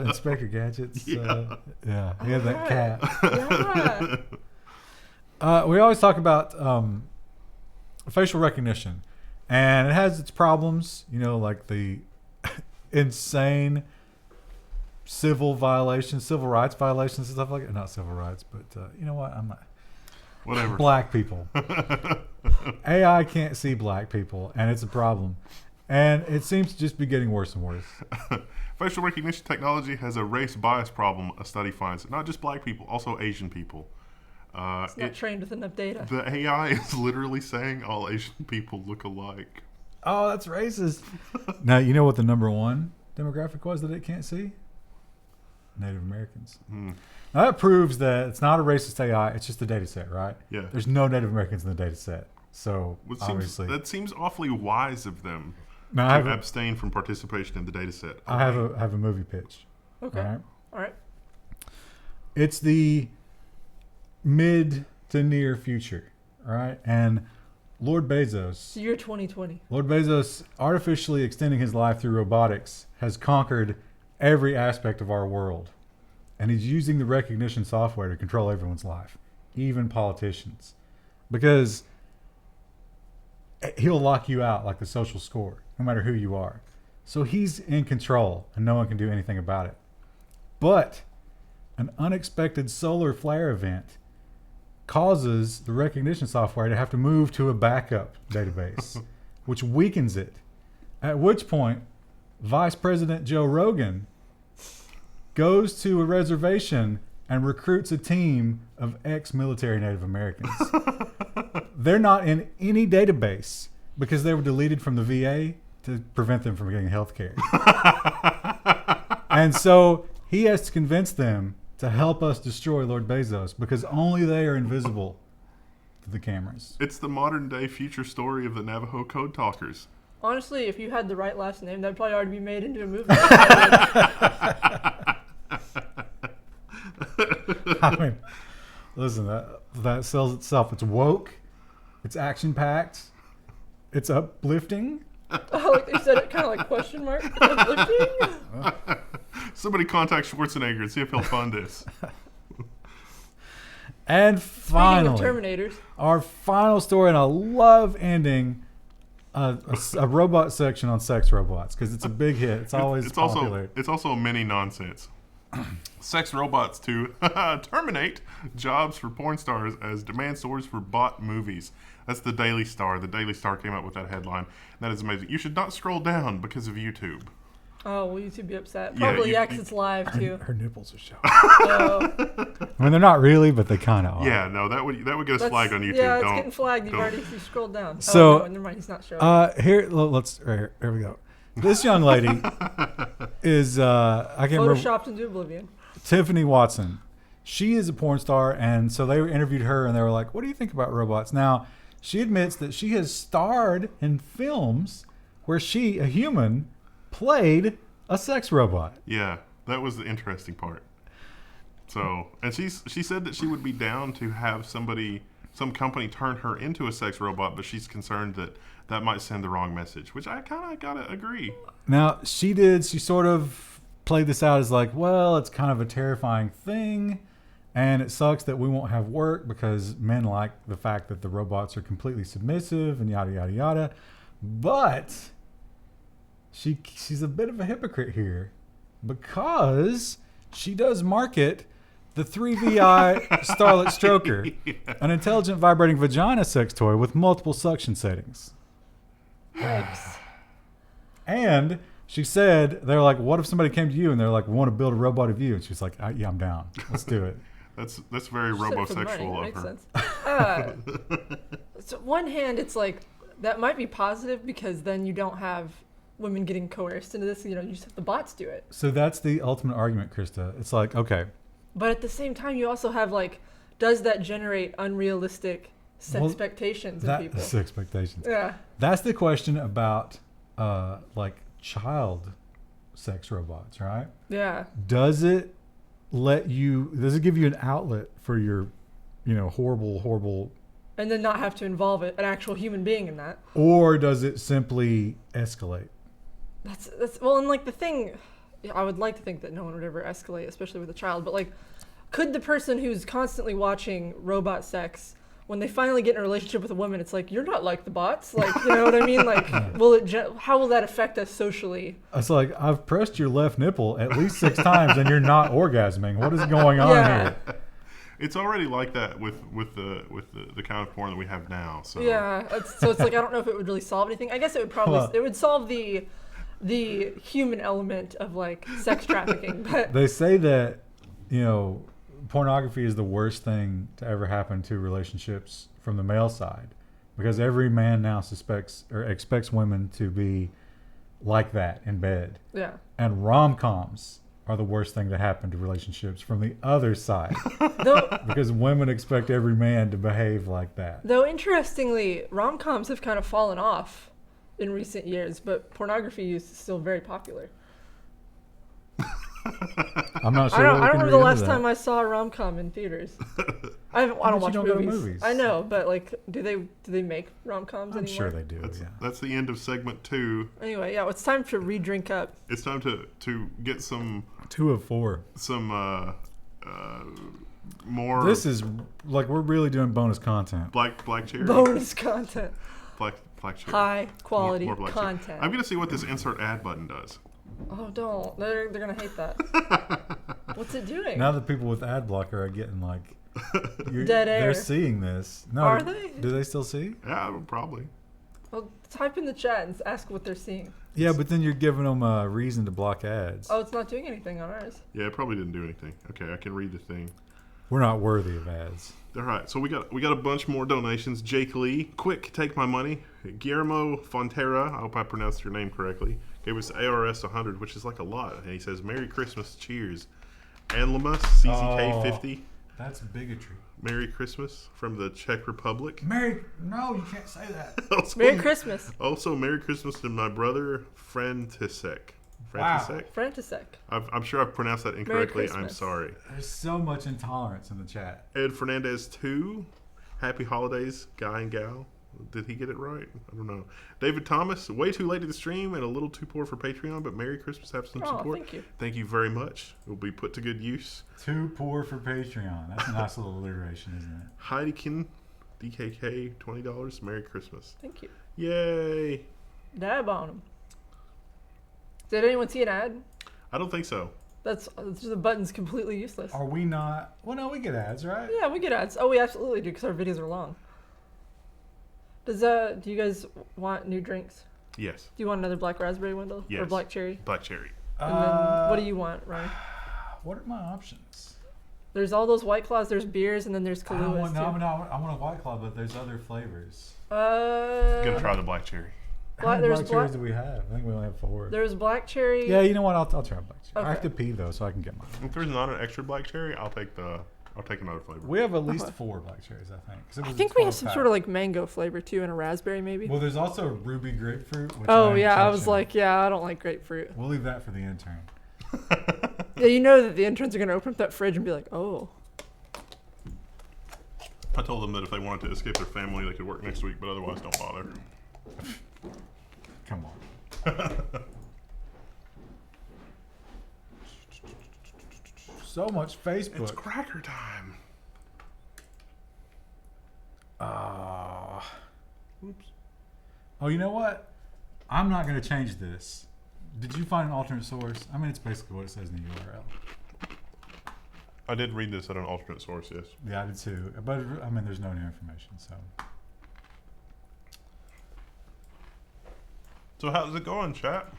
Inspector Gadget's? Yeah. Yeah, he had that cat. Yeah. We always talk about facial recognition, and it has its problems. You know, like the insane civil rights violations and stuff like that. Not civil rights, but you know what? I'm not. Whatever. Black people. AI can't see black people, and it's a problem. And it seems to just be getting worse and worse. Facial recognition technology has a race bias problem, a study finds. Not just black people, also Asian people. It's not trained with enough data. The AI is literally saying all Asian people look alike. Oh, that's racist. Now, you know what the number one demographic was that it can't see? Native Americans. Hmm. Now, that proves that it's not a racist AI. It's just a data set, right? Yeah. There's no Native Americans in the data set. So, obviously. That seems awfully wise of them Now, to abstain from participation in the data set. I have a movie pitch. Okay. All right? All right. It's the mid to near future, all right? And Lord Bezos, So you're 2020. Lord Bezos, artificially extending his life through robotics, has conquered every aspect of our world. And he's using the recognition software to control everyone's life, even politicians. Because he'll lock you out like the social score, no matter who you are. So he's in control, and no one can do anything about it. But an unexpected solar flare event causes the recognition software to have to move to a backup database, which weakens it. At which point, Vice President Joe Rogan goes to a reservation and recruits a team of ex-military Native Americans. They're not in any database because they were deleted from the VA to prevent them from getting health care. And so he has to convince them to help us destroy Lord Bezos because only they are invisible to the cameras. It's the modern day future story of the Navajo code talkers. Honestly, if you had the right last name, that'd probably already be made into a movie. I mean, listen, that sells itself. It's woke, it's action-packed, it's uplifting. Oh, like they said it kind of like question mark. Uplifting? Somebody contact Schwarzenegger and see if he'll fund this. And Speaking finally, of Terminators. our final story, and I love ending a robot section on sex robots because it's a big hit. It's always popular. It's also a mini nonsense. Sex robots to terminate jobs for porn stars as demand soars for bot movies. That's the Daily Star. The Daily Star came up with that headline. That is amazing. You should not scroll down because of YouTube. Oh, will YouTube be upset? Yeah, Probably, yeah, because it's live, too. Her nipples are showing. Oh, I mean, they're not really, but they kind of are. Yeah, no, that would get us flagged on YouTube. Yeah, it's Don't. getting flagged. don't. You scrolled down. So, oh, no, never mind. He's not showing. Here we go. This young lady is I can't remember. Photoshopped into oblivion. Tiffany Watson. She is a porn star, and so they interviewed her, and they were like, "What do you think about robots?" Now, she admits that she has starred in films where she, a human, played a sex robot. Yeah, that was the interesting part. So, and she said that she would be down to have some company turn her into a sex robot, but she's concerned that might send the wrong message, which I kind of gotta agree. Now, she sort of played this out as like, well, it's kind of a terrifying thing, And it sucks that we won't have work because men like the fact that the robots are completely submissive and yada, yada, yada. But she's a bit of a hypocrite here because she does market the 3VI Starlet Stroker, an intelligent vibrating vagina sex toy with multiple suction settings. Yikes. And she said, they're like, what if somebody came to you and they're like, we want to build a robot of you? And she's like, yeah, I'm down. Let's do it. That's very robosexual of her. So one hand, it's like, that might be positive because then you don't have women getting coerced into this. You just have the bots do it. So that's the ultimate argument, Krista. It's like, okay. But at the same time, you also have does that generate unrealistic expectations in people? Expectations. Yeah. That's the question about child sex robots, right? Yeah. Does it give you an outlet for your, horrible and then not have to involve an actual human being in that? Or does it simply escalate? That's well, and the thing, I would like to think that no one would ever escalate, especially with a child, but could the person who's constantly watching robot sex, when they finally get in a relationship with a woman, it's like, you're not like the bots, you know what I mean? How will that affect us socially? It's like, I've pressed your left nipple at least 6 times and you're not orgasming. What is going on here? It's already like that with the kind of porn that we have now. So yeah, it's like, I don't know if it would really solve anything. I guess it would probably it would solve the human element of sex trafficking. But they say that pornography is the worst thing to ever happen to relationships from the male side, because every man now expects women to be like that in bed. Yeah. And rom-coms are the worst thing to happen to relationships from the other side. Because women expect every man to behave like that. Though interestingly, rom-coms have kind of fallen off in recent years, but pornography use is still very popular. I'm not sure. I don't remember the last time I saw a rom-com in theaters. I don't watch movies. Go to movies. I know, but do they make rom-coms anymore? I'm sure they do. That's the end of segment 2. Anyway, yeah, it's time to re-drink up. It's time to get some 2 of 4. Some more. This is we're really doing bonus content. Black cherry. Bonus content. Black cherry. High quality more black content. Cherry. I'm gonna see what this insert ad button does. Oh, don't. They're gonna hate that. What's it doing? Now the people with ad blocker are getting dead air. They're seeing this. No, are they? Do they still see? Yeah, probably. Well, type in the chat and ask what they're seeing. Yeah, but then you're giving them a reason to block ads. Oh, it's not doing anything on ours. Yeah, it probably didn't do anything. Okay, I can read the thing. We're not worthy of ads. All right, so we got a bunch more donations. Jake Lee, quick, take my money. Guillermo Fontera, I hope I pronounced your name correctly, gave us ARS 100, which is a lot. And he says, Merry Christmas, cheers. Anlamus, CZK 50. That's bigotry. Merry Christmas from the Czech Republic. No, you can't say that. Merry Christmas. Also, Merry Christmas to my brother, Frantisek. Frantisek. I'm sure I've pronounced that incorrectly. I'm sorry. There's so much intolerance in the chat. Ed Fernandez 2. Happy holidays, guy and gal. Did he get it right? I don't know. David Thomas, way too late to the stream and a little too poor for Patreon, but Merry Christmas, have some support. Thank you. Thank you very much. It will be put to good use. Too poor for Patreon. That's a nice little alliteration, isn't it? Heidekin, DKK, $20. Merry Christmas. Thank you. Yay. Dab on them. Did anyone see an ad? I don't think so. The button's completely useless. Are we not? Well, no, we get ads, right? Yeah, we get ads. Oh, we absolutely do because our videos are long. Do you guys want new drinks? Yes. Do you want another black raspberry, Wendell? Yes. Or black cherry? Black cherry. And then what do you want, Ryan? What are my options? There's all those White Claws, there's beers, and then there's I Kahlua too. I want a White Claw, but there's other flavors. Gonna try the black cherry. How many black cherries do we have? I think we only have 4. There's black cherry. Yeah, you know what? I'll try black cherry. Okay. I have to pee though, so I can get mine. If there's not an extra black cherry, I'll take another flavor. We have at least 4 black cherries, I think. I think we have some sort of mango flavor too, and a raspberry maybe. Well, there's also ruby grapefruit. Which I was like, I don't like grapefruit. We'll leave that for the intern. Yeah, you know that the interns are gonna open up that fridge and be like, oh. I told them that if they wanted to escape their family, they could work next week, but otherwise, don't bother. Come on. So much Facebook. It's cracker time. Oh, you know what? I'm not going to change this. Did you find an alternate source? I mean, it's basically what it says in the URL. I did read this at an alternate source, yes. Yeah, I did too. But, I mean, there's no new information, so. So how's it going, chat?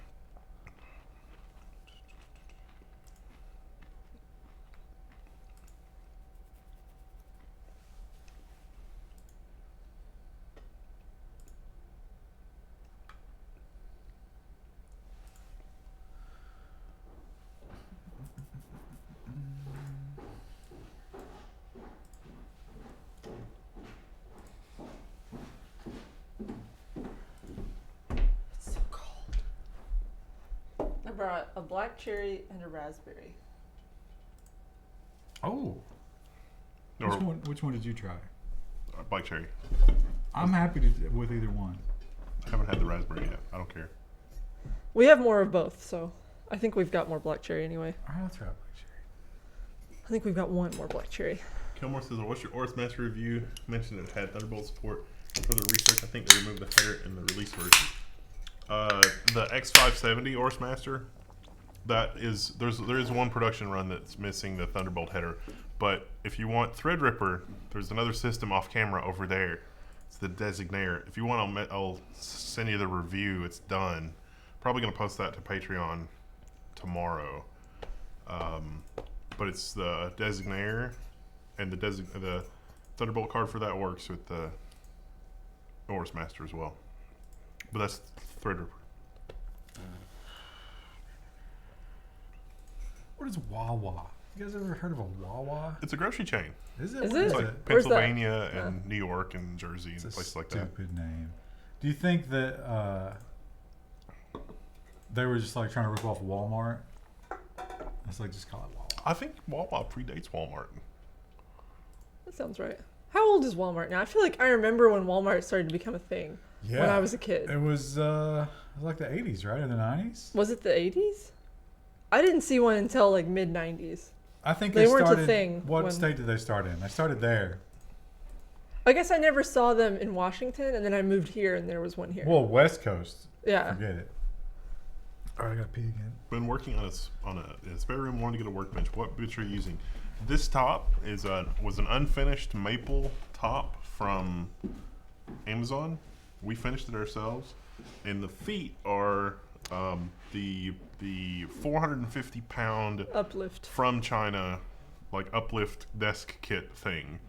Brought a black cherry and a raspberry. Oh. Or Which one did you try? black cherry. I'm happy with either one. I haven't had the raspberry yet. I don't care. We have more of both, so I think we've got more black cherry anyway. All right, I'll try black cherry. I think we've got one more black cherry. Kilmore says, what's your ORS master review? Mentioned it had Thunderbolt support. For the research, I think they removed the header in the release version. The X570 ORS master, there is one production run that's missing the Thunderbolt header. But if you want Threadripper, there's another system off camera over there. It's the Designator. If you want, I'll send you the review. It's done. Probably going to post that to Patreon tomorrow. But it's the Designator, and the Thunderbolt card for that works with the ORS master as well. But that's Threadripper. What is Wawa? You guys ever heard of a Wawa? It's a grocery chain. Is it? Is What it? It's is like it? Pennsylvania and New York and Jersey and It's a places like that. stupid name. Do you think that they were just like trying to rip off Walmart? It's like just call it Wawa. I think Wawa predates Walmart. That sounds right. How old is Walmart now? I feel like I remember when Walmart started to become a thing when I was a kid. It was like the 80s, right? Or the 90s? Was it the 80s? I didn't see one until like mid 90s. I think They weren't a started, thing What when- state did they start in? They started there. I guess I never saw them in Washington, and then I moved here, and there was one here. Well, West Coast. Yeah. Forget it. All right, I gotta pee again. Been working on a spare room, wanting to get a workbench. What bits are you using? This top was an unfinished maple top from Amazon. We finished it ourselves, and the feet are the 450 pound Uplift from China, like uplift desk kit thing.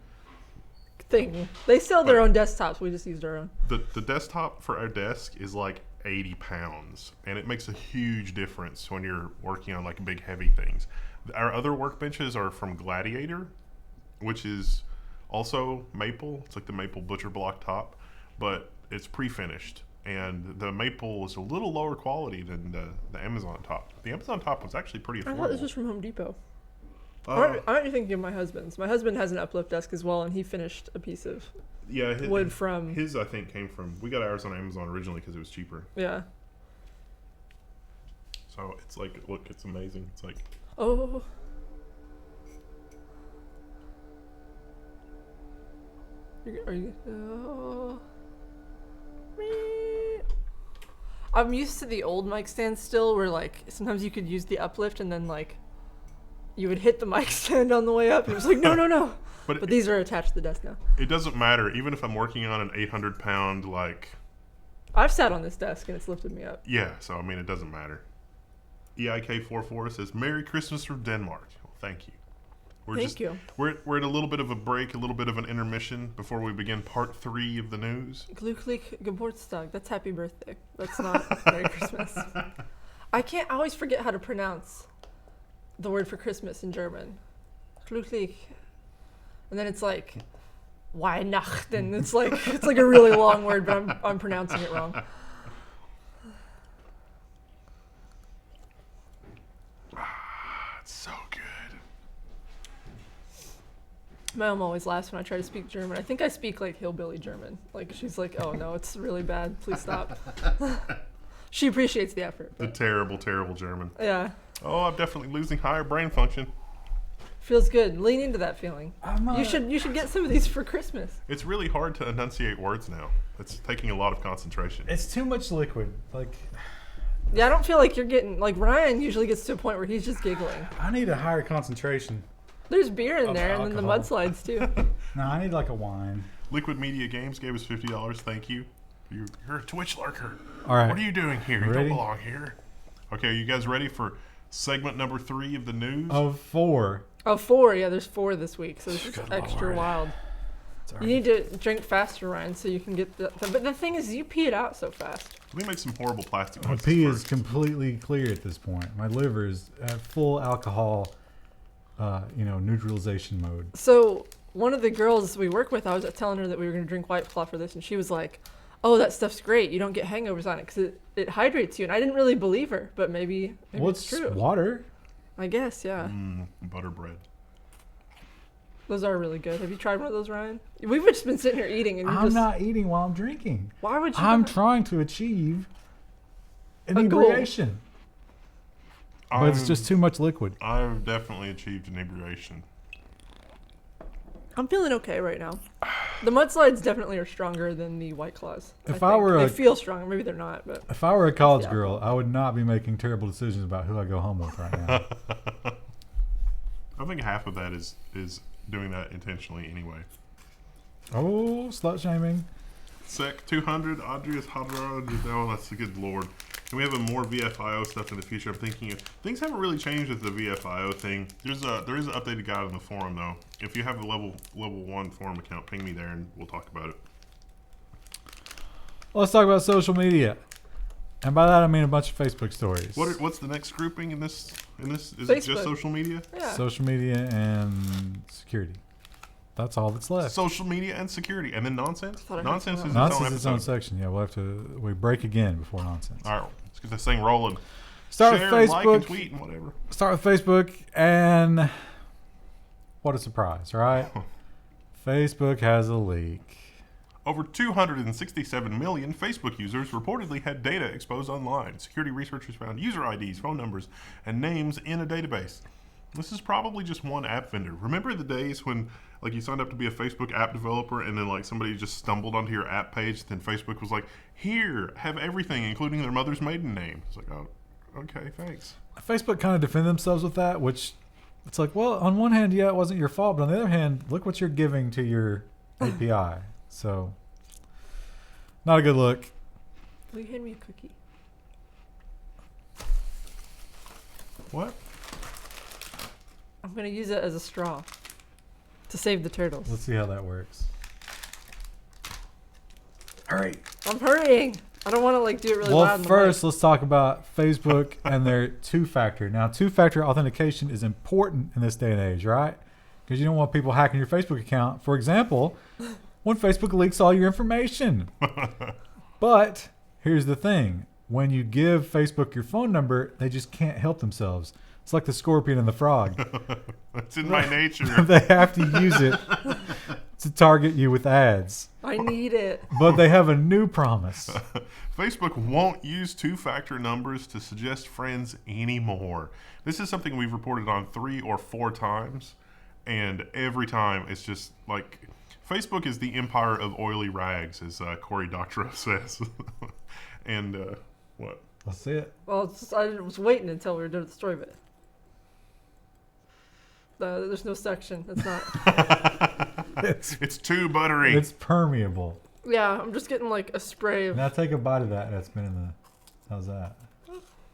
thing. They sell their own desktops. We just used our own. The desktop for our desk is like 80 pounds, and it makes a huge difference when you're working on like big heavy things. Our other workbenches are from Gladiator, which is also maple. It's like the maple butcher block top, but it's pre-finished, and the maple is a little lower quality than the Amazon top. The Amazon top was actually pretty affordable. I thought this was from Home Depot. Aren't you thinking of my husband's? My husband has an uplift desk as well, and he finished a piece of wood from... His, I think, came from... We got ours on Amazon originally because it was cheaper. Yeah. So it's like, look, it's amazing. It's like... Oh. Are you... Oh. I'm used to the old mic stand still, where like sometimes you could use the uplift and then like you would hit the mic stand on the way up. And it was like, no. But these are attached to the desk now. It doesn't matter. Even if I'm working on an 800 pound, like... I've sat on this desk and it's lifted me up. Yeah, so I mean, it doesn't matter. EIK44 says, Merry Christmas from Denmark. Well, thank you. Thank you. We're at a little bit of a break, a little bit of an intermission before we begin part 3 of the news. Glücklich Geburtstag. That's happy birthday. That's not Merry Christmas. I always forget how to pronounce the word for Christmas in German. Glücklich. And then it's like Weihnachten. It's like a really long word, but I'm pronouncing it wrong. It's so good. My mom always laughs when I try to speak German. I think I speak like hillbilly German. Like she's like, "Oh no, it's really bad. Please stop." She appreciates the effort. The terrible, terrible German. Yeah. Oh, I'm definitely losing higher brain function. Feels good. Lean into that feeling. I'm You should get some of these for Christmas. It's really hard to enunciate words now. It's taking a lot of concentration. It's too much liquid. Like, Yeah, I don't feel like you're getting like Ryan usually gets to a point where he's just giggling. I need a higher concentration. There's beer in Of there, and then the alcohol. mudslides too. No, I need like a wine. Liquid Media Games gave us $50. Thank you. You're a Twitch lurker. All right. What are you doing here? You Ready? don't belong here. Okay, are you guys ready for segment number 3 of the news? Of 4. Oh, 4. Yeah, there's 4 this week, so this is Good extra Lord. wild. You need to drink faster, Ryan, so you can get the. But the thing is, you pee it out so fast. Let me make some horrible plastic My noises pee is first. completely clear at this point. My liver is at full alcohol, neutralization mode. So one of the girls we work with, I was telling her that we were going to drink White Claw for this, and she was like, "Oh, that stuff's great. You don't get hangovers on it because it hydrates you." And I didn't really believe her, but maybe Well, it's it's true. water. I guess, yeah. Butter bread. Those are really good. Have you tried one of those, Ryan? We've just been sitting here eating, and you're I'm just. not eating while I'm drinking. Why would you? I'm not? trying to achieve goal. inebriation. But it's I've- just too much liquid. I've definitely achieved inebriation. I'm feeling okay right now. The mudslides definitely are stronger than the White Claws. If I think. were they a- feel stronger. Maybe they're not, but If I were a college Yeah. girl, I would not be making terrible decisions about who I go home with right now. I think half of that is doing that intentionally anyway. Oh, slut shaming. Sec 200, Adrius Hadra, oh, that's a good lord. And we have a more VFIO stuff in the future. I'm thinking things haven't really changed with the VFIO thing. There is an updated guide on the forum though. If you have the level 1 forum account, ping me there and we'll talk about it. Let's talk about social media. And by that I mean a bunch of Facebook stories. What's the next grouping in this? Is it Facebook. just social media? yeah. Social media and security. That's all that's left. Social media and security, and then nonsense. Thought I heard Nonsense is something its own Nonsense is its own episode. section. Yeah, we break again before nonsense. All right, let's get this thing rolling. Start Share, with like, and Facebook. tweet, and whatever. Start with Facebook, and what a surprise, right? Facebook has a leak. Over 267 million Facebook users reportedly had data exposed online. Security researchers found user IDs, phone numbers, and names in a database. This is probably just one app vendor. Remember the days when like you signed up to be a Facebook app developer and then like somebody just stumbled onto your app page, then Facebook was like, "Here, have everything, including their mother's maiden name." It's like, "Oh, okay, thanks." Facebook kind of defend themselves with that, which it's like, well, on one hand, yeah, it wasn't your fault, but on the other hand, look what you're giving to your API. So, not a good look. Will you hand me a cookie? What? I'm gonna use it as a straw to save the turtles. Let's see how that works. Hurry. I'm hurrying. I don't want to like do it really Well, loud. in the first, let's talk about Facebook and their two-factor. Now, two-factor authentication is important in this day and age, right? Because you don't want people hacking your Facebook account. For example, when Facebook leaks all your information. But here's the thing. When you give Facebook your phone number, they just can't help themselves. It's like the scorpion and the frog. It's in my nature. They have to use it to target you with ads. mic. I need it. But they have a new promise. Facebook won't use two-factor numbers to suggest friends anymore. This is something we've reported on 3 or 4 times, and every time it's just like Facebook is the empire of oily rags, as Cory Doctorow says. And what? Let's see it. Well, I was waiting until we were done with the story, but there's no section. It's not. It's too buttery. It's permeable. Yeah, I'm just getting like a spray of. Now take a bite of that. That's been in the. How's that?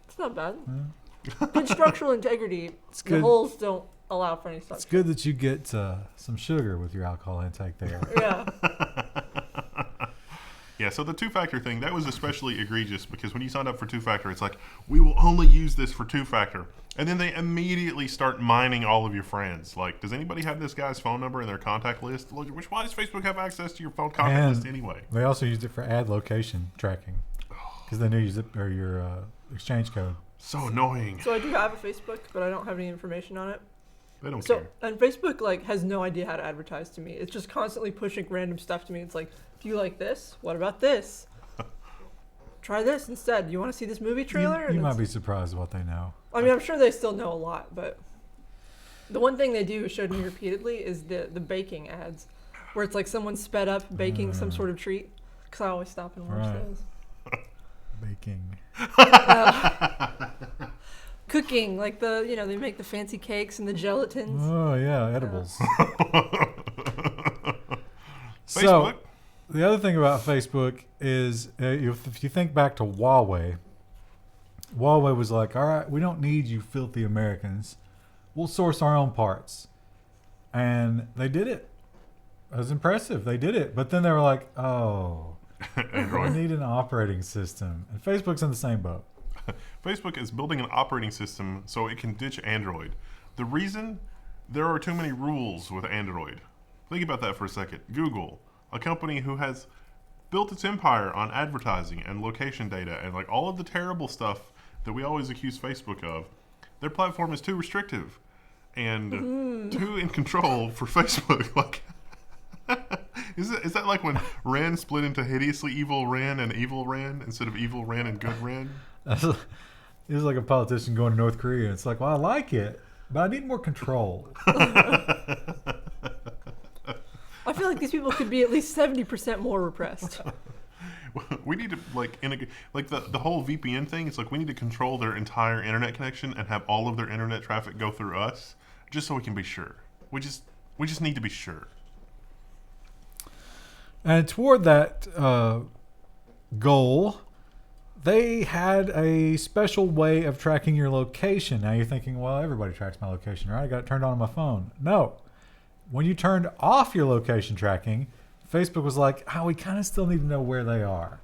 It's not bad. Good structural integrity. It's The good. holes don't allow for any It's structure. good that you get some sugar with your alcohol intake there. Yeah. Yeah, so the two-factor thing, that was especially egregious because when you signed up for two-factor, it's like, we will only use this for two-factor. And then they immediately start mining all of your friends. Like, does anybody have this guy's phone number in their contact list? Why does Facebook have access to your phone contact And list anyway? They also used it for ad location tracking because they knew your zip or your exchange code. So annoying. So I do have a Facebook, but I don't have any information on it. They don't So care. and Facebook like has no idea how to advertise to me. It's just constantly pushing random stuff to me. It's like, do you like this? What about this? Try this instead. You want to see this movie trailer? You And might it's- be surprised what they know. I mean, I'm sure they still know a lot, but The one thing they do showed me repeatedly is the baking ads, where it's like someone sped up baking some sort of treat. Because I always stop and watch those. Baking. Cooking, like they make the fancy cakes and the gelatins. Oh yeah, edibles. Facebook. So the other thing about Facebook is if you think back to Huawei was like, all right, we don't need you filthy Americans. We'll source our own parts. And they did it. It was impressive. They did it. But then they were like, oh, we need an operating system. And Facebook's in the same boat. Facebook is building an operating system so it can ditch Android. The reason? There are too many rules with Android. Think about that for a second. Google, a company who has built its empire on advertising and location data and like all of the terrible stuff that we always accuse Facebook of, their platform is too restrictive and too in control for Facebook. Like, is that like when Ran split into hideously evil Ran and evil Ran instead of evil Ran and good Ran? It was like a politician going to North Korea. It's like, well, I like it, but I need more control. I feel like these people could be at least 70% more repressed. We need to the whole VPN thing. It's like we need to control their entire internet connection and have all of their internet traffic go through us, just so we can be sure. We just need to be sure. And toward that goal, they had a special way of tracking your location. Now you're thinking, well, everybody tracks my location, right? I got it turned on my phone. No. When you turned off your location tracking, Facebook was like, we kind of still need to know where they are.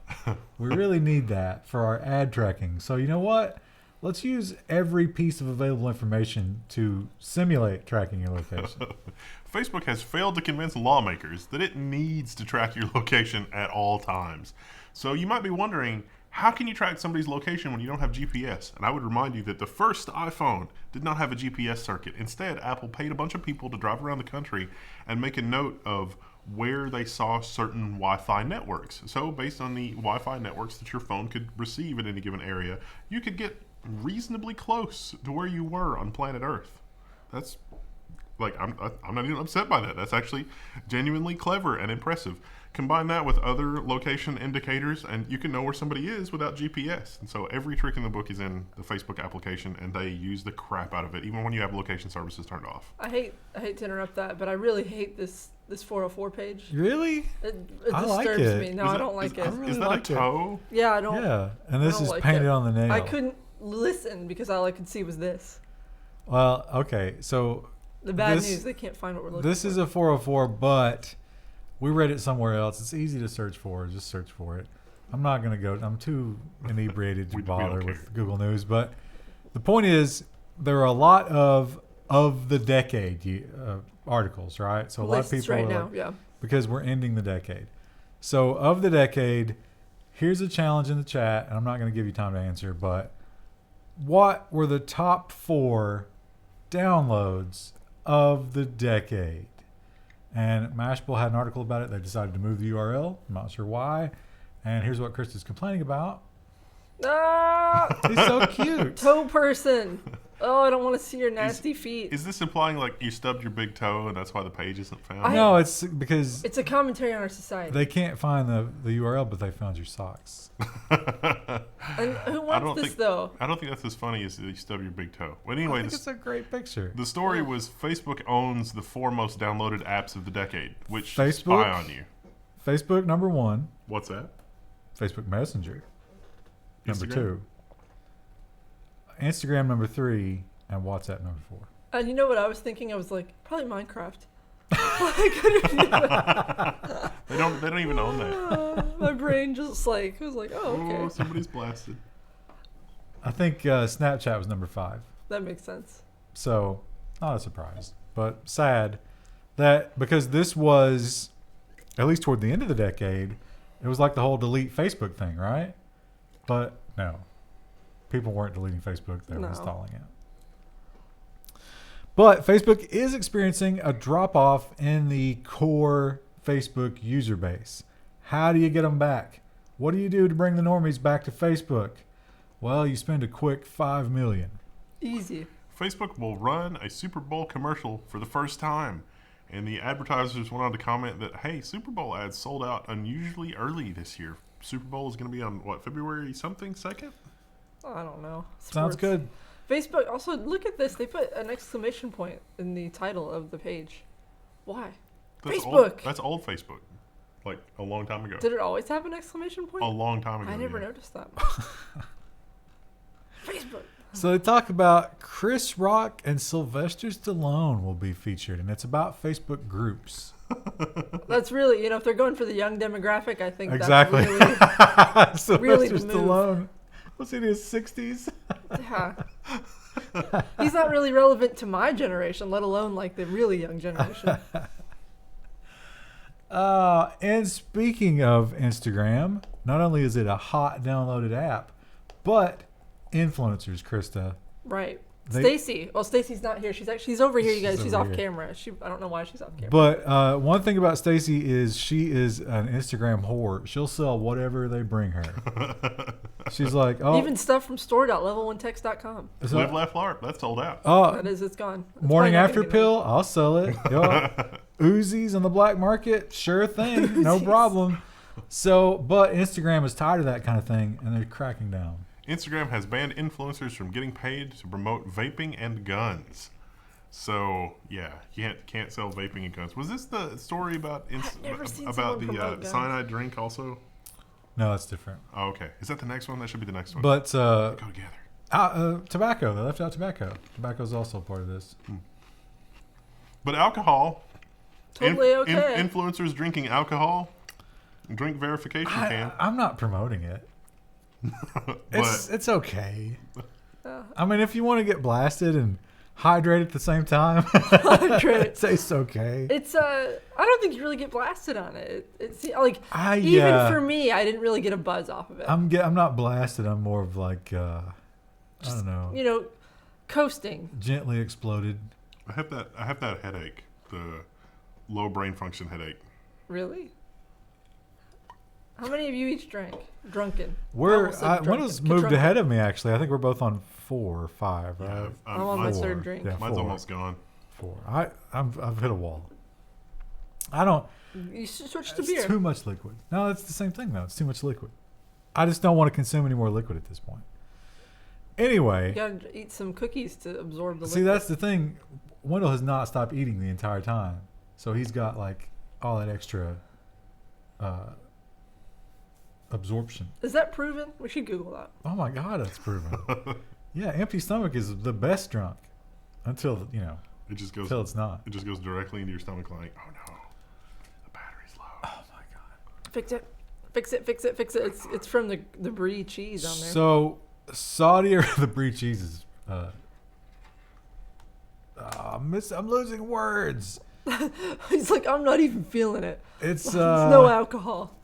We really need that for our ad tracking. So you know what? Let's use every piece of available information to simulate tracking your location. Facebook has failed to convince lawmakers that it needs to track your location at all times. So you might be wondering, how can you track somebody's location when you don't have GPS? And I would remind you that the first iPhone did not have a GPS circuit. Instead, Apple paid a bunch of people to drive around the country and make a note of where they saw certain Wi-Fi networks. So based on the Wi-Fi networks that your phone could receive in any given area, you could get reasonably close to where you were on planet Earth. That's like, I'm not even upset by that. That's actually genuinely clever and impressive. Combine that with other location indicators, and you can know where somebody is without GPS. And so every trick in the book is in the Facebook application, and they use the crap out of it, even when you have location services turned off. I hate to interrupt that, but I really hate this 404 page. Really? It I like disturbs it. me. No, I don't like it. really Is that like a toe? Yeah, I don't. Yeah, and this I don't is like painted it. on the nail. I couldn't listen because all I could see was this. Well, okay, so The bad news, they can't find what we're looking for. this is a 404, but we read it somewhere else. It's easy to search for. Just search for it. I'm not going to go. I'm too inebriated to We bother don't with care. Google News. But the point is, there are a lot of the decade articles, right? So a lot of Lists people right are now, like, yeah. because we're ending the decade. So of the decade, here's a challenge in the chat, and I'm not going to give you time to answer, but what were the top 4 downloads of the decade? And Mashable had an article about it. They decided to move the URL. I'm not sure why. And here's what Chris is complaining about. Ah! He's so cute. Toe person. Oh, I don't want to see your nasty feet. Is this implying like you stubbed your big toe and that's why the page isn't found? No, it's because It's a commentary on our society. they can't find the URL, but they found your socks. And who wants this, though? I don't think that's as funny as you stub your big toe. But I anyway, think it's a great picture. the story was Facebook owns the 4 most downloaded apps of the decade, which Facebook? spy on you. Facebook number 1, What's that? Facebook Messenger number Instagram? 2, Instagram number 3, and WhatsApp number 4. And you know what I was thinking? I was like, probably Minecraft. I couldn't even- They don't even own that. My brain just like, was like, oh, Oh, okay. somebody's blasted. I think Snapchat was number 5. That makes sense. So, not a surprise, but sad that because this was, at least toward the end of the decade, it was like the whole delete Facebook thing, right? But no, people weren't deleting Facebook, they were No. installing it. But Facebook is experiencing a drop off in the core Facebook user base. How do you get them back? What do you do to bring the normies back to Facebook? Well, you spend a quick $5 million. Easy. Facebook will run a Super Bowl commercial for the first time. And the advertisers went on to comment that, hey, Super Bowl ads sold out unusually early this year. Super Bowl is going to be on, what, February something, 2nd? I don't know. Sounds good. Facebook, also, look at this. They put an exclamation point in the title of the page. Why? Facebook. That's old Facebook. Like, a long time ago. Did it always have an exclamation point? A long time ago. I never noticed that. Facebook. So they talk about Chris Rock and Sylvester Stallone will be featured, and it's about Facebook groups. That's really, if they're going for the young demographic, I think exactly. that's Sylvester really the move. Stallone. Was he in his 60s? Yeah. He's not really relevant to my generation, let alone like the really young generation. And speaking of Instagram, not only is it a hot downloaded app, but influencers, Krista. Right. Stacy. Well, Stacy's not here. She's over here, you guys. She's off camera. I don't know why she's off camera. But one thing about Stacy is she is an Instagram whore. She'll sell whatever they bring her. She's like, oh, even stuff from store.level1text.com. Live, laugh, LARP. That's sold out. Oh, it's gone. It's morning after pill. I'll sell it. Uzis on the black market, sure thing, no problem. So, but Instagram is tired of that kind of thing, and they're cracking down. Instagram has banned influencers from getting paid to promote vaping and guns. So yeah, you can't sell vaping and guns. Was this the story about the cyanide drink also? No, that's different. Oh, okay. Is that the next one? That should be the next one. But go together. Tobacco. They left out tobacco. Tobacco is also part of this. But alcohol. Totally okay. Influencers drinking alcohol. Drink verification can. I'm not promoting it. It's okay. I mean, if you want to get blasted and hydrate at the same time, it's okay. It's I don't think you really get blasted on it. It's like even for me, I didn't really get a buzz off of it. I'm not blasted. I'm more of like I don't know. Coasting. Gently exploded. I have that headache, the low brain function headache. Really? How many of you each drunken? Wendell's moved ahead of me, actually. I think we're both on 4 or 5, right? Yeah, I'm on my third drink. Yeah, mine's almost gone. 4. I've hit a wall. I don't. You should switch to beer. It's too much liquid. No, it's the same thing, though. It's too much liquid. I just don't want to consume any more liquid at this point. Anyway. You got to eat some cookies to absorb the liquid. See, that's the thing. Wendell has not stopped eating the entire time. So he's got, like, all that extra absorption. Is that proven? We should Google that. Oh my God, that's proven. Yeah, empty stomach is the best drunk until it just goes until it's not. It just goes directly into your stomach, like, oh no, the battery's low. Oh my God. Fix it. It's from the brie cheese on there. So Saudi or the brie cheese is. I'm losing words. He's like, I'm not even feeling it. It's no alcohol.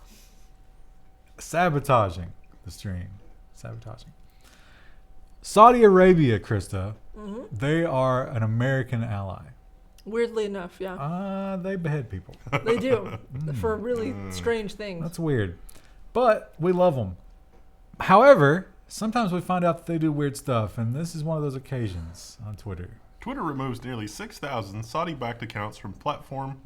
Sabotaging the stream. Saudi Arabia, Krista. Mm-hmm. They are an American ally. Weirdly enough, yeah. They behead people. They do for really strange things. That's weird, but we love them. However, sometimes we find out that they do weird stuff, and this is one of those occasions on Twitter. Twitter removes nearly 6,000 Saudi-backed accounts from platform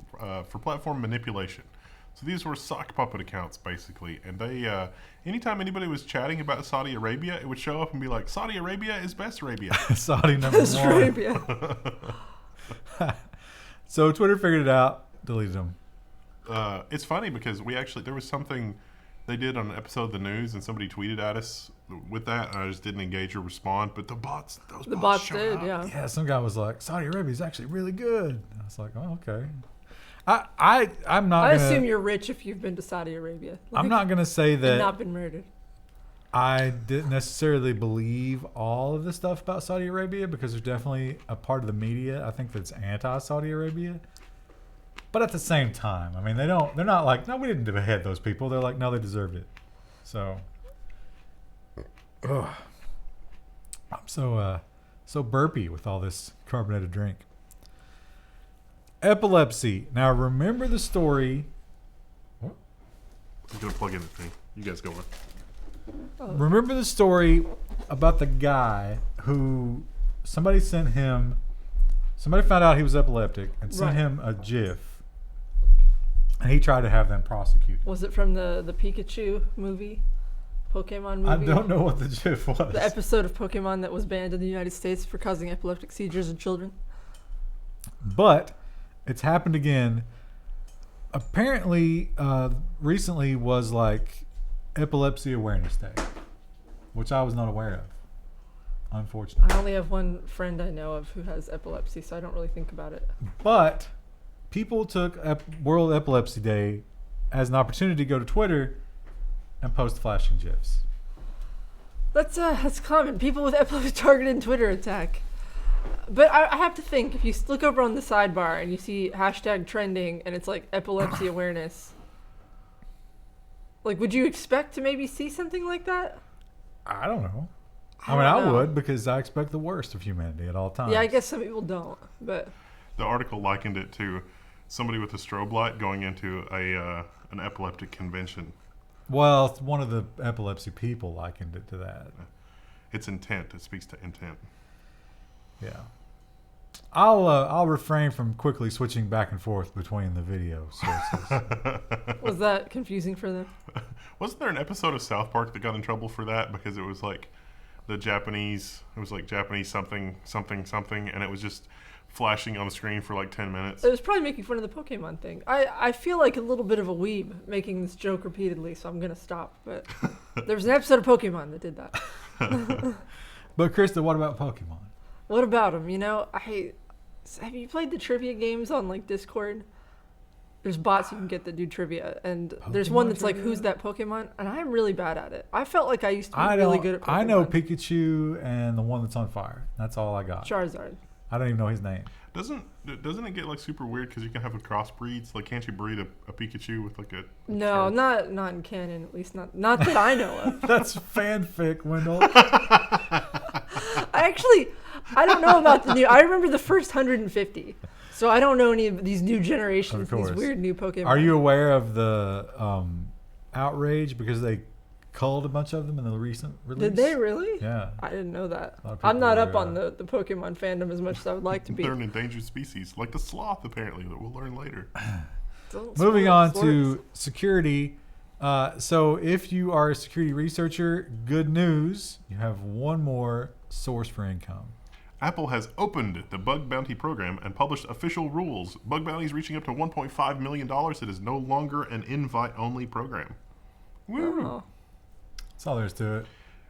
manipulation. So these were sock puppet accounts, basically. And they, anytime anybody was chatting about Saudi Arabia, it would show up and be like, Saudi Arabia is best Arabia. Saudi number best 1. Arabia. So Twitter figured it out, deleted them. It's funny because there was something they did on an episode of the news, and somebody tweeted at us with that, and I just didn't engage or respond. But the bots showed up. Yeah, some guy was like, Saudi Arabia is actually really good. I was like, oh, okay. I'm not. I assume you're rich if you've been to Saudi Arabia. I'm not going to say that. And not been murdered. I didn't necessarily believe all of the stuff about Saudi Arabia because there's definitely a part of the media I think that's anti-Saudi Arabia. But at the same time, I mean, they're not like, no, we didn't behead those people. They're like, no, they deserved it. So, I'm so burpy with all this carbonated drink. Epilepsy. Now, remember the story. I'm going to plug in the thing. You guys go on. Remember the story about the guy who somebody found out he was epileptic and sent Right. him a GIF, and he tried to have them prosecuted. Was it from the Pikachu movie? Pokemon movie? I don't know what the GIF was. The episode of Pokemon that was banned in the United States for causing epileptic seizures in children. But it's happened again. Apparently, recently was like Epilepsy Awareness Day, which I was not aware of, unfortunately. I only have one friend I know of who has epilepsy, so I don't really think about it. But people took World Epilepsy Day as an opportunity to go to Twitter and post flashing GIFs. That's common. People with epilepsy targeted Twitter attack. But I have to think, if you look over on the sidebar and you see hashtag trending and it's like epilepsy awareness, like, would you expect to maybe see something like that? I don't know. I don't I know. would, because I expect the worst of humanity at all times. Yeah, I guess some people don't, but The article likened it to somebody with a strobe light going into an epileptic convention. Well, it's one of the epilepsy people likened it to that. It's intent. It speaks to intent. Yeah. I'll refrain from quickly switching back and forth between the video sources. was that confusing for them? Wasn't there an episode of South Park that got in trouble for that because it was like Japanese something, and it was just flashing on the screen for like 10 minutes? It was probably making fun of the Pokemon thing. I feel like a little bit of a weeb making this joke repeatedly, so I'm going to stop. But there was an episode of Pokemon that did that. But Krista, what about Pokemon? What about them? You know, have you played the trivia games on like Discord? There's bots you can get that do trivia, and there's one that's like, trivia? who's that Pokemon? And I'm really bad at it. I felt like I used to be really good at Pokemon. I know Pikachu and the one that's on fire. That's all I got. Charizard. I don't even know his name. Doesn't it get like super weird because you can have a crossbreeds? Like, can't you breed a Pikachu with like a? No, not in canon, at least not that I know of. That's fanfic, Wendell. I don't know about the new. I remember the first 150, so I don't know any of these new generations, Of these course. weird new Pokemon. Are you aware of the outrage because they culled a bunch of them in the recent release? Did they really? Yeah. I didn't know that. A lot of I'm people not are, up on the Pokemon fandom as much as I would like to be. They're an endangered species, like the sloth, apparently, that we'll learn later. Don't Moving spoil on it. to security. So if you are a security researcher, good news. You have one more source for income. Apple has opened the bug bounty program and published official rules. Bug bounties reaching up to $1.5 million. It is no longer an invite-only program. Woo! Oh, That's all there is to it.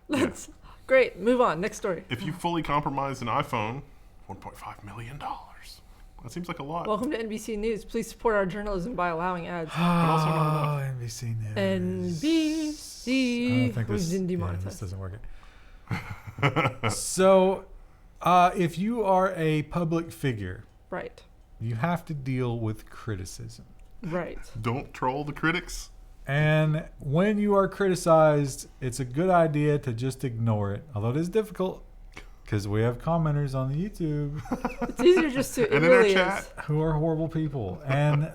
that's great. Move on. Next story. If you fully compromise an iPhone, $1.5 million. That seems like a lot. Welcome to NBC News. Please support our journalism by allowing ads. also not enough. NBC News. NBC. I don't think We've this, been yeah, demonetized. this doesn't work. So, if you are a public figure, Right. you have to deal with criticism. Right. Don't troll the critics. And when you are criticized, it's a good idea to just ignore it. Although it is difficult because we have commenters on the YouTube It's easier just to. It And in our really chat. is. who are horrible people. And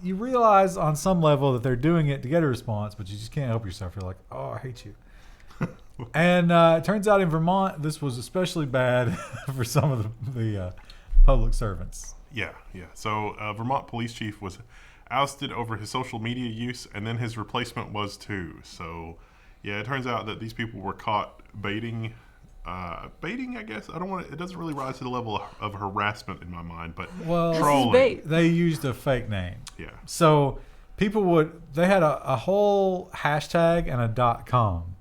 you realize on some level that they're doing it to get a response, but you just can't help yourself. You're like, oh, I hate you. And it turns out in Vermont, this was especially bad for some of the public servants. Yeah. So Vermont police chief was ousted over his social media use, and then his replacement was too. So, yeah, it turns out that these people were caught baiting, I guess. It doesn't really rise to the level of harassment in my mind, but Well, This is trolling. bait. they used a fake name. Yeah. So they had a whole hashtag and a .com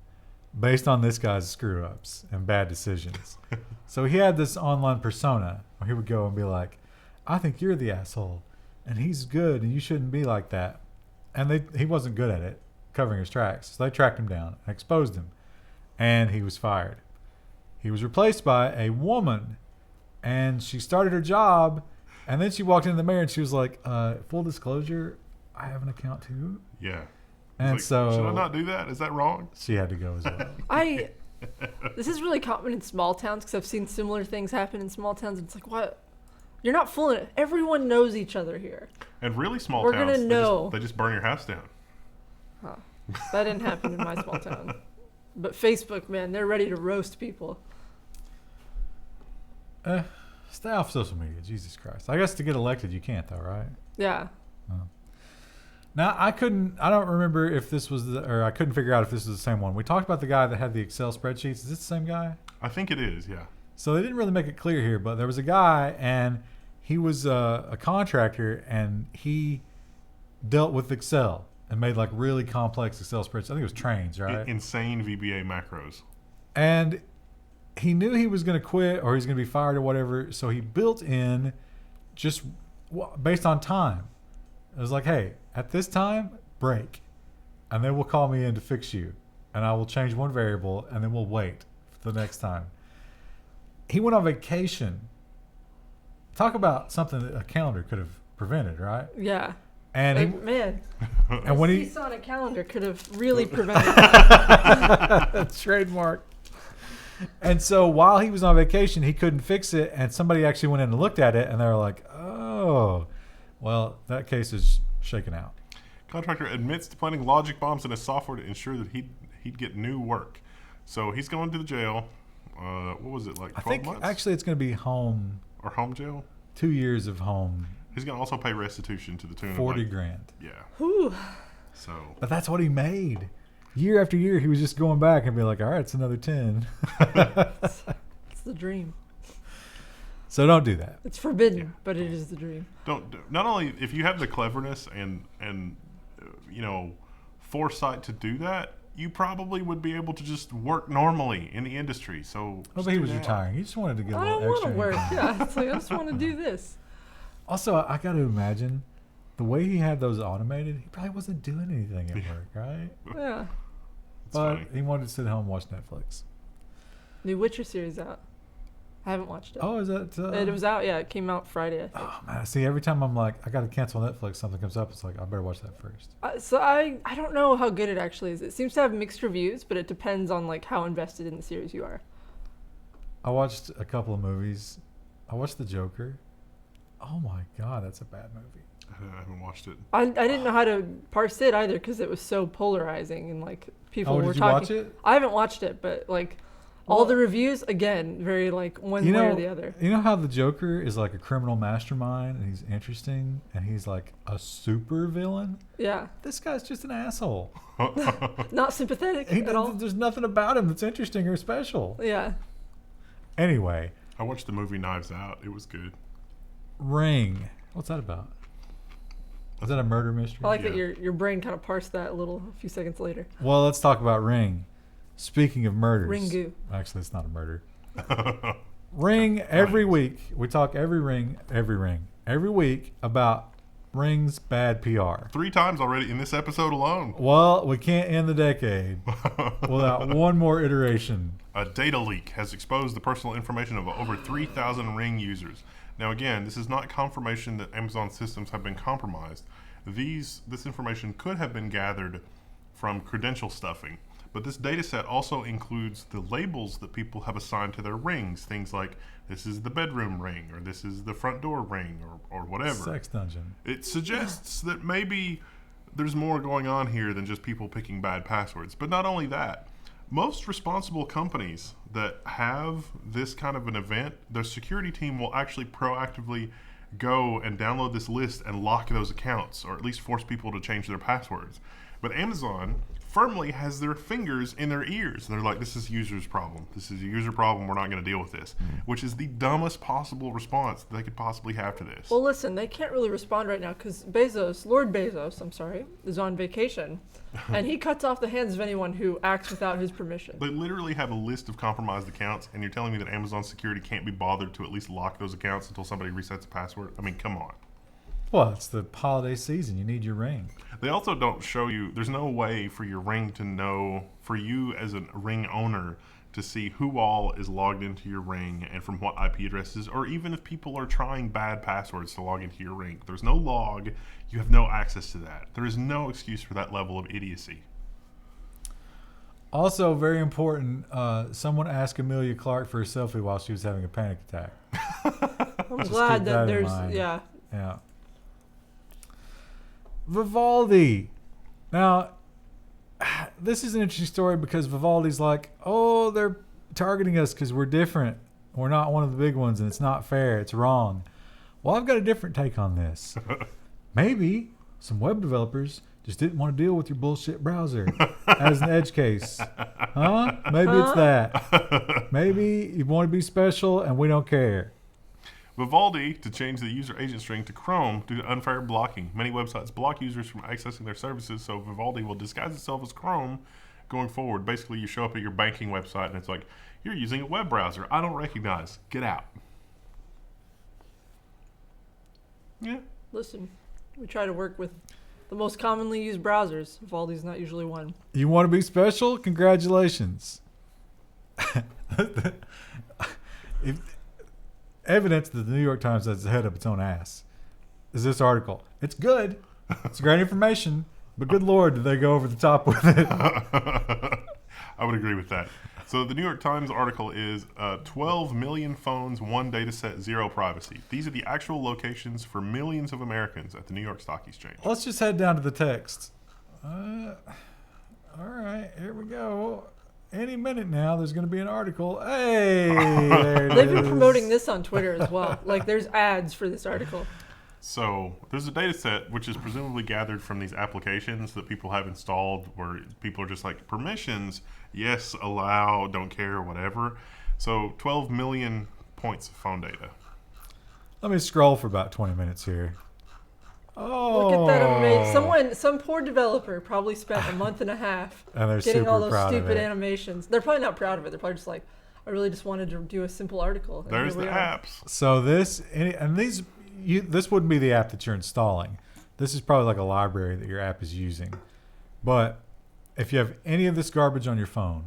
based on this guy's screw ups and bad decisions. So he had this online persona where he would go and be like, I think you're the asshole and he's good and you shouldn't be like that. And he wasn't good at it, covering his tracks. So they tracked him down and exposed him, and he was fired. He was replaced by a woman, and she started her job, and then she walked into the mayor and she was like, full disclosure, I have an account too. Yeah. And It's like, so should I not do that? Is that wrong? she had to go as well. This is really common in small towns because I've seen similar things happen in small towns. And it's like, what? You're not fooling it. Everyone knows each other here. And really small We're towns, gonna know. they just burn your house down. Huh. That didn't happen in my small town. But Facebook, man, they're ready to roast people. Stay off social media. Jesus Christ. I guess to get elected, you can't though, right? Yeah. Now, I don't remember if this was or I couldn't figure out if this was the same one. We talked about the guy that had the Excel spreadsheets. Is this the same guy? I think it is, yeah. So they didn't really make it clear here, but there was a guy, and he was a contractor, and he dealt with Excel and made like really complex Excel spreadsheets. I think it was trains, right? Insane VBA macros. And he knew he was going to quit or he's going to be fired or whatever, so he built in just based on time. It was like, hey, at this time, break. And then we'll call me in to fix you. And I will change one variable, and then we'll wait for the next time. He went on vacation. Talk about something that a calendar could have prevented, right? Yeah. And man, and when he on a calendar could have really prevented trademark. And so while he was on vacation, he couldn't fix it, and somebody actually went in and looked at it, and they were like, oh, well, that case is shaken out. Contractor admits to planting logic bombs in his software to ensure that he'd get new work. So he's going to the jail. What was it, like 12 I think months? Actually it's going to be home. Or home jail? 2 years of home. He's going to also pay restitution to the tune of 40 grand. Yeah. Whew. So. But that's what he made. Year after year, he was just going back and be like, all right, it's another 10. It's the dream. So don't do that. It's forbidden, but it is the dream. Not only if you have the cleverness and foresight to do that, you probably would be able to just work normally in the industry. So But he was retiring. He just wanted to get a I little don't want extra to work. income. Yeah, it's like I just want to do this. Also, I got to imagine the way he had those automated, he probably wasn't doing anything at work, right? Yeah. But funny. he wanted to sit home and watch Netflix. New Witcher series out. I haven't watched it. Oh, is that? It was out. Yeah, it came out Friday, I think. Oh man! See, every time I'm like, I got to cancel Netflix, something comes up. It's like I better watch that first. So I don't know how good it actually is. It seems to have mixed reviews, but it depends on like how invested in the series you are. I watched a couple of movies. I watched The Joker. Oh my God, that's a bad movie. I haven't watched it. I didn't know how to parse it either because it was so polarizing and like people were did you talking. watch it? I haven't watched it, but like all the reviews again very like one way or the other. You know how the Joker is like a criminal mastermind and he's interesting and he's like a super villain? Yeah, This guy's just an asshole. not sympathetic at all. There's nothing about him that's interesting or special. Yeah, Anyway, I watched the movie Knives Out. It was good. Ring. What's that about? Is that a murder mystery? I like that Yeah. your brain kind of parsed that a few seconds later. Well, let's talk about Ring. Speaking of murders. Ringu. Actually, it's not a murder. Ring every week. We talk every week about Ring's bad PR. 3 times already in this episode alone. Well, we can't end the decade without one more iteration. A data leak has exposed the personal information of over 3,000 Ring users. Now, again, this is not confirmation that Amazon systems have been compromised. This information could have been gathered from credential stuffing. But this data set also includes the labels that people have assigned to their rings. Things like, this is the bedroom ring, or this is the front door ring, or whatever. Sex dungeon. It suggests that maybe there's more going on here than just people picking bad passwords. But not only that, most responsible companies that have this kind of an event, their security team will actually proactively go and download this list and lock those accounts, or at least force people to change their passwords. But Amazon firmly has their fingers in their ears. They're like, this is a user's problem. This is a user problem. We're not going to deal with this, which is the dumbest possible response they could possibly have to this. Well, listen, they can't really respond right now because Lord Bezos, is on vacation, and he cuts off the hands of anyone who acts without his permission. They literally have a list of compromised accounts, and you're telling me that Amazon security can't be bothered to at least lock those accounts until somebody resets a password? I mean, come on. Well, it's the holiday season. You need your ring. They also don't show you, there's no way for your Ring to know, for you as a Ring owner, to see who all is logged into your Ring and from what IP addresses, or even if people are trying bad passwords to log into your Ring. There's no log. You have no access to that. There is no excuse for that level of idiocy. Also, very important, someone asked Amelia Clark for a selfie while she was having a panic attack. I'm Just glad keep that that in there's, mind. yeah. Yeah. Vivaldi. Now, this is an interesting story because Vivaldi's like, oh, they're targeting us because we're different. We're not one of the big ones, and it's not fair. It's wrong. Well, I've got a different take on this. Maybe some web developers just didn't want to deal with your bullshit browser as an edge case. Huh? Maybe it's that. Maybe you want to be special, and we don't care. Vivaldi to change the user agent string to Chrome due to unfair blocking. Many websites block users from accessing their services, so Vivaldi will disguise itself as Chrome going forward. Basically, you show up at your banking website, and it's like, you're using a web browser I don't recognize. Get out. Yeah. Listen, we try to work with the most commonly used browsers. Vivaldi's not usually one. You want to be special? Congratulations. Evidence that the New York Times has the head up its own ass is this article. It's good. It's great information, but good Lord, did they go over the top with it? I would agree with that. So the New York Times article is 12 million phones, one data set, zero privacy. These are the actual locations for millions of Americans at the New York Stock Exchange. Let's just head down to the text. All right, here we go. Any minute now, there's going to be an article. Hey, there it They've been is. promoting this on Twitter as well. Like, there's ads for this article. So there's a data set which is presumably gathered from these applications that people have installed where people are just like, permissions, yes, allow, don't care, whatever. So 12 million points of phone data. Let me scroll for about 20 minutes here. Oh, Look at that amazing. Some poor developer probably spent a month and a half And they're getting super all those proud of stupid it. animations. They're probably not proud of it. They're probably just like, I really just wanted to do a simple article. And There's here the we are. apps. So this wouldn't be the app that you're installing. This is probably like a library that your app is using. But if you have any of this garbage on your phone,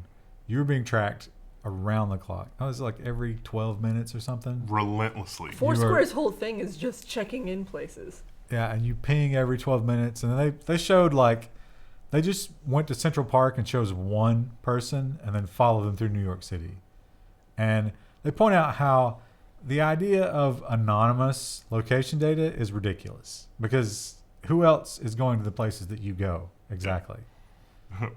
you're being tracked around the clock. Oh, it's like every 12 minutes or something. Relentlessly. Foursquare's whole thing is just checking in places. Yeah, and you ping every 12 minutes. And then they showed like, they just went to Central Park and chose one person and then followed them through New York City. And they point out how the idea of anonymous location data is ridiculous because who else is going to the places that you go exactly?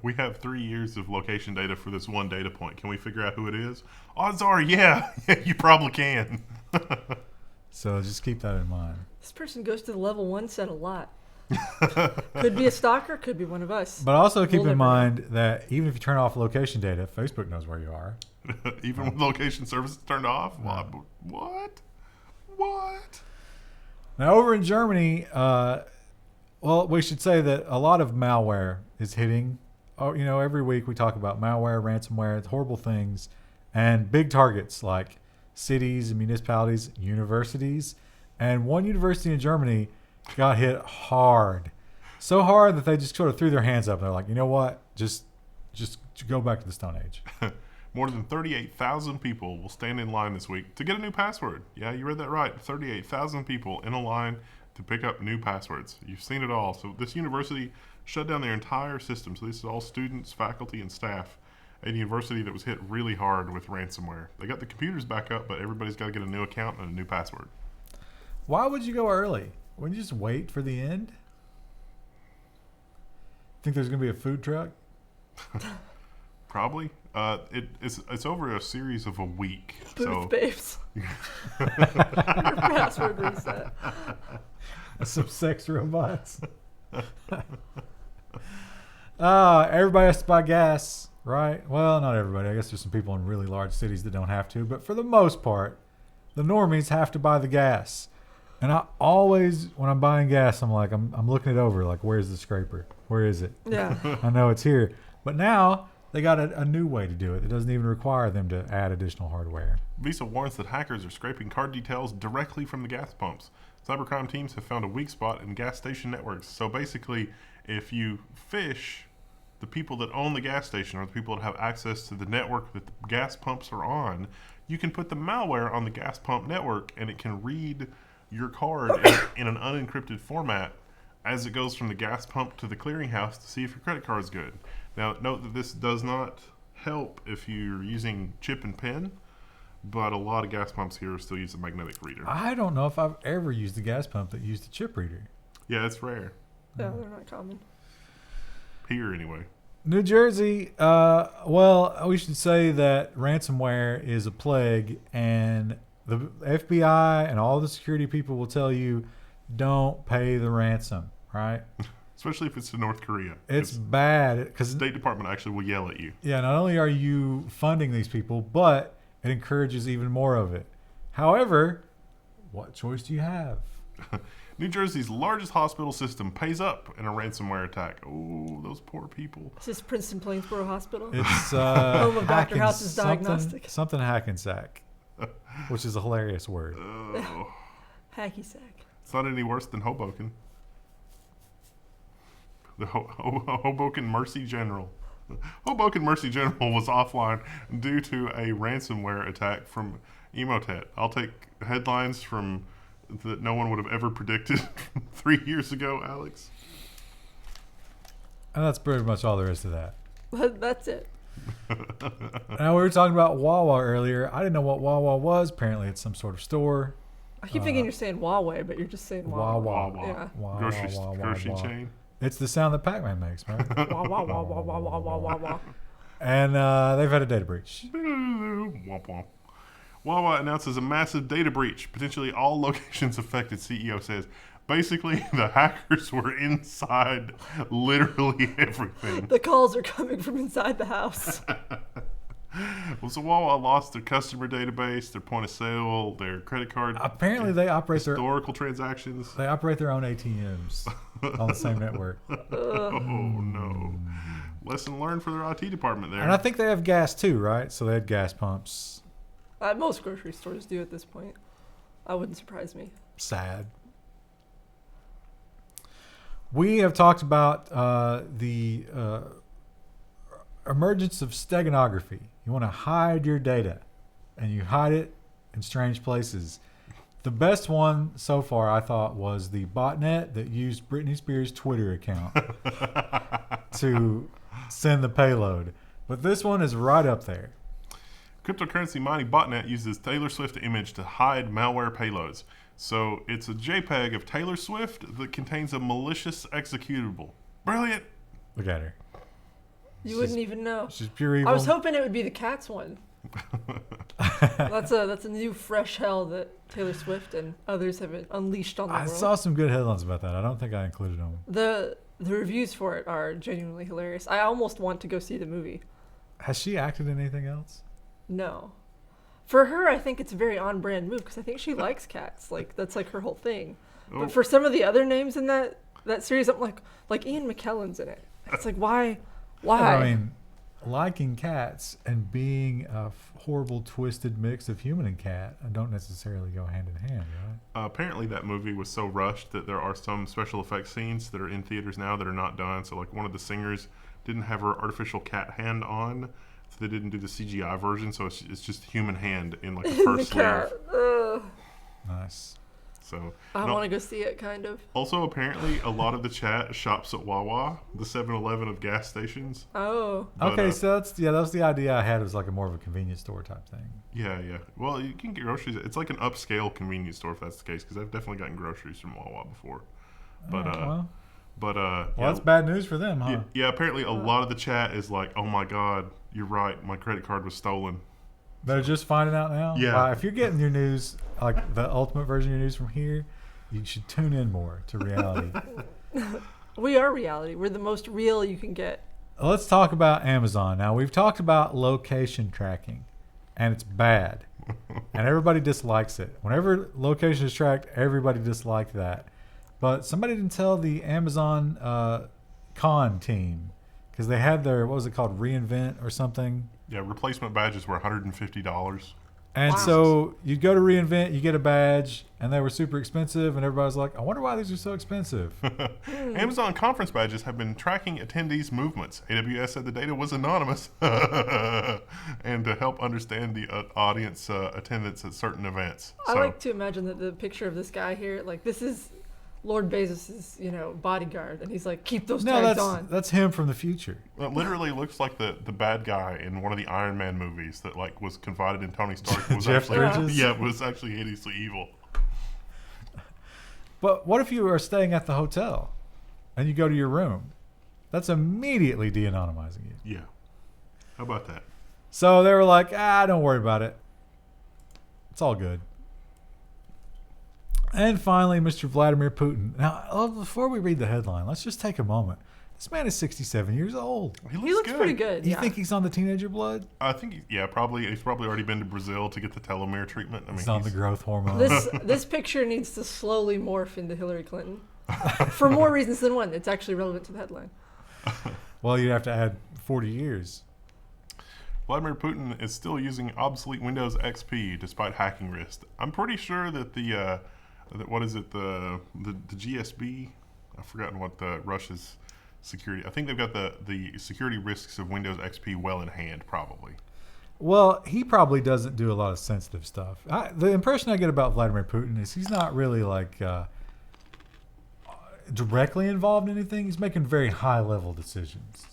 We have 3 years of location data for this one data point. Can we figure out who it is? Odds are, yeah, you probably can. So just keep that in mind. This person goes to the level 1 set a lot. Could be a stalker, could be one of us. But also keep We'll in never mind that even if you turn off location data, Facebook knows where you are. Even with location services turned off? What? Now, over in Germany, well, we should say that a lot of malware is hitting. Oh, every week we talk about malware, ransomware, it's horrible things, and big targets like cities and municipalities, universities. And one university in Germany got hit hard. So hard that they just sort of threw their hands up. They're like, you know what? Just go back to the Stone Age. More than 38,000 people will stand in line this week to get a new password. Yeah, you read that right. 38,000 people in a line to pick up new passwords. You've seen it all. So this university shut down their entire system. So this is all students, faculty, and staff at a university that was hit really hard with ransomware. They got the computers back up, but everybody's got to get a new account and a new password. Why would you go early? Wouldn't you just wait for the end? Think there's going to be a food truck? Probably. It's over a series of a week. Booth babes. Your password reset. Some sex robots. Everybody has to buy gas, right? Well, not everybody. I guess there's some people in really large cities that don't have to. But for the most part, the normies have to buy the gas. And I always, when I'm buying gas, I'm like, I'm looking it over. Like, where's the scraper? Where is it? Yeah. I know it's here. But now they got a new way to do it. It doesn't even require them to add additional hardware. Visa warns that hackers are scraping card details directly from the gas pumps. Cybercrime teams have found a weak spot in gas station networks. So basically, if you phish the people that own the gas station or the people that have access to the network that the gas pumps are on, you can put the malware on the gas pump network and it can read your card in an unencrypted format as it goes from the gas pump to the clearinghouse to see if your credit card is good. Now, note that this does not help if you're using chip and pin, but a lot of gas pumps here still use a magnetic reader. I don't know if I've ever used a gas pump that used a chip reader. Yeah, it's rare. Yeah, they're not common. Here, anyway. New Jersey, well, we should say that ransomware is a plague, and the FBI and all the security people will tell you don't pay the ransom, right? Especially if it's to North Korea. It's bad The because, State Department actually will yell at you. yeah, not only are you funding these people, but it encourages even more of it. However, what choice do you have? New Jersey's largest hospital system pays up in a ransomware attack. Oh, those poor people. Is this Princeton Plainsboro Hospital? It's Home of Dr. Hackensack- House's diagnostic. something Hackensack, which is a hilarious word. Oh, Hacky sack. it's not any worse than Hoboken. The Hoboken Mercy General. Hoboken Mercy General was offline due to a ransomware attack from Emotet. I'll take headlines from that no one would have ever predicted 3 years ago, Alex. And that's pretty much all there is to that. That's it. Now, we were talking about Wawa earlier. I didn't know what Wawa was. Apparently, it's some sort of store. I keep thinking you're saying Huawei, but you're just saying Wawa. Wawa. Yeah. Wah, Grocery, wah, wah, grocery wah. chain. It's the sound that Pac-Man makes, man. Wah, wah, wah, wah, wah, wah, wah, wah, wah. And they've had a data breach. Womp womp. Wawa announces a massive data breach. Potentially all locations affected, CEO says. Basically, the hackers were inside literally everything. The calls are coming from inside the house. Well, so Wawa lost their customer database, their point of sale, their credit card, Apparently, they operate their historical transactions. own ATMs on the same network. Oh, no. Lesson learned for their IT department there. And I think they have gas too, right? So they had gas pumps. Most grocery stores do at this point. I wouldn't surprise me. Sad. We have talked about the emergence of steganography. You want to hide your data, and you hide it in strange places. The best one so far, I thought, was the botnet that used Britney Spears' Twitter account to send the payload. But this one is right up there. Cryptocurrency mining botnet uses Taylor Swift image to hide malware payloads. So it's a JPEG of Taylor Swift that contains a malicious executable. Brilliant. Look at her. You wouldn't even know. She's pure evil. I was hoping it would be the Cats one. That's a new fresh hell that Taylor Swift and others have unleashed on the I world. saw some good headlines about that. I don't think I included them. The reviews for it are genuinely hilarious. I almost want to go see the movie. Has she acted in anything else? No. For her, I think it's a very on-brand move because I think she likes cats. Like that's like her whole thing. Oh. But for some of the other names in that series, I'm like Ian McKellen's in it. It's like why? I mean, liking cats and being a horrible, twisted mix of human and cat don't necessarily go hand in hand, right? Apparently that movie was so rushed that there are some special effects scenes that are in theaters now that are not done. So like one of the singers didn't have her artificial cat hand on, so they didn't do the CGI version. So it's just human hand in like the the first layer. cat. Ugh. Nice. So I no. want to go see it, kind of. Also, apparently, a lot of the chat shops at Wawa, the 7-Eleven of gas stations. Oh. But, Okay, so that was the idea I had. It was like a more of a convenience store type thing. Yeah. Well, you can get groceries. It's like an upscale convenience store if that's the case, because I've definitely gotten groceries from Wawa before. But well, yeah, that's bad news for them, huh? yeah. Apparently, a lot of the chat is like, "Oh my God, you're right. My credit card was stolen." They're just finding out now? Yeah. Wow, if you're getting your news, like the ultimate version of your news from here, you should tune in more to reality. We are reality. We're the most real you can get. Let's talk about Amazon. Now, we've talked about location tracking, and it's bad. And everybody dislikes it. Whenever location is tracked, everybody disliked that. But somebody didn't tell the Amazon con team, because they had their, what was it called, reInvent or something? Yeah, replacement badges were $150. And Wow. so you'd go to reInvent, you get a badge, and they were super expensive, and everybody's like, I wonder why these are so expensive. Amazon conference badges have been tracking attendees' movements. AWS said the data was anonymous and to help understand the audience attendance at certain events. I like to imagine that the picture of this guy here, like this is Lord Bezos's, bodyguard, and he's like, keep those No, tags on. that's him from the future. It literally looks like the bad guy in one of the Iron Man movies that like was confided in Tony Stark. Was Jeff actually, Bridges? Yeah, was actually hideously evil. But what if you are staying at the hotel and you go to your room That's immediately de-anonymizing you. Yeah. How about that? So they were like, don't worry about it. It's all good. And finally, Mr. Vladimir Putin. Now, before we read the headline, let's just take a moment. This man is 67 years old. He looks good. pretty good. You think he's on the teenager blood? I think, probably. He's probably already been to Brazil to get the telomere treatment. He's on the growth hormone. This picture needs to slowly morph into Hillary Clinton. For more reasons than one. It's actually relevant to the headline. Well, you'd have to add 40 years. Vladimir Putin is still using obsolete Windows XP despite hacking risk. I'm pretty sure that the GSB, I've forgotten what the Russia's security. I think they've got the security risks of Windows XP well in hand, probably. Well, he probably doesn't do a lot of sensitive stuff. The impression I get about Vladimir Putin is he's not really like directly involved in anything. He's making very high level decisions.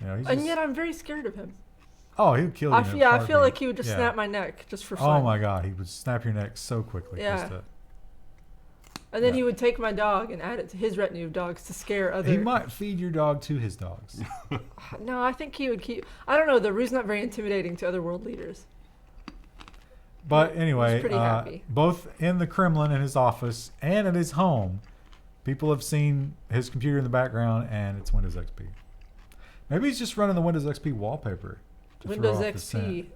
Yet I'm very scared of him. Oh, he would kill you. I feel like he would just snap my neck just for fun. Oh my God, he would snap your neck so quickly. Yeah. And then he would take my dog and add it to his retinue of dogs to scare other. He might feed your dog to his dogs. No, I think he would keep. I don't know. The Rue's not very intimidating to other world leaders. But anyway, pretty happy. Both in the Kremlin in his office and at his home, people have seen his computer in the background, and it's Windows XP. Maybe he's just running the Windows XP wallpaper. Windows XP.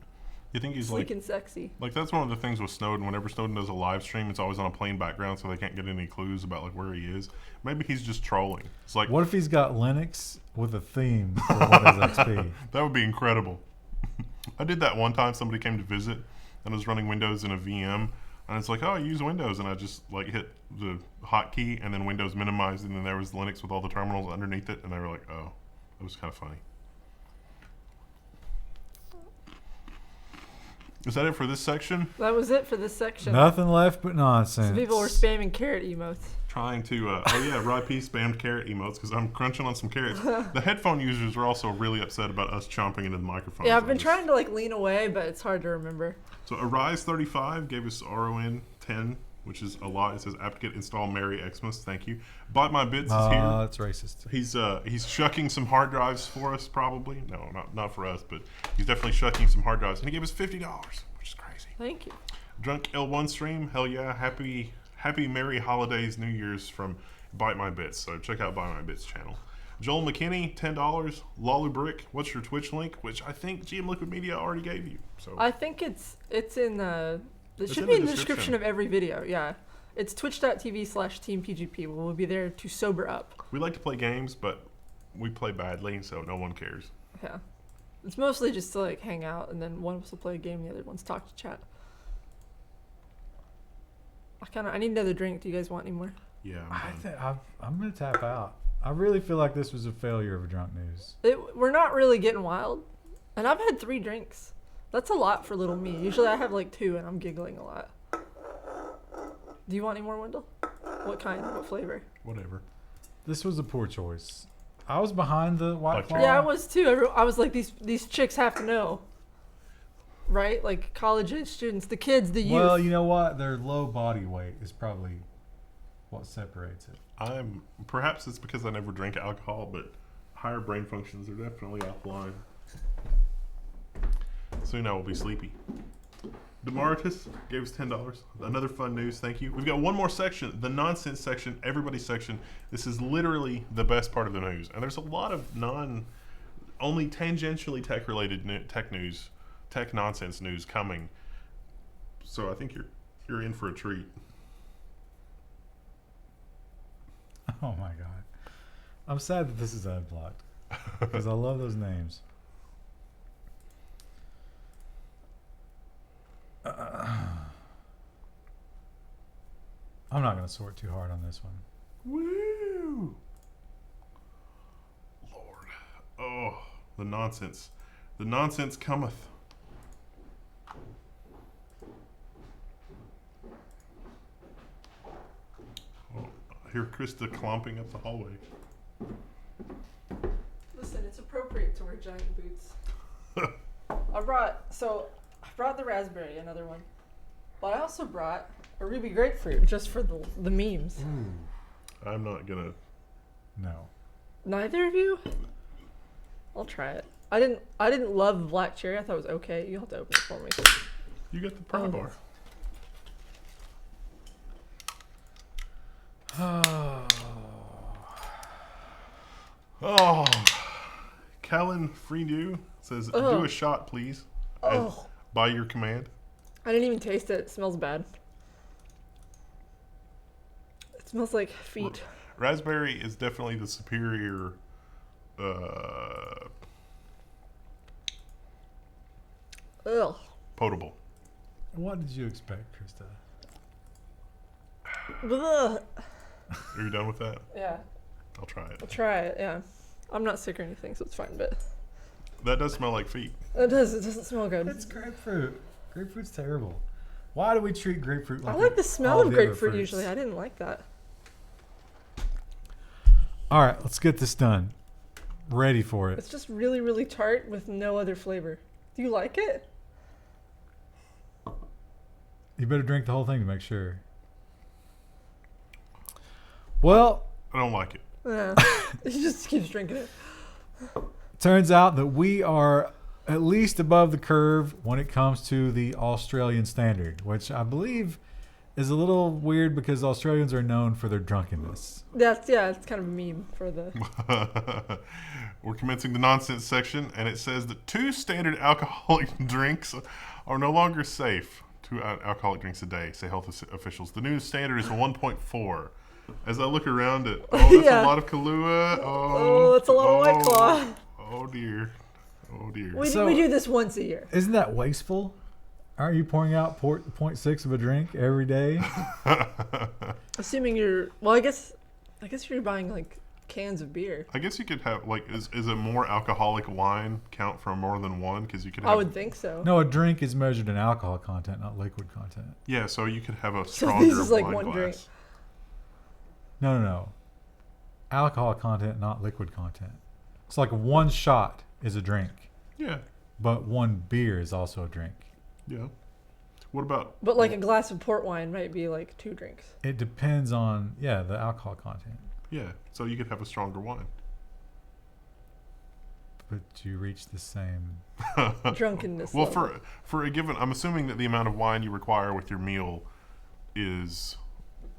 You think he's sleek and sexy? Like that's one of the things with Snowden. Whenever Snowden does a live stream, it's always on a plain background, so they can't get any clues about like where he is. Maybe he's just trolling. It's like, what if he's got Linux with a theme for Windows XP? That would be incredible. I did that one time. Somebody came to visit, and I was running Windows in a VM, and it's like, oh, I use Windows, and I just like hit the hotkey, and then Windows minimized, and then there was Linux with all the terminals underneath it, and they were like, oh, it was kind of funny. Is that it for this section? That was it for this section. Nothing left but nonsense. Some people were spamming carrot emotes. Trying to, Rai-P spammed carrot emotes because I'm crunching on some carrots. The headphone users were also really upset about us chomping into the microphone. Yeah, I've been trying to like lean away, but it's hard to remember. So Arise35 gave us RON 10, which is a lot. It says apt-get install Merry Xmas. Thank you. Bite My Bits is here. That's racist. He's shucking some hard drives for us, probably. No, not for us, but he's definitely shucking some hard drives. And he gave us $50, which is crazy. Thank you. Drunk L1 stream. Hell yeah. Happy Merry Holidays, New Year's from Bite My Bits. So check out Bite My Bits channel. Joel McKinney, $10. Lolly Brick, what's your Twitch link? Which I think GM Liquid Media already gave you. So I think it's in the. It should be in the description of every video. Yeah, it's twitch.tv/teampgp. We'll be there to sober up. We like to play games, but we play badly, so no one cares. Yeah, it's mostly just to like hang out, and then one of us will play a game, the other one's talk to chat. I need another drink. Do you guys want any more? Yeah, I'm gonna tap out. I really feel like this was a failure of a drunk news. We're not really getting wild, and I've had 3 drinks. That's a lot for little me. Usually I have like 2, and I'm giggling a lot. Do you want any more, Wendell? What kind? What flavor? Whatever. This was a poor choice. I was behind the White Claw. Yeah, I was too. I was like, these chicks have to know. Right? Like college-age students, the kids, the youth. Well, you know what? Their low body weight is probably what separates it. Perhaps it's because I never drank alcohol, but higher brain functions are definitely offline. Soon I will be sleepy. Demaritus gave us $10. Another fun news, thank you. We've got one more section, the nonsense section, everybody's section. This is literally the best part of the news. And there's a lot of only tangentially tech-related tech nonsense news coming. So I think you're in for a treat. Oh my God. I'm sad that this is unblocked because I love those names. I'm not going to sort too hard on this one. Woo! Lord. Oh, the nonsense. The nonsense cometh. Oh, I hear Krista clomping up the hallway. Listen, it's appropriate to wear giant boots. I brought the raspberry, another one. But I also brought a ruby grapefruit just for the memes. I'm not gonna. No. Neither of you? I'll try it. I didn't love black cherry. I thought it was okay. You'll have to open it for me. You got the pry bar. Oh. Callan Freedew says, do a shot, please. By your command. I didn't even taste it. It smells bad. It smells like feet. Raspberry is definitely the superior potable. What did you expect, Krista? Ugh. Are you done with that? Yeah. I'll try it. I'll try it, yeah. I'm not sick or anything, so it's fine, but... That does smell like feet. It does. It doesn't smell good. It's grapefruit. Grapefruit's terrible. Why do we treat grapefruit like I like the smell all of the other grapefruit fruits? usually. I didn't like that. All right, let's get this done. Ready for it. It's just really, really tart with no other flavor. Do you like it? You better drink the whole thing to make sure. Well, I don't like it. Yeah. He just keeps drinking it. turns out that we are at least above the curve when it comes to the Australian standard, which I believe is a little weird because Australians are known for their drunkenness. It's kind of a meme for the... We're commencing the nonsense section, and it says that 2 standard alcoholic drinks are no longer safe. 2 alcoholic drinks a day, say health officials. The new standard is 1.4. As I look around it, that's a lot of Kahlua. That's a lot of White Claw. Oh dear. Oh dear. We do this once a year. Isn't that wasteful? Aren't you pouring out 0.6 of a drink every day? Assuming you're... Well, I guess you're buying, like, cans of beer. I guess you could have, like, is a more alcoholic wine count for more than one? Because you could have... I would think so. No, a drink is measured in alcohol content, not liquid content. Yeah, so you could have a So stronger this is like wine one glass. drink. No. Alcohol content, not liquid content. It's like one shot is a drink. Yeah. But one beer is also a drink. Yeah. What about... But like a glass of port wine might be like 2 drinks. It depends on, the alcohol content. Yeah, so you could have a stronger wine. But you reach the same... Drunkenness Well, level. for a given... I'm assuming that the amount of wine you require with your meal is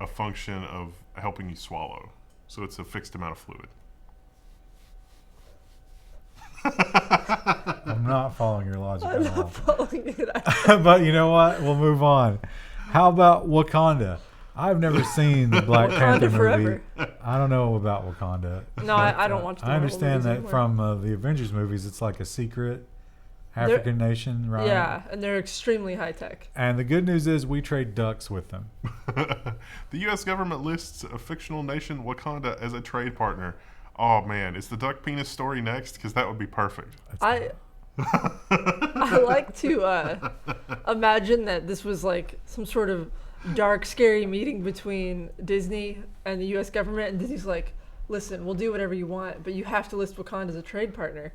a function of helping you swallow. So it's a fixed amount of fluid. I'm not following your logic I'm at all. not following it. But you know what? We'll move on. How about Wakanda? I've never seen the Black Panther movie. forever. I don't know about Wakanda. No, I don't watch the I Marvel understand movies that anymore. from the Avengers movies, it's like a secret African nation, right? Yeah, and they're extremely high tech. And the good news is we trade ducks with them. The U.S. government lists a fictional nation, Wakanda, as a trade partner. Oh, man. Is the duck penis story next? Because that would be perfect. I like to imagine that this was like some sort of dark, scary meeting between Disney and the U.S. government, and Disney's like, listen, we'll do whatever you want, but you have to list Wakanda as a trade partner.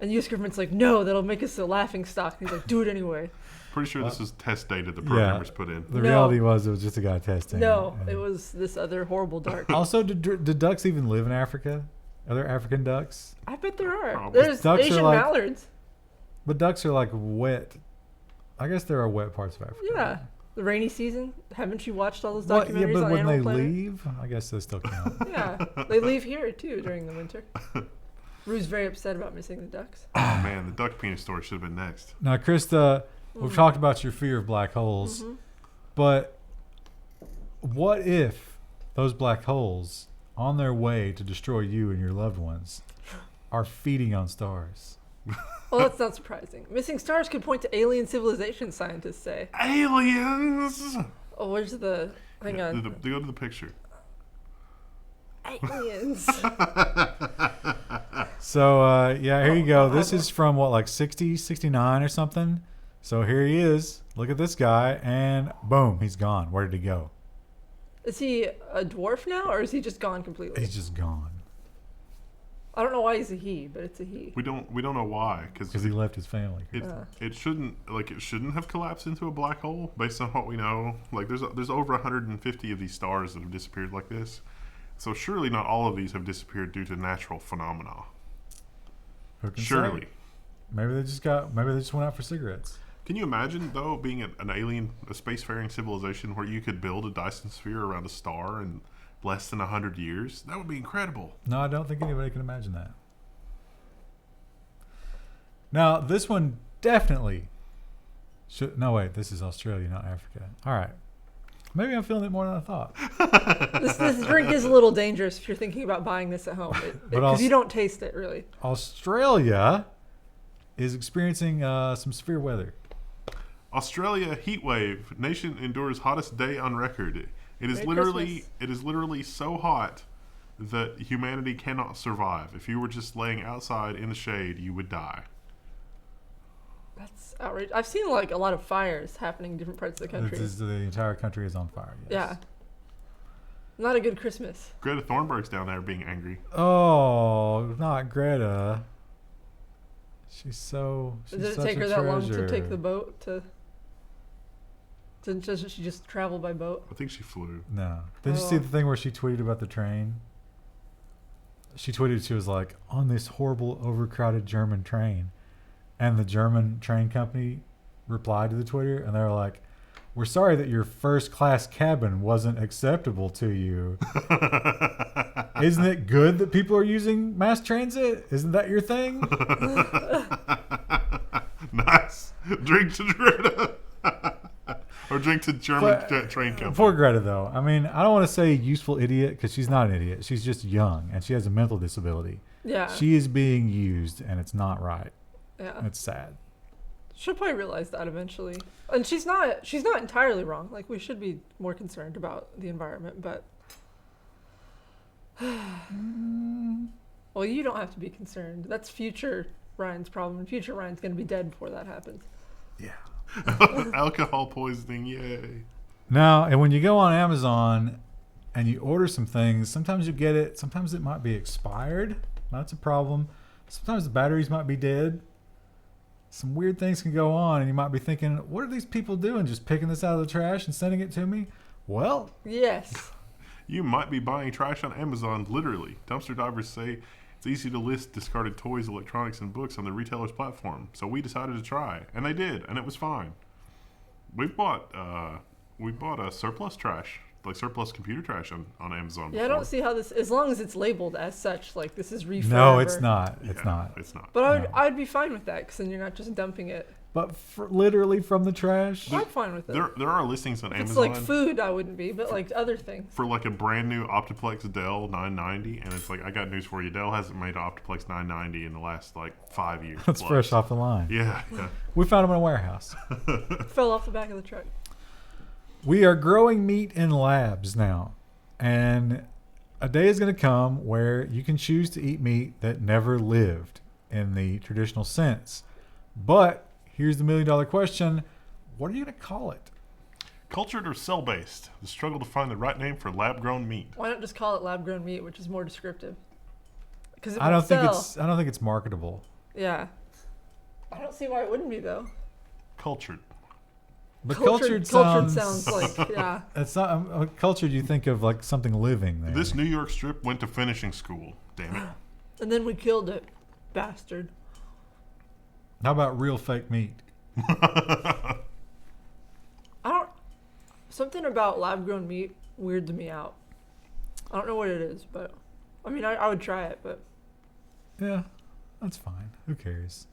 And the U.S. government's like, no, that'll make us a laughing stock. And he's like, do it anyway. Pretty sure this is test data the programmers put in. The reality was it was just a guy testing. No, and it was this other horrible dark. Also, do ducks even live in Africa? Are there African ducks? I bet there are. Probably. There's Ducks are Asian like- mallards. But ducks are like wet. I guess there are wet parts of Africa. Yeah. The rainy season. Haven't you watched all those Well, documentaries but on when Animal they Planet? leave, I guess they still count. Yeah. They leave here, too, during the winter. Rue's very upset about missing the ducks. Oh, man. The duck penis story should have been next. Now, Krista, we've talked about your fear of black holes, but what if those black holes, on their way to destroy you and your loved ones, are feeding on stars? Well, that's not surprising. Missing stars could point to alien civilization, scientists say. Aliens! Oh, where's the... Hang on. Go to the picture. Aliens. So, here you go. This is from, like 60, 69 or something? So here he is. Look at this guy, and boom, he's gone. Where did he go? Is he a dwarf now, or is he just gone completely? He's just gone. I don't know why he's a he, but it's a he. We don't know why, Because he left his family. it shouldn't have collapsed into a black hole based on what we know. Like there's over 150 of these stars that have disappeared like this. So surely not all of these have disappeared due to natural phenomena. Who can Surely. say? Maybe they just went out for cigarettes. Can you imagine, though, being an alien, a spacefaring civilization where you could build a Dyson sphere around a star in less than 100 years? That would be incredible. No, I don't think anybody can imagine that. Now, this one definitely should. No, wait, this is Australia, not Africa. All right. Maybe I'm feeling it more than I thought. This drink is a little dangerous if you're thinking about buying this at home. Because you don't taste it, really. Australia is experiencing some severe weather. Australia heat wave. Nation endures hottest day on record. It is literally so hot that humanity cannot survive. If you were just laying outside in the shade, you would die. That's outrageous. I've seen like a lot of fires happening in different parts of the country. The entire country is on fire. Yes. Yeah. Not a good Christmas. Greta Thunberg's down there being angry. Oh, not Greta. She's Did it take her that long to take the boat to? Didn't she just travel by boat? I think she flew. No. Did you see the thing where she tweeted about the train? She tweeted, she was like, on this horrible, overcrowded German train. And the German train company replied to the Twitter, and they were like, we're sorry that your first class cabin wasn't acceptable to you. Isn't it good that people are using mass transit? Isn't that your thing? Nice. Drink to Greta. Or drink to German train company. Poor Greta, though. I mean, I don't want to say useful idiot, because she's not an idiot. She's just young, and she has a mental disability. Yeah. She is being used, and it's not right. Yeah. It's sad. She'll probably realize that eventually. And she's not entirely wrong. Like, we should be more concerned about the environment, but well, you don't have to be concerned. That's future Ryan's problem. Future Ryan's going to be dead before that happens. Yeah. Alcohol poisoning, yay. Now, and when you go on Amazon and you order some things, sometimes you get it, sometimes it might be expired. That's a problem. Sometimes the batteries might be dead. Some weird things can go on, and you might be thinking, what are these people doing? Just picking this out of the trash and sending it to me? Well, yes. You might be buying trash on Amazon, literally. Dumpster divers say it's easy to list discarded toys, electronics, and books on the retailer's platform. So we decided to try, and they did, and it was fine. We bought a surplus trash, like surplus computer trash on Amazon. Yeah, before. I don't see how this, as long as it's labeled as such, like this is refurb. No, it's not. It's not. It's not. But I'd be fine with that, because then you're not just dumping it. But literally from the trash? I'm fine with it. There are listings on Amazon. Amazon. It's like food, I wouldn't be, but like other things. For like a brand new Optiplex Dell 990, and it's like, I got news for you. Dell hasn't made an Optiplex 990 in the last like 5 years. That's fresh off the line. Yeah. We found them in a warehouse. Fell off the back of the truck. We are growing meat in labs now. And a day is going to come where you can choose to eat meat that never lived in the traditional sense. But here's the $1 million question. What are you going to call it? Cultured or cell-based? The struggle to find the right name for lab-grown meat. Why not just call it lab-grown meat, which is more descriptive? Because I don't think it's marketable. Yeah. I don't see why it wouldn't be, though. Cultured. But cultured sounds like, yeah. It's not cultured. You think of like something living there. This New York strip went to finishing school. Damn it. And then we killed it, bastard. How about real fake meat? Something about lab-grown meat weirded me out. I don't know what it is, but I mean, I would try it, but yeah, that's fine. Who cares?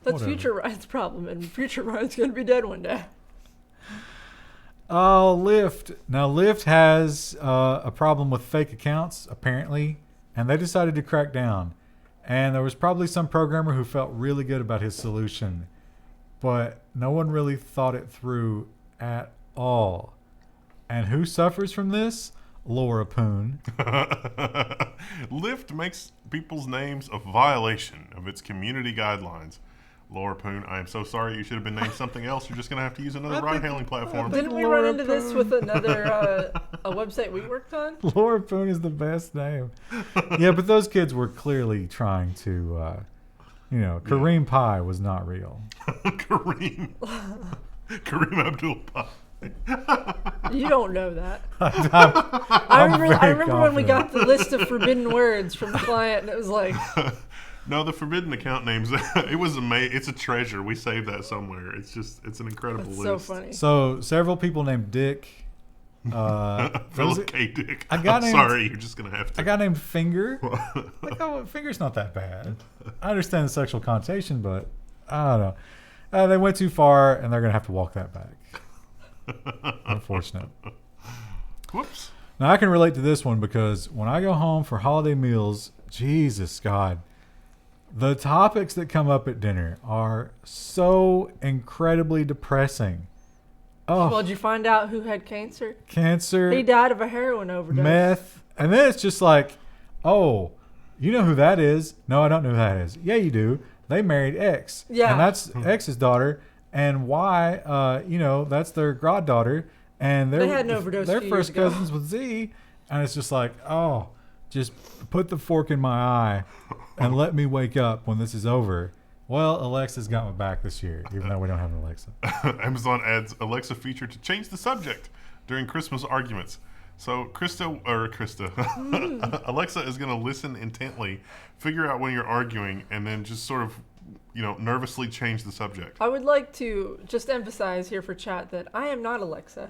That's Whatever. future Ryan's problem, and future Ryan's gonna be dead one day. Oh, Lyft. Now, Lyft has a problem with fake accounts, apparently, and they decided to crack down. And there was probably some programmer who felt really good about his solution, but no one really thought it through at all. And who suffers from this? Laura Poon. Lyft makes people's names a violation of its community guidelines. Laura Poon, I am so sorry. You should have been named something else. You're just going to have to use another ride-hailing platform. Didn't we run into this with another a website we worked on? Laura Poon is the best name. Yeah, but those kids were clearly trying to, Kareem Pie was not real. Kareem Abdul-Pie. You don't know that. I I remember when we got the list of forbidden words from the client, and it was like, No, the forbidden account names. It was it's a treasure. We saved that somewhere. It's an incredible that's list. so funny. So several people named Dick. Philip K. Dick. Sorry, you're just gonna have to. A guy named Finger. Like, oh, Finger's not that bad. I understand the sexual connotation, but I don't know. They went too far, and they're gonna have to walk that back. Unfortunate. Whoops. Now I can relate to this one because when I go home for holiday meals, Jesus God, the topics that come up at dinner are so incredibly depressing. Oh, Well, did you find out who had cancer? cancer, He died of a heroin overdose. meth, and then it's just like, oh, you know who that is? No, I don't know who that is. Yeah, you do. They married X. Yeah. And that's X's daughter. And Y, that's their goddaughter. And They had an overdose they're a few years first ago. cousins with Z. And it's just like, oh, just put the fork in my eye and let me wake up when this is over. Well, Alexa's got my back this year, even though we don't have an Alexa. Amazon adds Alexa feature to change the subject during Christmas arguments. So Krista, Alexa is going to listen intently, figure out when you're arguing, and then just sort of, nervously change the subject. I would like to just emphasize here for chat that I am not Alexa.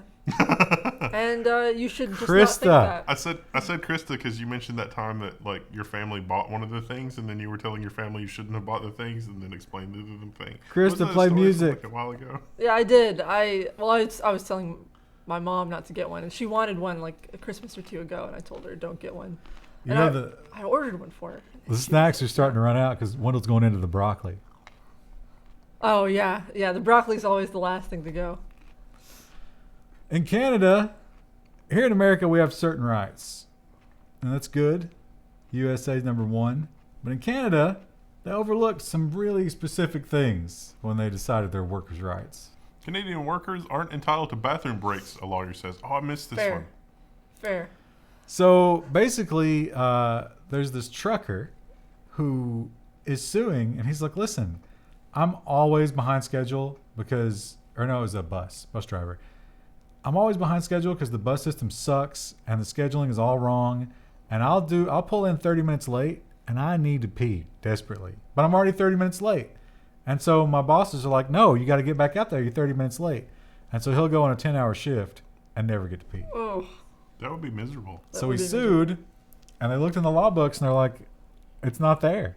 And you should just not think Krista. that. I said Krista because you mentioned that time that like your family bought one of the things, and then you were telling your family you shouldn't have bought the things, and then explained the other thing. Krista, Wasn't that a play story music. from, like, a while ago. Yeah, I did. I was telling my mom not to get one, and she wanted one like a Christmas or two ago, and I told her don't get one. You And know, I ordered one for her. the snacks are starting to run out because Wendell's going into the broccoli. Oh yeah, the broccoli's always the last thing to go. In Canada, here in America, we have certain rights. And that's good. USA's number one. But in Canada, they overlooked some really specific things when they decided their workers' rights. Canadian workers aren't entitled to bathroom breaks, a lawyer says. Oh, I missed this one. Fair. So basically, there's this trucker who is suing, and he's like, listen, I'm always behind schedule because, or no, it was a bus driver. I'm always behind schedule because the bus system sucks and the scheduling is all wrong. And I'll pull in 30 minutes late and I need to pee desperately, but I'm already 30 minutes late. And so my bosses are like, no, you got to get back out there. You're 30 minutes late. And so he'll go on a 10-hour shift and never get to pee. Oh. That would be miserable. So he sued, and they looked in the law books and they're like, it's not there.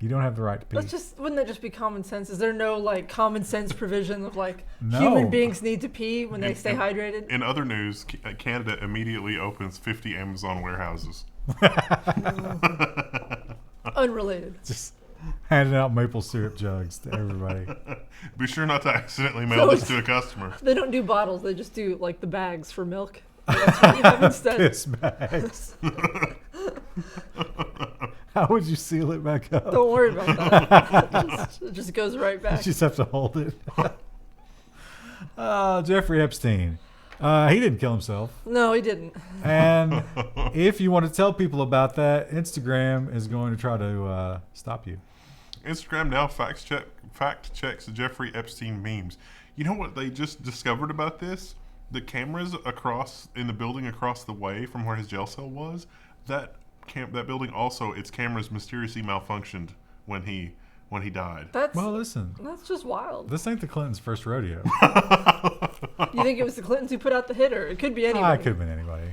You don't have the right to pee. Wouldn't that just be common sense? Is there no like common sense provision of like No. human beings need to pee when they stay hydrated? In other news, Canada immediately opens 50 Amazon warehouses. Unrelated. Just handing out maple syrup jugs to everybody. Be sure not to accidentally mail this to a customer. They don't do bottles. They just do like the bags for milk. That's what you have instead. Piss bags. How would you seal it back up? Don't worry about that. It just goes right You back. just have to hold it. Jeffrey Epstein. He didn't kill himself. No, he didn't. And if you want to tell people about that, Instagram is going to try to stop you. Instagram now fact checks Jeffrey Epstein memes. You know what they just discovered about this? The cameras in the building across the way from where his jail cell was, that building also, its cameras mysteriously malfunctioned when he died. Well, listen. That's just wild. This ain't the Clintons' first rodeo. You think it was the Clintons who put out the hitter? It could be anybody. It could have been anybody.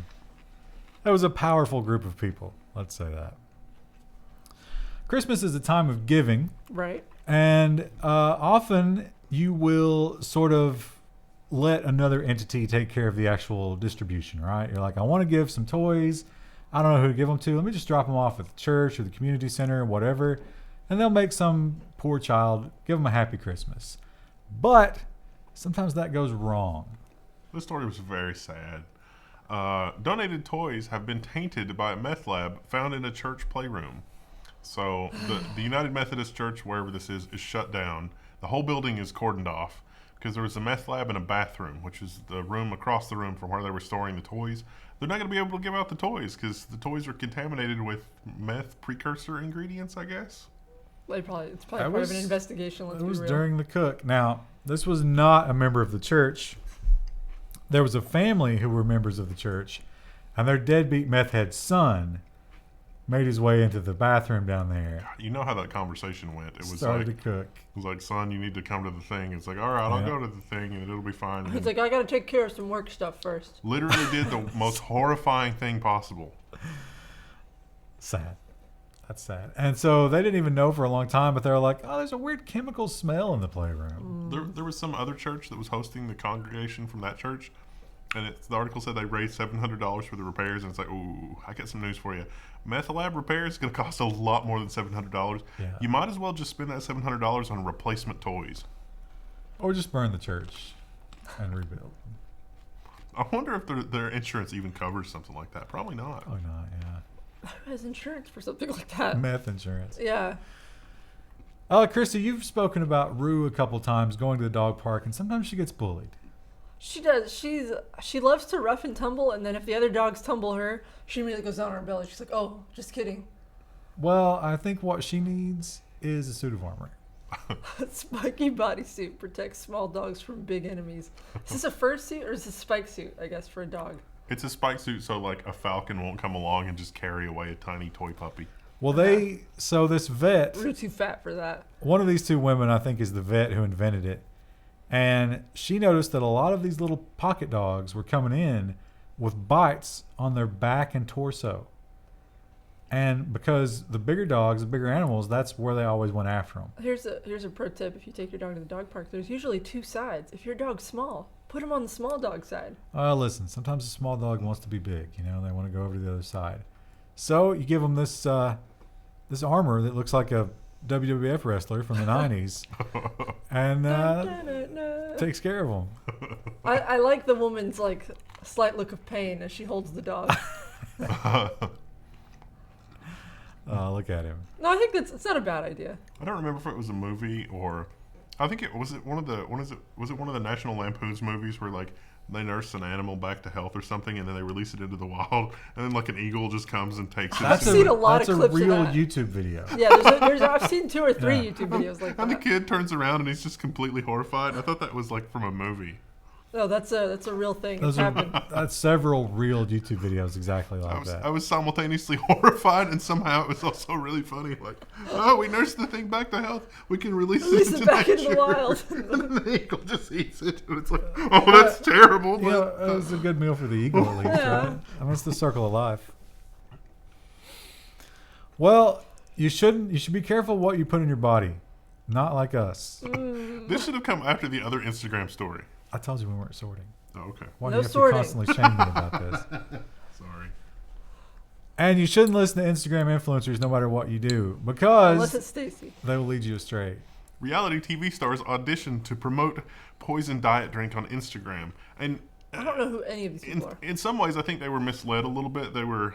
That was a powerful group of people. Let's say that. Christmas is a time of giving. Right. And often you will sort of let another entity take care of the actual distribution, right? You're like, I want to give some toys. I don't know who to give them to. Let me just drop them off at the church or the community center or whatever. And they'll make some poor child, give them a happy Christmas. But sometimes that goes wrong. This story was very sad. Donated toys have been tainted by a meth lab found in a church playroom. So the United Methodist Church, wherever this is shut down. The whole building is cordoned off because there was a meth lab and a bathroom, which is the room across the room from where they were storing the toys. They're not going to be able to give out the toys because the toys are contaminated with meth precursor ingredients, I guess. It's probably part of an investigation. Let's It be was real. during the cook. Now, this was not a member of the church. there was a family who were members of the church, and their deadbeat meth head son made his way into the bathroom down there. You know how that conversation went. It was Started like, to cook. It was like, son, you need to come to the thing. It's like, all right, I'll go to the thing and it'll be fine. And He's like, I gotta take care of some work stuff first. literally did the most horrifying thing possible. Sad. That's sad. And so they didn't even know for a long time, but they were like, oh, there's a weird chemical smell in the playroom. There was some other church that was hosting the congregation from that church, and the article said they raised $700 for the repairs, and it's like, ooh, I got some news for you. Meth lab repairs is going to cost a lot more than $700. Yeah. You might as well just spend that $700 on replacement toys. Or just burn the church and rebuild. I wonder if their insurance even covers something like that. Probably not. Probably not, yeah. Who has insurance for something like that? Meth insurance. Yeah. Christy, you've spoken about Rue a couple times going to the dog park, and sometimes she gets bullied. She does. She loves to rough and tumble, and then if the other dogs tumble her, she immediately goes down on her belly. She's like, "Oh, just kidding." Well, I think what she needs is a suit of armor. Spiky bodysuit protects small dogs from big enemies. Is this a fursuit or is this a spike suit? I guess for a dog. It's a spike suit, so like a falcon won't come along and just carry away a tiny toy puppy. Well, this vet, We're too fat for that. one of these two women, I think, is the vet who invented it. And she noticed that a lot of these little pocket dogs were coming in with bites on their back and torso. And because the bigger dogs, the bigger animals, that's where they always went after them. Here's a pro tip: if you take your dog to the dog park, there's usually two sides. If your dog's small, put him on the small dog side. Listen, sometimes a small dog wants to be big. You know, they want to go over to the other side. So you give them this this armor that looks like a WWF wrestler from the 90s, and takes care of them. I like the woman's like slight look of pain as she holds the dog. Look at him. No, I think it's not a bad idea. I don't remember if it was a movie or I think it was one of the National Lampoon's movies where like they nurse an animal back to health or something and then they release it into the wild and then like an eagle just comes and takes it. I've seen a lot of clips That's a real of that. YouTube video. Yeah, I've seen 2 or 3 YouTube videos like And the that. kid turns around and he's just completely horrified. I thought that was like from a movie. No, that's a real thing. It's happened. That's several real YouTube videos exactly like that. I was simultaneously horrified and somehow it was also really funny. Like, oh, we nursed the thing back to health. We can release Release it back into the nature." wild. And then the eagle just eats it. And it's like, oh, that's terrible. You But know, it was a good meal for the eagle at least, Yeah. right? I mean, it's the circle of life. Well, you should be careful what you put in your body. Not like us. this should have come after the other Instagram story. I told you we weren't sorting. Oh, okay. Why No do you have sorting. to constantly shame me about this? Sorry. And you shouldn't listen to Instagram influencers no matter what you do because Unless it's Stacy. they will lead you astray. Reality TV stars auditioned to promote poison diet drink on Instagram. And I don't know who any of these people are. in some ways, I think they were misled a little bit. They were...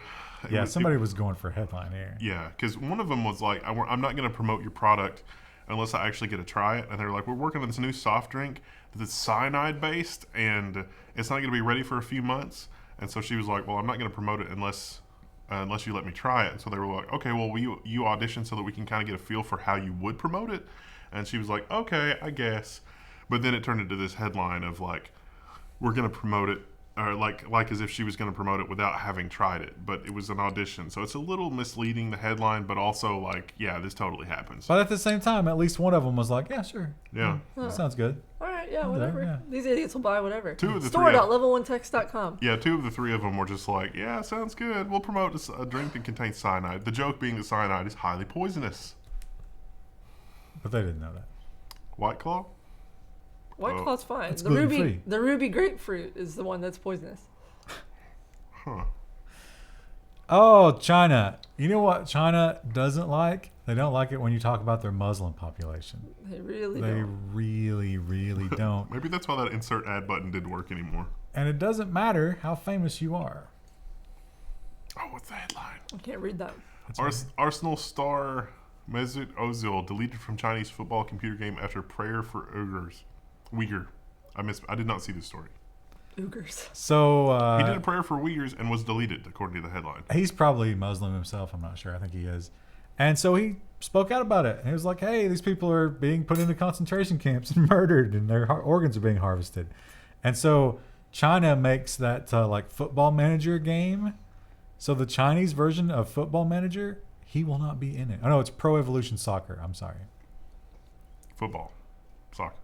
Somebody was going for a headline here. Yeah, because one of them was like, I'm not going to promote your product unless I actually get to try it. And they're like, we're working on this new soft drink that's cyanide based and it's not going to be ready for a few months. And so she was like, well, I'm not going to promote it unless you let me try it. And so they were like, okay, well, will you audition so that we can kind of get a feel for how you would promote it? And she was like, okay, I guess. But then it turned into this headline of like, we're going to promote it, or like as if she was going to promote it without having tried it, but it was an audition. So it's a little misleading, the headline, but also like, yeah, this totally happens. But at the same time, at least one of them was like, yeah, sure. Yeah. That sounds good. All right, yeah, Okay, whatever. yeah. These idiots will buy whatever. 2 of the 3 Store.level1text.com. Yeah, 2 of the 3 of them were just like, yeah, sounds good. We'll promote a drink that contains cyanide. The joke being that cyanide is highly poisonous. But they didn't know that. White Claw? White Oh. Claw's fine. It's The ruby gluten-free. the ruby grapefruit is the one that's poisonous. Huh. Oh, China. You know what China doesn't like? They don't like it when you talk about their Muslim population. They really They don't. really, really don't. Maybe that's why that insert ad button didn't work anymore. And it doesn't matter how famous you are. Oh, what's the headline? I can't read that. That's right. Arsenal star Mesut Ozil deleted from Chinese football computer game after prayer for Uyghur. I did not see this story. Oogers. So He did a prayer for Uyghurs and was deleted, according to the headline. he's probably Muslim himself. I'm not sure. I think he is. And so he spoke out about it. And he was like, hey, these people are being put into concentration camps and murdered and their organs are being harvested. And so China makes that like Football Manager game. So the Chinese version of Football Manager, he will not be in it. Oh no, it's Pro Evolution Soccer. I'm sorry. Football, soccer,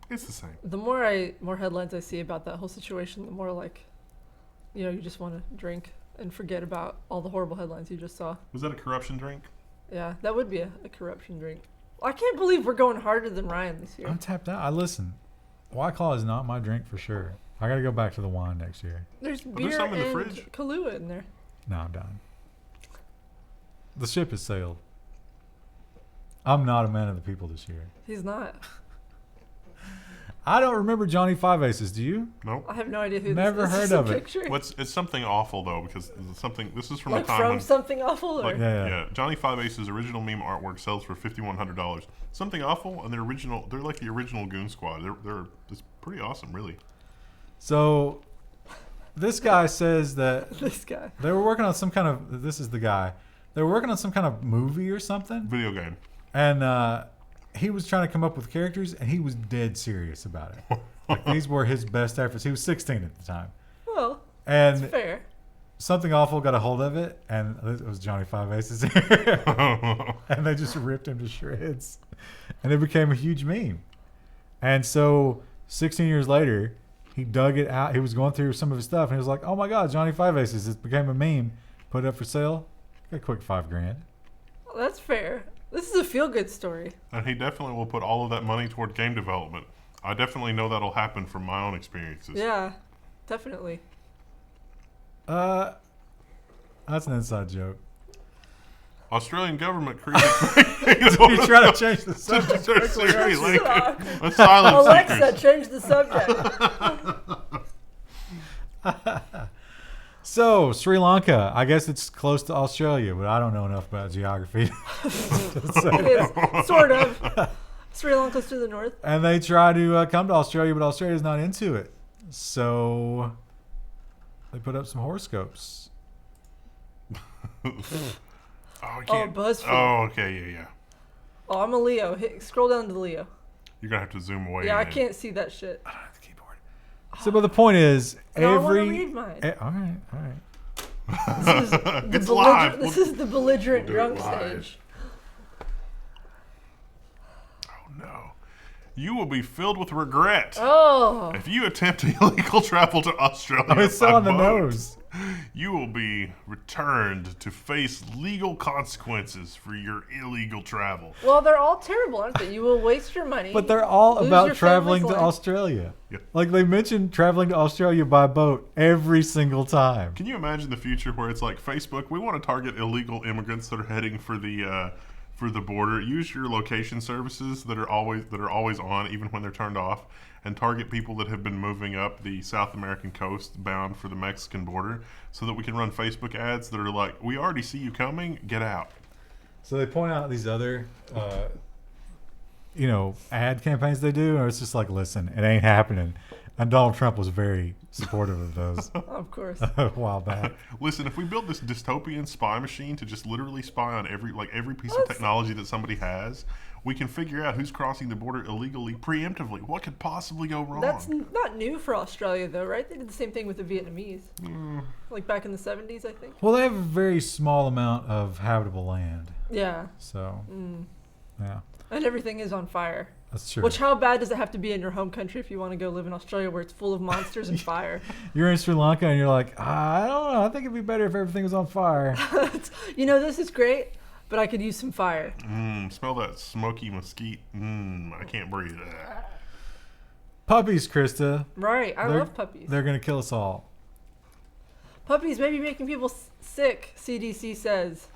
it's the same. The more headlines I see about that whole situation, the more like, you just want to drink and forget about all the horrible headlines you just saw. Was that a corruption drink? Yeah, that would be a corruption drink. I can't believe we're going harder than Ryan this year. I'm tapped out. I listen. White Claw is not my drink for sure. I got to go back to the wine next year. There's There's beer some in the and fridge. Kahlua in there. No, I'm done. The ship has sailed. I'm not a man of the people this year. He's not. I don't remember Johnny Five Aces. Do you? Nope. I have no idea who Never this is. heard Is this of a it. picture? It's something awful though, because this is from Like a time from when something awful, or like Yeah. Johnny Five Aces original meme artwork sells for $5,100. Something awful, and they're like the original Goon Squad. It's pretty awesome, really. So, this guy says that this guy. they were working on some kind of. This is the guy. They were working on some kind of movie or something, Video game. and he was trying to come up with characters, and he was dead serious about it. Like these were his best efforts. He was 16 at the time, Well, and it's fair. something awful got a hold of it, and it was Johnny Five Aces here, and they just ripped him to shreds, and it became a huge meme. And so, 16 years later, he dug it out. He was going through some of his stuff, and he was like, "Oh my God, Johnny Five Aces! It became a meme. Put it up for sale. Got a quick $5,000." Well, that's fair. This is a feel-good story. And he definitely will put all of that money toward game development. I definitely know that'll happen from my own experiences. Yeah, definitely. That's an inside joke. Australian government created. You try to change the subject. Siri, like, Stop. a silent Alexa, seekers. change the subject. So, Sri Lanka, I guess it's close to Australia, but I don't know enough about geography. It is, sort of. Sri Lanka's to the north. And they try to come to Australia, but Australia's not into it. So, they put up some horoscopes. Oh, I can't. BuzzFeed. Oh, okay, yeah. Oh, I'm a Leo. Scroll down to Leo. You're gonna have to zoom away. Yeah, I man. can't see that shit. I don't have the keyboard. So, but the point is, No, I want to every. read mine. All right. This is the It's live. This is the belligerent We'll do it drunk live. stage. Oh no, you will be filled with regret Oh, if you attempt illegal travel to Australia. Oh, it's so by on the boat. nose. You will be returned to face legal consequences for your illegal travel. well, they're all terrible, aren't they? You will waste your money. But they're all Lose about your traveling family's to life. Australia. Yep. Like they mentioned traveling to Australia by boat every single time. Can you imagine the future where it's like Facebook? We want to target illegal immigrants that are heading for the border. Use your location services that are always on, even when they're turned off, and target people that have been moving up the South American coast bound for the Mexican border, so that we can run Facebook ads that are like, "We already see you coming. Get out." So they point out these other, ad campaigns they do, or it's just like, listen, it ain't happening. And Donald Trump was very supportive of those of course. a while back. Listen, if we build this dystopian spy machine to just literally spy on every piece of technology that somebody has, we can figure out who's crossing the border illegally preemptively. What could possibly go wrong? That's not new for Australia, though, right? They did the same thing with the Vietnamese, like back in the 70s, I think. Well, they have a very small amount of habitable land. Yeah, So, yeah, and everything is on fire. that's true. Which, how bad does it have to be in your home country if you want to go live in Australia where it's full of monsters and fire? You're in Sri Lanka and you're like, I don't know. I think it'd be better if everything was on fire. This is great, but I could use some fire. Smell that smoky mesquite. I can't breathe. Puppies, Krista. Right, I They're- love puppies. They're going to kill us all. Puppies may be making people sick, CDC says.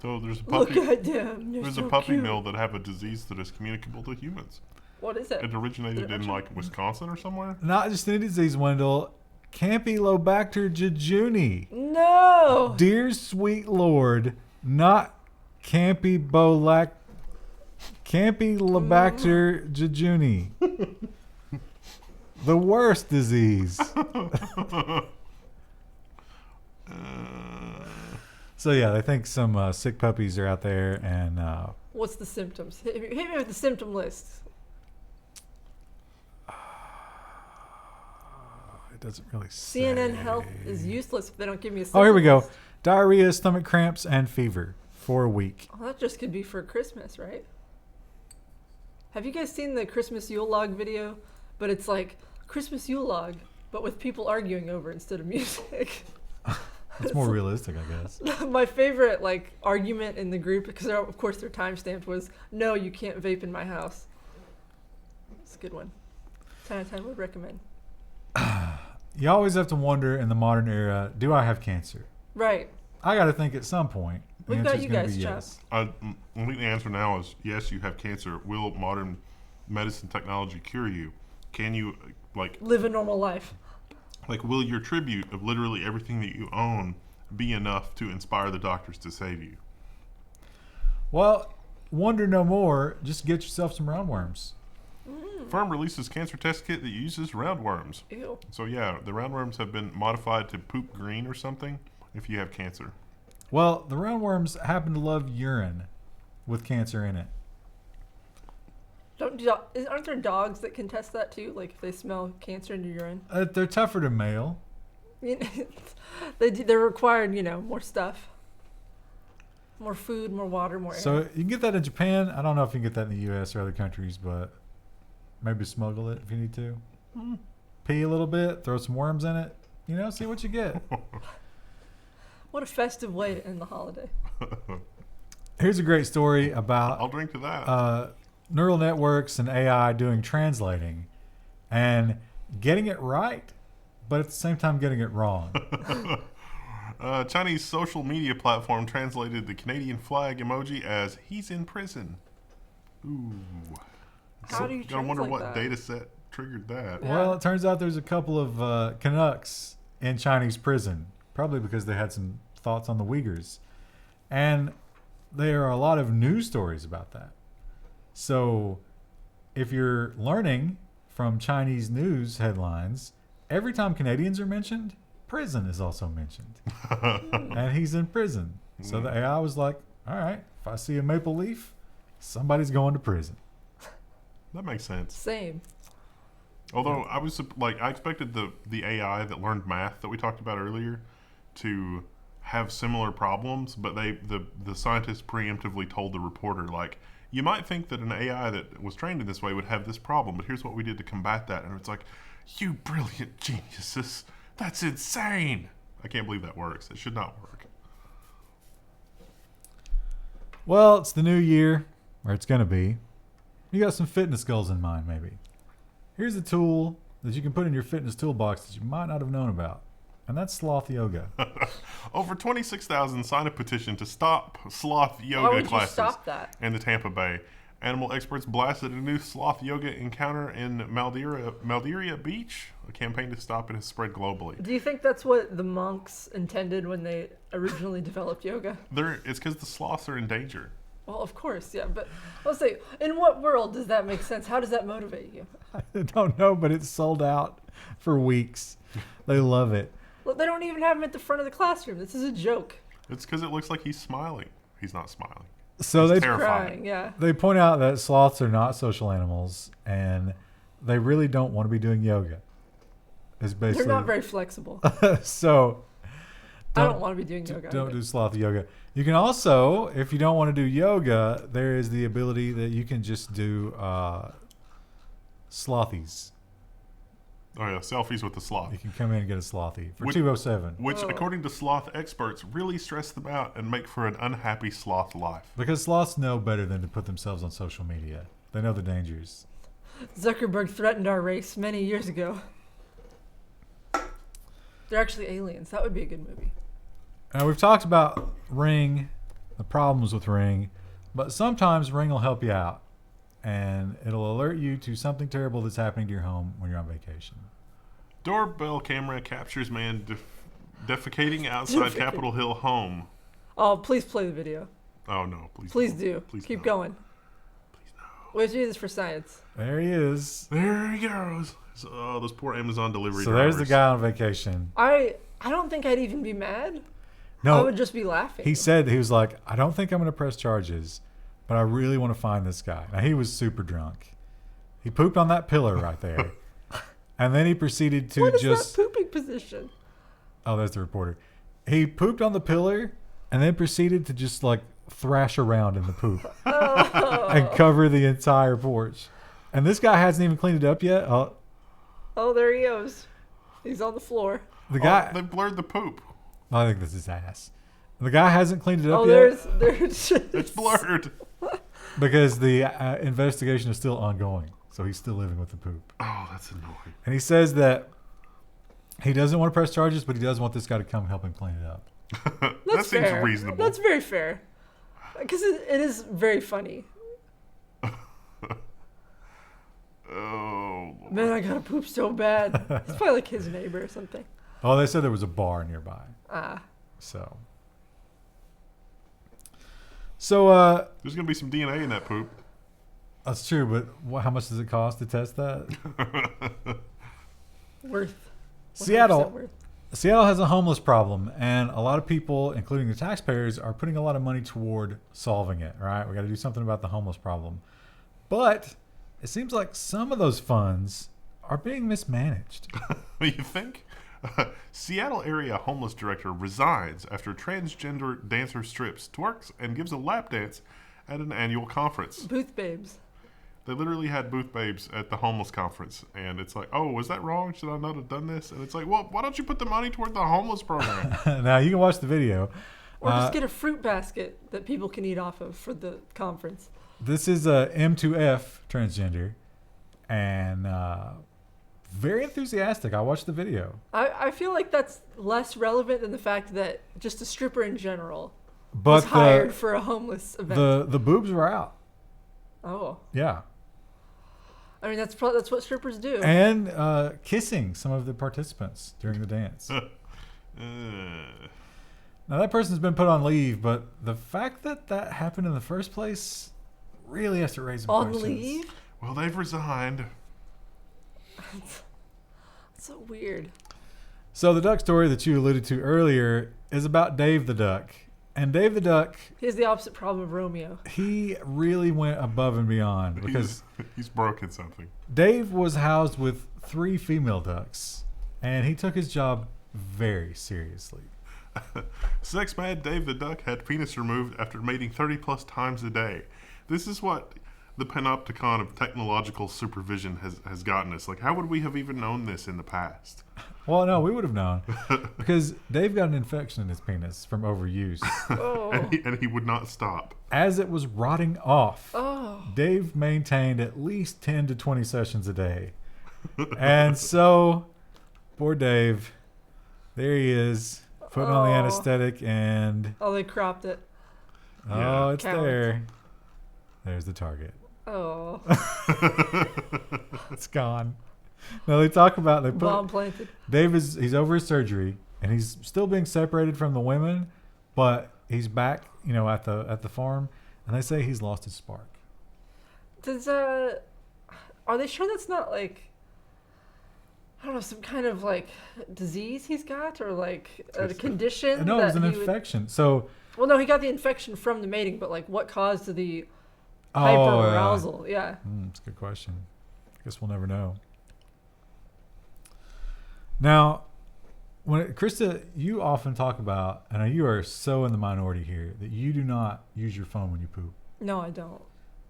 So there's a Look puppy. at them. They're There's so a puppy cute. mill that have a disease that is communicable to humans. What is it? It originated in like Wisconsin or somewhere. Not just any disease, Wendell. Campylobacter jejuni. No! Dear sweet Lord, not Campylobacter jejuni. The worst disease. So yeah, they think some sick puppies are out there, and What's the symptoms? Hit me with the symptom list. doesn't really say. CNN Health is useless if they don't give me a Oh, here we go. symptoms. Diarrhea, stomach cramps, and fever for a week. Well, that just could be for Christmas, right? Have you guys seen the Christmas Yule log video? But it's like Christmas Yule log, but with people arguing over it instead of music. That's more realistic, I guess. My favorite like argument in the group, because of course they're timestamped, was no, you can't vape in my house. It's a good one. 10 out of 10 would recommend. You always have to wonder in the modern era, do I have cancer? Right. I got to think at some point. The We've got answer's you gonna guys, be Chuck. yes. I think the answer now is yes, you have cancer. Will modern medicine technology cure you? Can you, Live a normal life. will your tribute of literally everything that you own be enough to inspire the doctors to save you? Well, wonder no more. Just get yourself some roundworms. Firm releases cancer test kit that uses roundworms. Ew. So yeah, the roundworms have been modified to poop green or something if you have cancer. Well, the roundworms happen to love urine with cancer in it. Aren't there dogs that can test that too? Like if they smell cancer in your urine? They're tougher to mail. They're required, more stuff. More food, more water, more air. So you can get that in Japan. I don't know if you can get that in the U.S. or other countries, but maybe smuggle it if you need to. Pee a little bit, throw some worms in it. See what you get. What a festive way to end the holiday. Here's a great story I'll about drink to that. neural networks and AI doing translating and getting it right, but at the same time getting it wrong. Chinese social media platform translated the Canadian flag emoji as "he's in prison." Ooh. How do you I wonder translate what that? data set triggered that. Yeah. Well, it turns out there's a couple of Canucks in Chinese prison, probably because they had some thoughts on the Uyghurs. And there are a lot of news stories about that. So if you're learning from Chinese news headlines, every time Canadians are mentioned, prison is also mentioned. And he's in prison. So the AI was like, all right, if I see a maple leaf, somebody's going to prison. That makes sense. Same. Although I expected the AI that learned math that we talked about earlier to have similar problems, but the scientists preemptively told the reporter, you might think that an AI that was trained in this way would have this problem, but here's what we did to combat that. And it's like, you brilliant geniuses, that's insane. I can't believe that works. It should not work. Well, it's the new year, or it's going to be. You got some fitness goals in mind, maybe. Here's a tool that you can put in your fitness toolbox that you might not have known about, and that's sloth yoga. Over 26,000 signed a petition to stop sloth Why yoga would you classes stop that? in the Tampa Bay. Animal experts blasted a new sloth yoga encounter in Madeira Beach. A campaign to stop it has spread globally. Do you think that's what the monks intended when they originally developed yoga? It's because the sloths are in danger. Well, of course, yeah. But let's say, in what world does that make sense? How does that motivate you? I don't know, but it's sold out for weeks. They love it. Look, they don't even have him at the front of the classroom. This is a joke. It's because it looks like he's smiling. He's not smiling. So It's they terrifying. Crying, yeah. they point out that sloths are not social animals, and they really don't want to be doing yoga. It's basically They're not very flexible. so. I don't want to be doing yoga. Don't either. do sloth yoga. You can also, if you don't want to do yoga, there is the ability that you can just do slothies. Oh yeah, selfies with the sloth. You can come in and get a slothy for Which- $207 Which, Oh. according to sloth experts, really stress them out and make for an unhappy sloth life. because sloths know better than to put themselves on social media. They know the dangers. Zuckerberg threatened our race many years ago. They're actually aliens. That would be a good movie. Now we've talked about Ring, the problems with Ring, but sometimes Ring will help you out, and it'll alert you to something terrible that's happening to your home when you're on vacation. Doorbell camera captures man defecating outside Defecating. Capitol Hill home. Oh, please play the video. Oh no, please. Please no. do. Please Keep no. going. Please no. We have to do this for science. There he is. There he goes. So, oh, those poor Amazon delivery So drivers. there's the guy on vacation. I don't think I'd even be mad. I No, would just be laughing. he said, he was like, I don't think I'm going to press charges, but I really want to find this guy. Now, he was super drunk. He pooped on that pillar right there. And then he proceeded to What is just... that pooping position? Oh, that's the reporter. He pooped on the pillar and then proceeded to just like thrash around in the poop and cover the entire porch. And this guy hasn't even cleaned it up yet. Oh, there he goes. He's on the floor. The guy... they blurred the poop. I think this is ass. The guy hasn't cleaned it up Oh, yet there's It's blurred. because the investigation is still ongoing. So he's still living with the poop. Oh, that's annoying. And he says that he doesn't want to press charges, but he does want this guy to come help him clean it up. That seems fair. reasonable. That's very fair. Because it is very funny. Oh, Lord. Man, I gotta poop so bad. It's probably like his neighbor or something. Oh, they said there was a bar nearby. Ah. So There's going to be some DNA in that poop. that's true, but how much does it cost to test that? Worth. 100% Seattle worth. Seattle has a homeless problem, and a lot of people, including the taxpayers, are putting a lot of money toward solving it, right? We got to do something about the homeless problem. But it seems like some of those funds are being mismanaged. You think? Seattle area homeless director resigns after transgender dancer strips, twerks, and gives a lap dance at an annual conference. Booth babes. They literally had booth babes at the homeless conference, and it's like, oh, was that wrong? Should I not have done this? And it's like, well, why don't you put the money toward the homeless program? Now, you can watch the video. Or just get a fruit basket that people can eat off of for the conference. This is a M2F transgender, and very enthusiastic. I watched the video. I feel like that's less relevant than the fact that just a stripper in general But was hired for a homeless event. the boobs were out. Oh. Yeah. I mean, that's what strippers do. And kissing some of the participants during the dance. Now, that person's been put on leave, but the fact that that happened in the first place really has to raise some On questions. leave? Well, they've resigned. That's so weird. So the duck story that you alluded to earlier is about Dave the Duck. And Dave the Duck, He has the opposite problem of Romeo. he really went above and beyond because He's broken something. Dave was housed with 3 female ducks, and he took his job very seriously. Sex mad Dave the Duck had penis removed after mating 30 plus times a day. This is what the panopticon of technological supervision has gotten us. Like, how would we have even known this in the past? Well, no, we would have known because Dave got an infection in his penis from overuse. Oh. And he would not stop. As it was rotting off, Oh. Dave maintained at least 10 to 20 sessions a day. And so, poor Dave, there he is, putting on the Oh. anesthetic, and Oh, they cropped it. oh, it's Cowards. there. There's the target. Oh. It's gone. No, they talk about they Bomb put planted. Dave he's over his surgery, and he's still being separated from the women, but he's back, at the farm, and they say he's lost his spark. Does are they sure that's not like, I don't know, some kind of like disease he's got, or like a condition? No, it was that an he would- infection. So Well, no, he got the infection from the mating, but like what caused the oh, hyper arousal? Yeah. That's a good question. I guess we'll never know. Now, Krista, you often talk about, and you are so in the minority here, that you do not use your phone when you poop, No, I don't.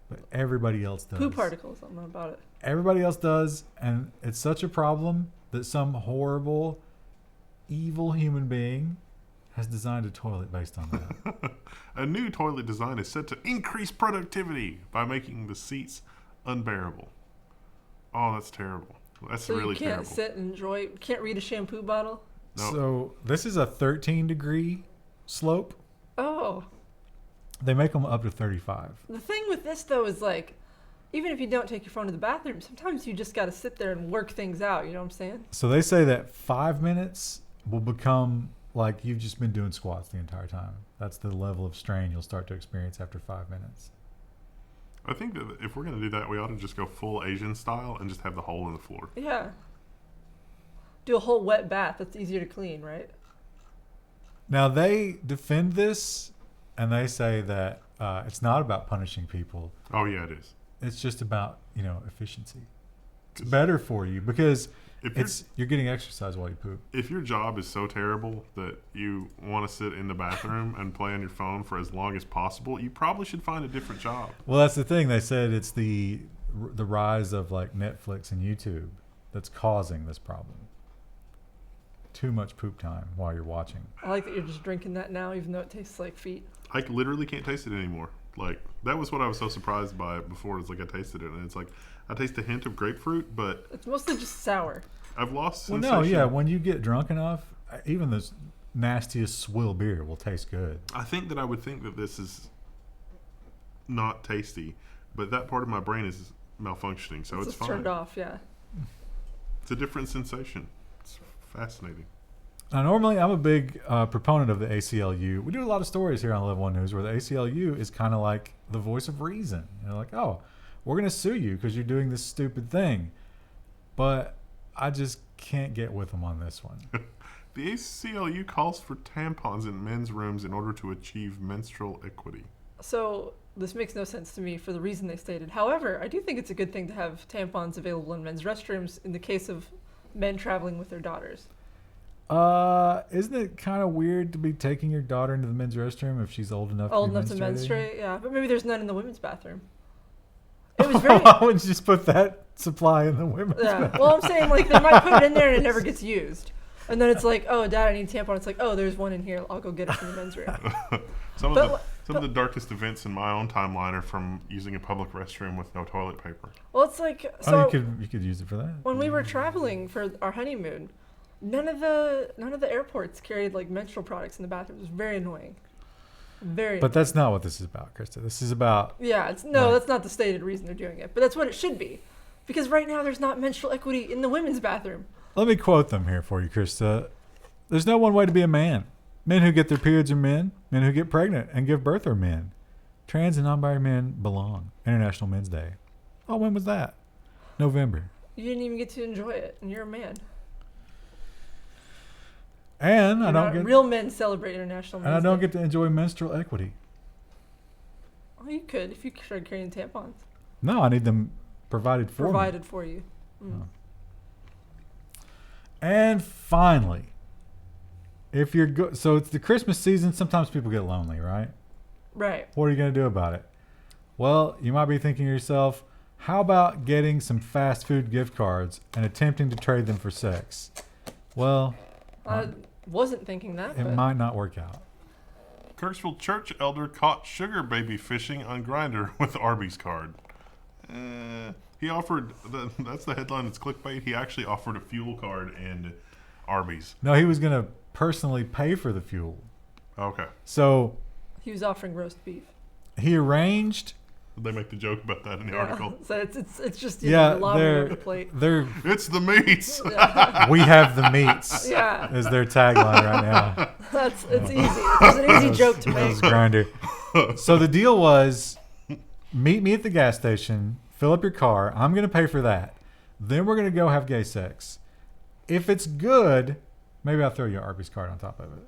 but everybody else does. Poop particles. I don't know about it. Everybody else does, and it's such a problem that some horrible, evil human being has designed a toilet based on that. A new toilet design is set to increase productivity by making the seats unbearable. Oh, that's terrible. That's So really you can't terrible. sit and enjoy. Can't read a shampoo bottle. No. So this is a 13-degree slope. Oh. They make them up to 35. The thing with this though is like, even if you don't take your phone to the bathroom, sometimes you just got to sit there and work things out. You know what I'm saying? So they say that 5 minutes will become like you've just been doing squats the entire time. That's the level of strain you'll start to experience after 5 minutes. I think that if we're going to do that, we ought to just go full Asian style and just have the hole in the floor. Yeah. Do a whole wet bath. That's easier to clean, right? Now they defend this, and they say that it's not about punishing people. Oh, yeah, it is. It's just about efficiency. It's better for you because You're getting exercise while you poop. If your job is so terrible that you want to sit in the bathroom and play on your phone for as long as possible, you probably should find a different job. Well, that's the thing. They said it's the rise of like Netflix and YouTube that's causing this problem. Too much poop time while you're watching. I like that you're just drinking that now, even though it tastes like feet. I literally can't taste it anymore. Like, that was what I was so surprised by before. It's like I tasted it, and it's like I taste a hint of grapefruit, but it's mostly just sour. I've lost sensation. Well, no, yeah. When you get drunk enough, even the nastiest swill beer will taste good. I think that I would think that this is not tasty, but that part of my brain is malfunctioning, so it's fine. Turned off, yeah. It's a different sensation. It's fascinating. Now, normally, I'm a big proponent of the ACLU. We do a lot of stories here on Level 1 News where the ACLU is kind of like the voice of reason. You know, like, oh, we're going to sue you because you're doing this stupid thing. But I just can't get with them on this one. The ACLU calls for tampons in men's rooms in order to achieve menstrual equity. So this makes no sense to me for the reason they stated. However, I do think it's a good thing to have tampons available in men's restrooms in the case of men traveling with their daughters. Isn't it kind of weird to be taking your daughter into the men's restroom if she's old enough to menstruate? Yeah, but maybe there's none in the women's bathroom. It was very. I would just put that supply in the women's bathroom. Well, I'm saying like they might put it in there and it never gets used, and then it's like, oh, Dad, I need a tampon. It's like, oh, there's one in here. I'll go get it from the men's room. Some of the darkest events in my own timeline are from using a public restroom with no toilet paper. Well, it's like so. You could use it for that. When we were traveling for our honeymoon. None of the airports carried like menstrual products in the bathroom. It was very annoying. But that's not what this is about, Krista. This is about that's not the stated reason they're doing it. But that's what it should be, because right now there's not menstrual equity in the women's bathroom. Let me quote them here for you, Krista. There's no one way to be a man. Men who get their periods are men. Men who get pregnant and give birth are men. Trans and non-binary men belong. International Men's Day. Oh, when was that? November. You didn't even get to enjoy it, and you're a man. And real men celebrate International Men's Day. And I don't get to enjoy menstrual equity. Oh, you could if you started carrying tampons. No, I need them provided for you. Mm. Oh. And finally, if you're so it's the Christmas season. Sometimes people get lonely, right? Right. What are you going to do about it? Well, you might be thinking to yourself, how about getting some fast food gift cards and attempting to trade them for sex? Well, I wasn't thinking that. It might not work out. Kirksville church elder caught sugar baby fishing on Grindr with Arby's card. He offered, that's the headline, it's clickbait. He actually offered a fuel card and Arby's. No, he was going to personally pay for the fuel. Okay. So he was offering roast beef. He arranged. They make the joke about that in the article. So it's just lobbying on the plate. It's the meats. Yeah. We have the meats. Yeah, is their tagline right now. It's easy. It's an easy joke to make. Grindr. So the deal was, meet me at the gas station, fill up your car. I'm going to pay for that. Then we're going to go have gay sex. If it's good, maybe I'll throw you an Arby's card on top of it.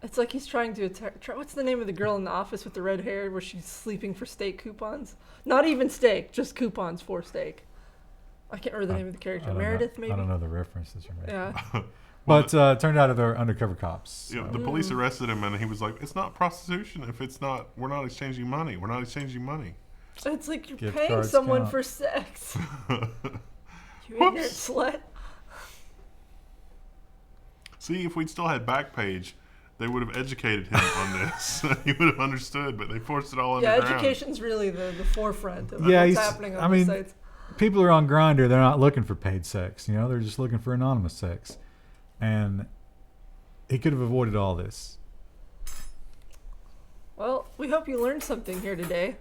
It's like he's trying to what's the name of the girl in the office with the red hair where she's sleeping for steak coupons? Not even steak, just coupons for steak. I can't remember the name of the character. Meredith, maybe? I don't know the reference that you're making. Yeah. But it turned out they're undercover cops. So. Yeah, the police arrested him and he was like, it's not prostitution if it's not, we're not exchanging money. We're not exchanging money. It's like you're Gift paying someone count. For sex. You ignorant slut. See, if we'd still had Backpage, they would have educated him on this. He would have understood, but they forced it all underground. Yeah, education's really the forefront of what's happening on these sites. People are on Grindr. They're not looking for paid sex. You know, they're just looking for anonymous sex. And he could have avoided all this. Well, we hope you learned something here today.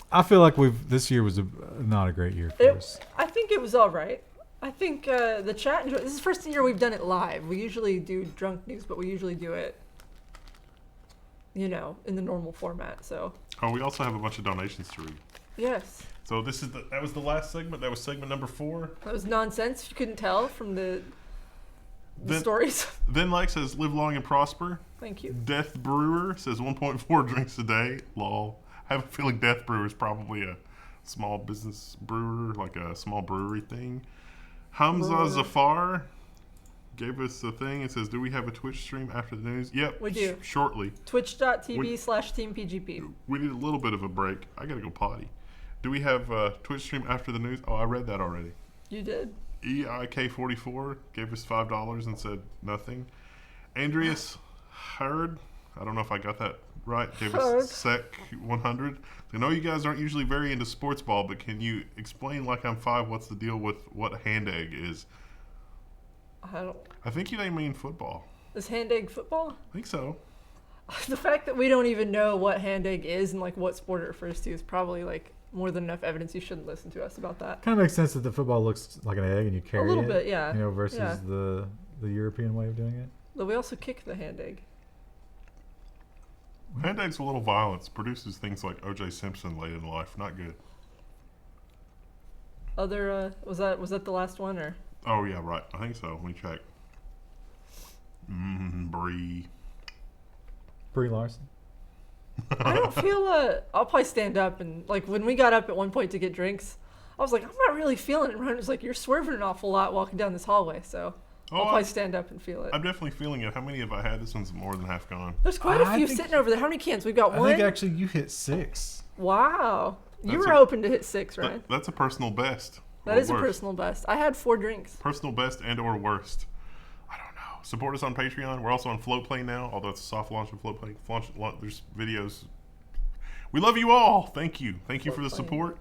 I feel like this year was not a great year for us. I think it was all right. I think the chat enjoyed. This is the first year we've done it live. We usually do drunk news, but we usually do it, in the normal format. So. Oh, we also have a bunch of donations to read. Yes. So that was the last segment. That was segment number 4. That was nonsense. If you couldn't tell from the stories. Then Like says, live long and prosper. Thank you. Death Brewer says 1.4 drinks a day. Lol. I have a feeling Death Brewer is probably a small business brewer, like a small brewery thing. Hamza Zafar gave us a thing. It says, do we have a Twitch stream after the news? Yep. We do. Shortly. Twitch.tv/TeamPGP. We need a little bit of a break. I got to go potty. Do we have a Twitch stream after the news? Oh, I read that already. You did. EIK44 gave us $5 and said nothing. Andreas Hurd, I don't know if I got that right, gave us Sec 100. I know you guys aren't usually very into sports ball, but can you explain, like I'm 5, what's the deal with what hand egg is? I think they mean football. Is hand egg football? I think so. The fact that we don't even know what hand egg is and like what sport it refers to is probably like more than enough evidence. You shouldn't listen to us about that. Kind of makes sense that the football looks like an egg and you carry it. A little bit, yeah. You know, versus the European way of doing it. But we also kick the hand egg. Hand egg's a little violence. Produces things like O.J. Simpson late in life. Not good. Other was that the last one or? Oh yeah, right. I think so. Let me check. Brie Larson. I don't feel I'll probably stand up and like when we got up at one point to get drinks, I was like, I'm not really feeling it. Ryan was like, you're swerving an awful lot walking down this hallway, so I'll probably stand up and feel it. I'm definitely feeling it. How many have I had? This one's more than half gone. There's quite a few sitting over there. How many cans? We've got one. I think actually you hit 6. Wow. You were hoping to hit 6, right? That's a personal best. That is a personal best. I had 4 drinks. Personal best and or worst. I don't know. Support us on Patreon. We're also on FloatPlay now, although it's a soft launch of FloatPlay. There's videos. We love you all. Thank you. Thank you for the support.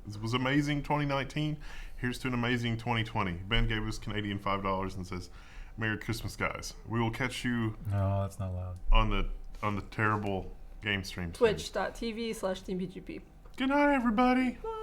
This was amazing 2019. Here's to an amazing 2020. Ben gave us Canadian $5 and says, Merry Christmas, guys. We will catch you. No, that's not loud. On the terrible game stream. Twitch.tv/TeamPGP. Good night, everybody. Bye.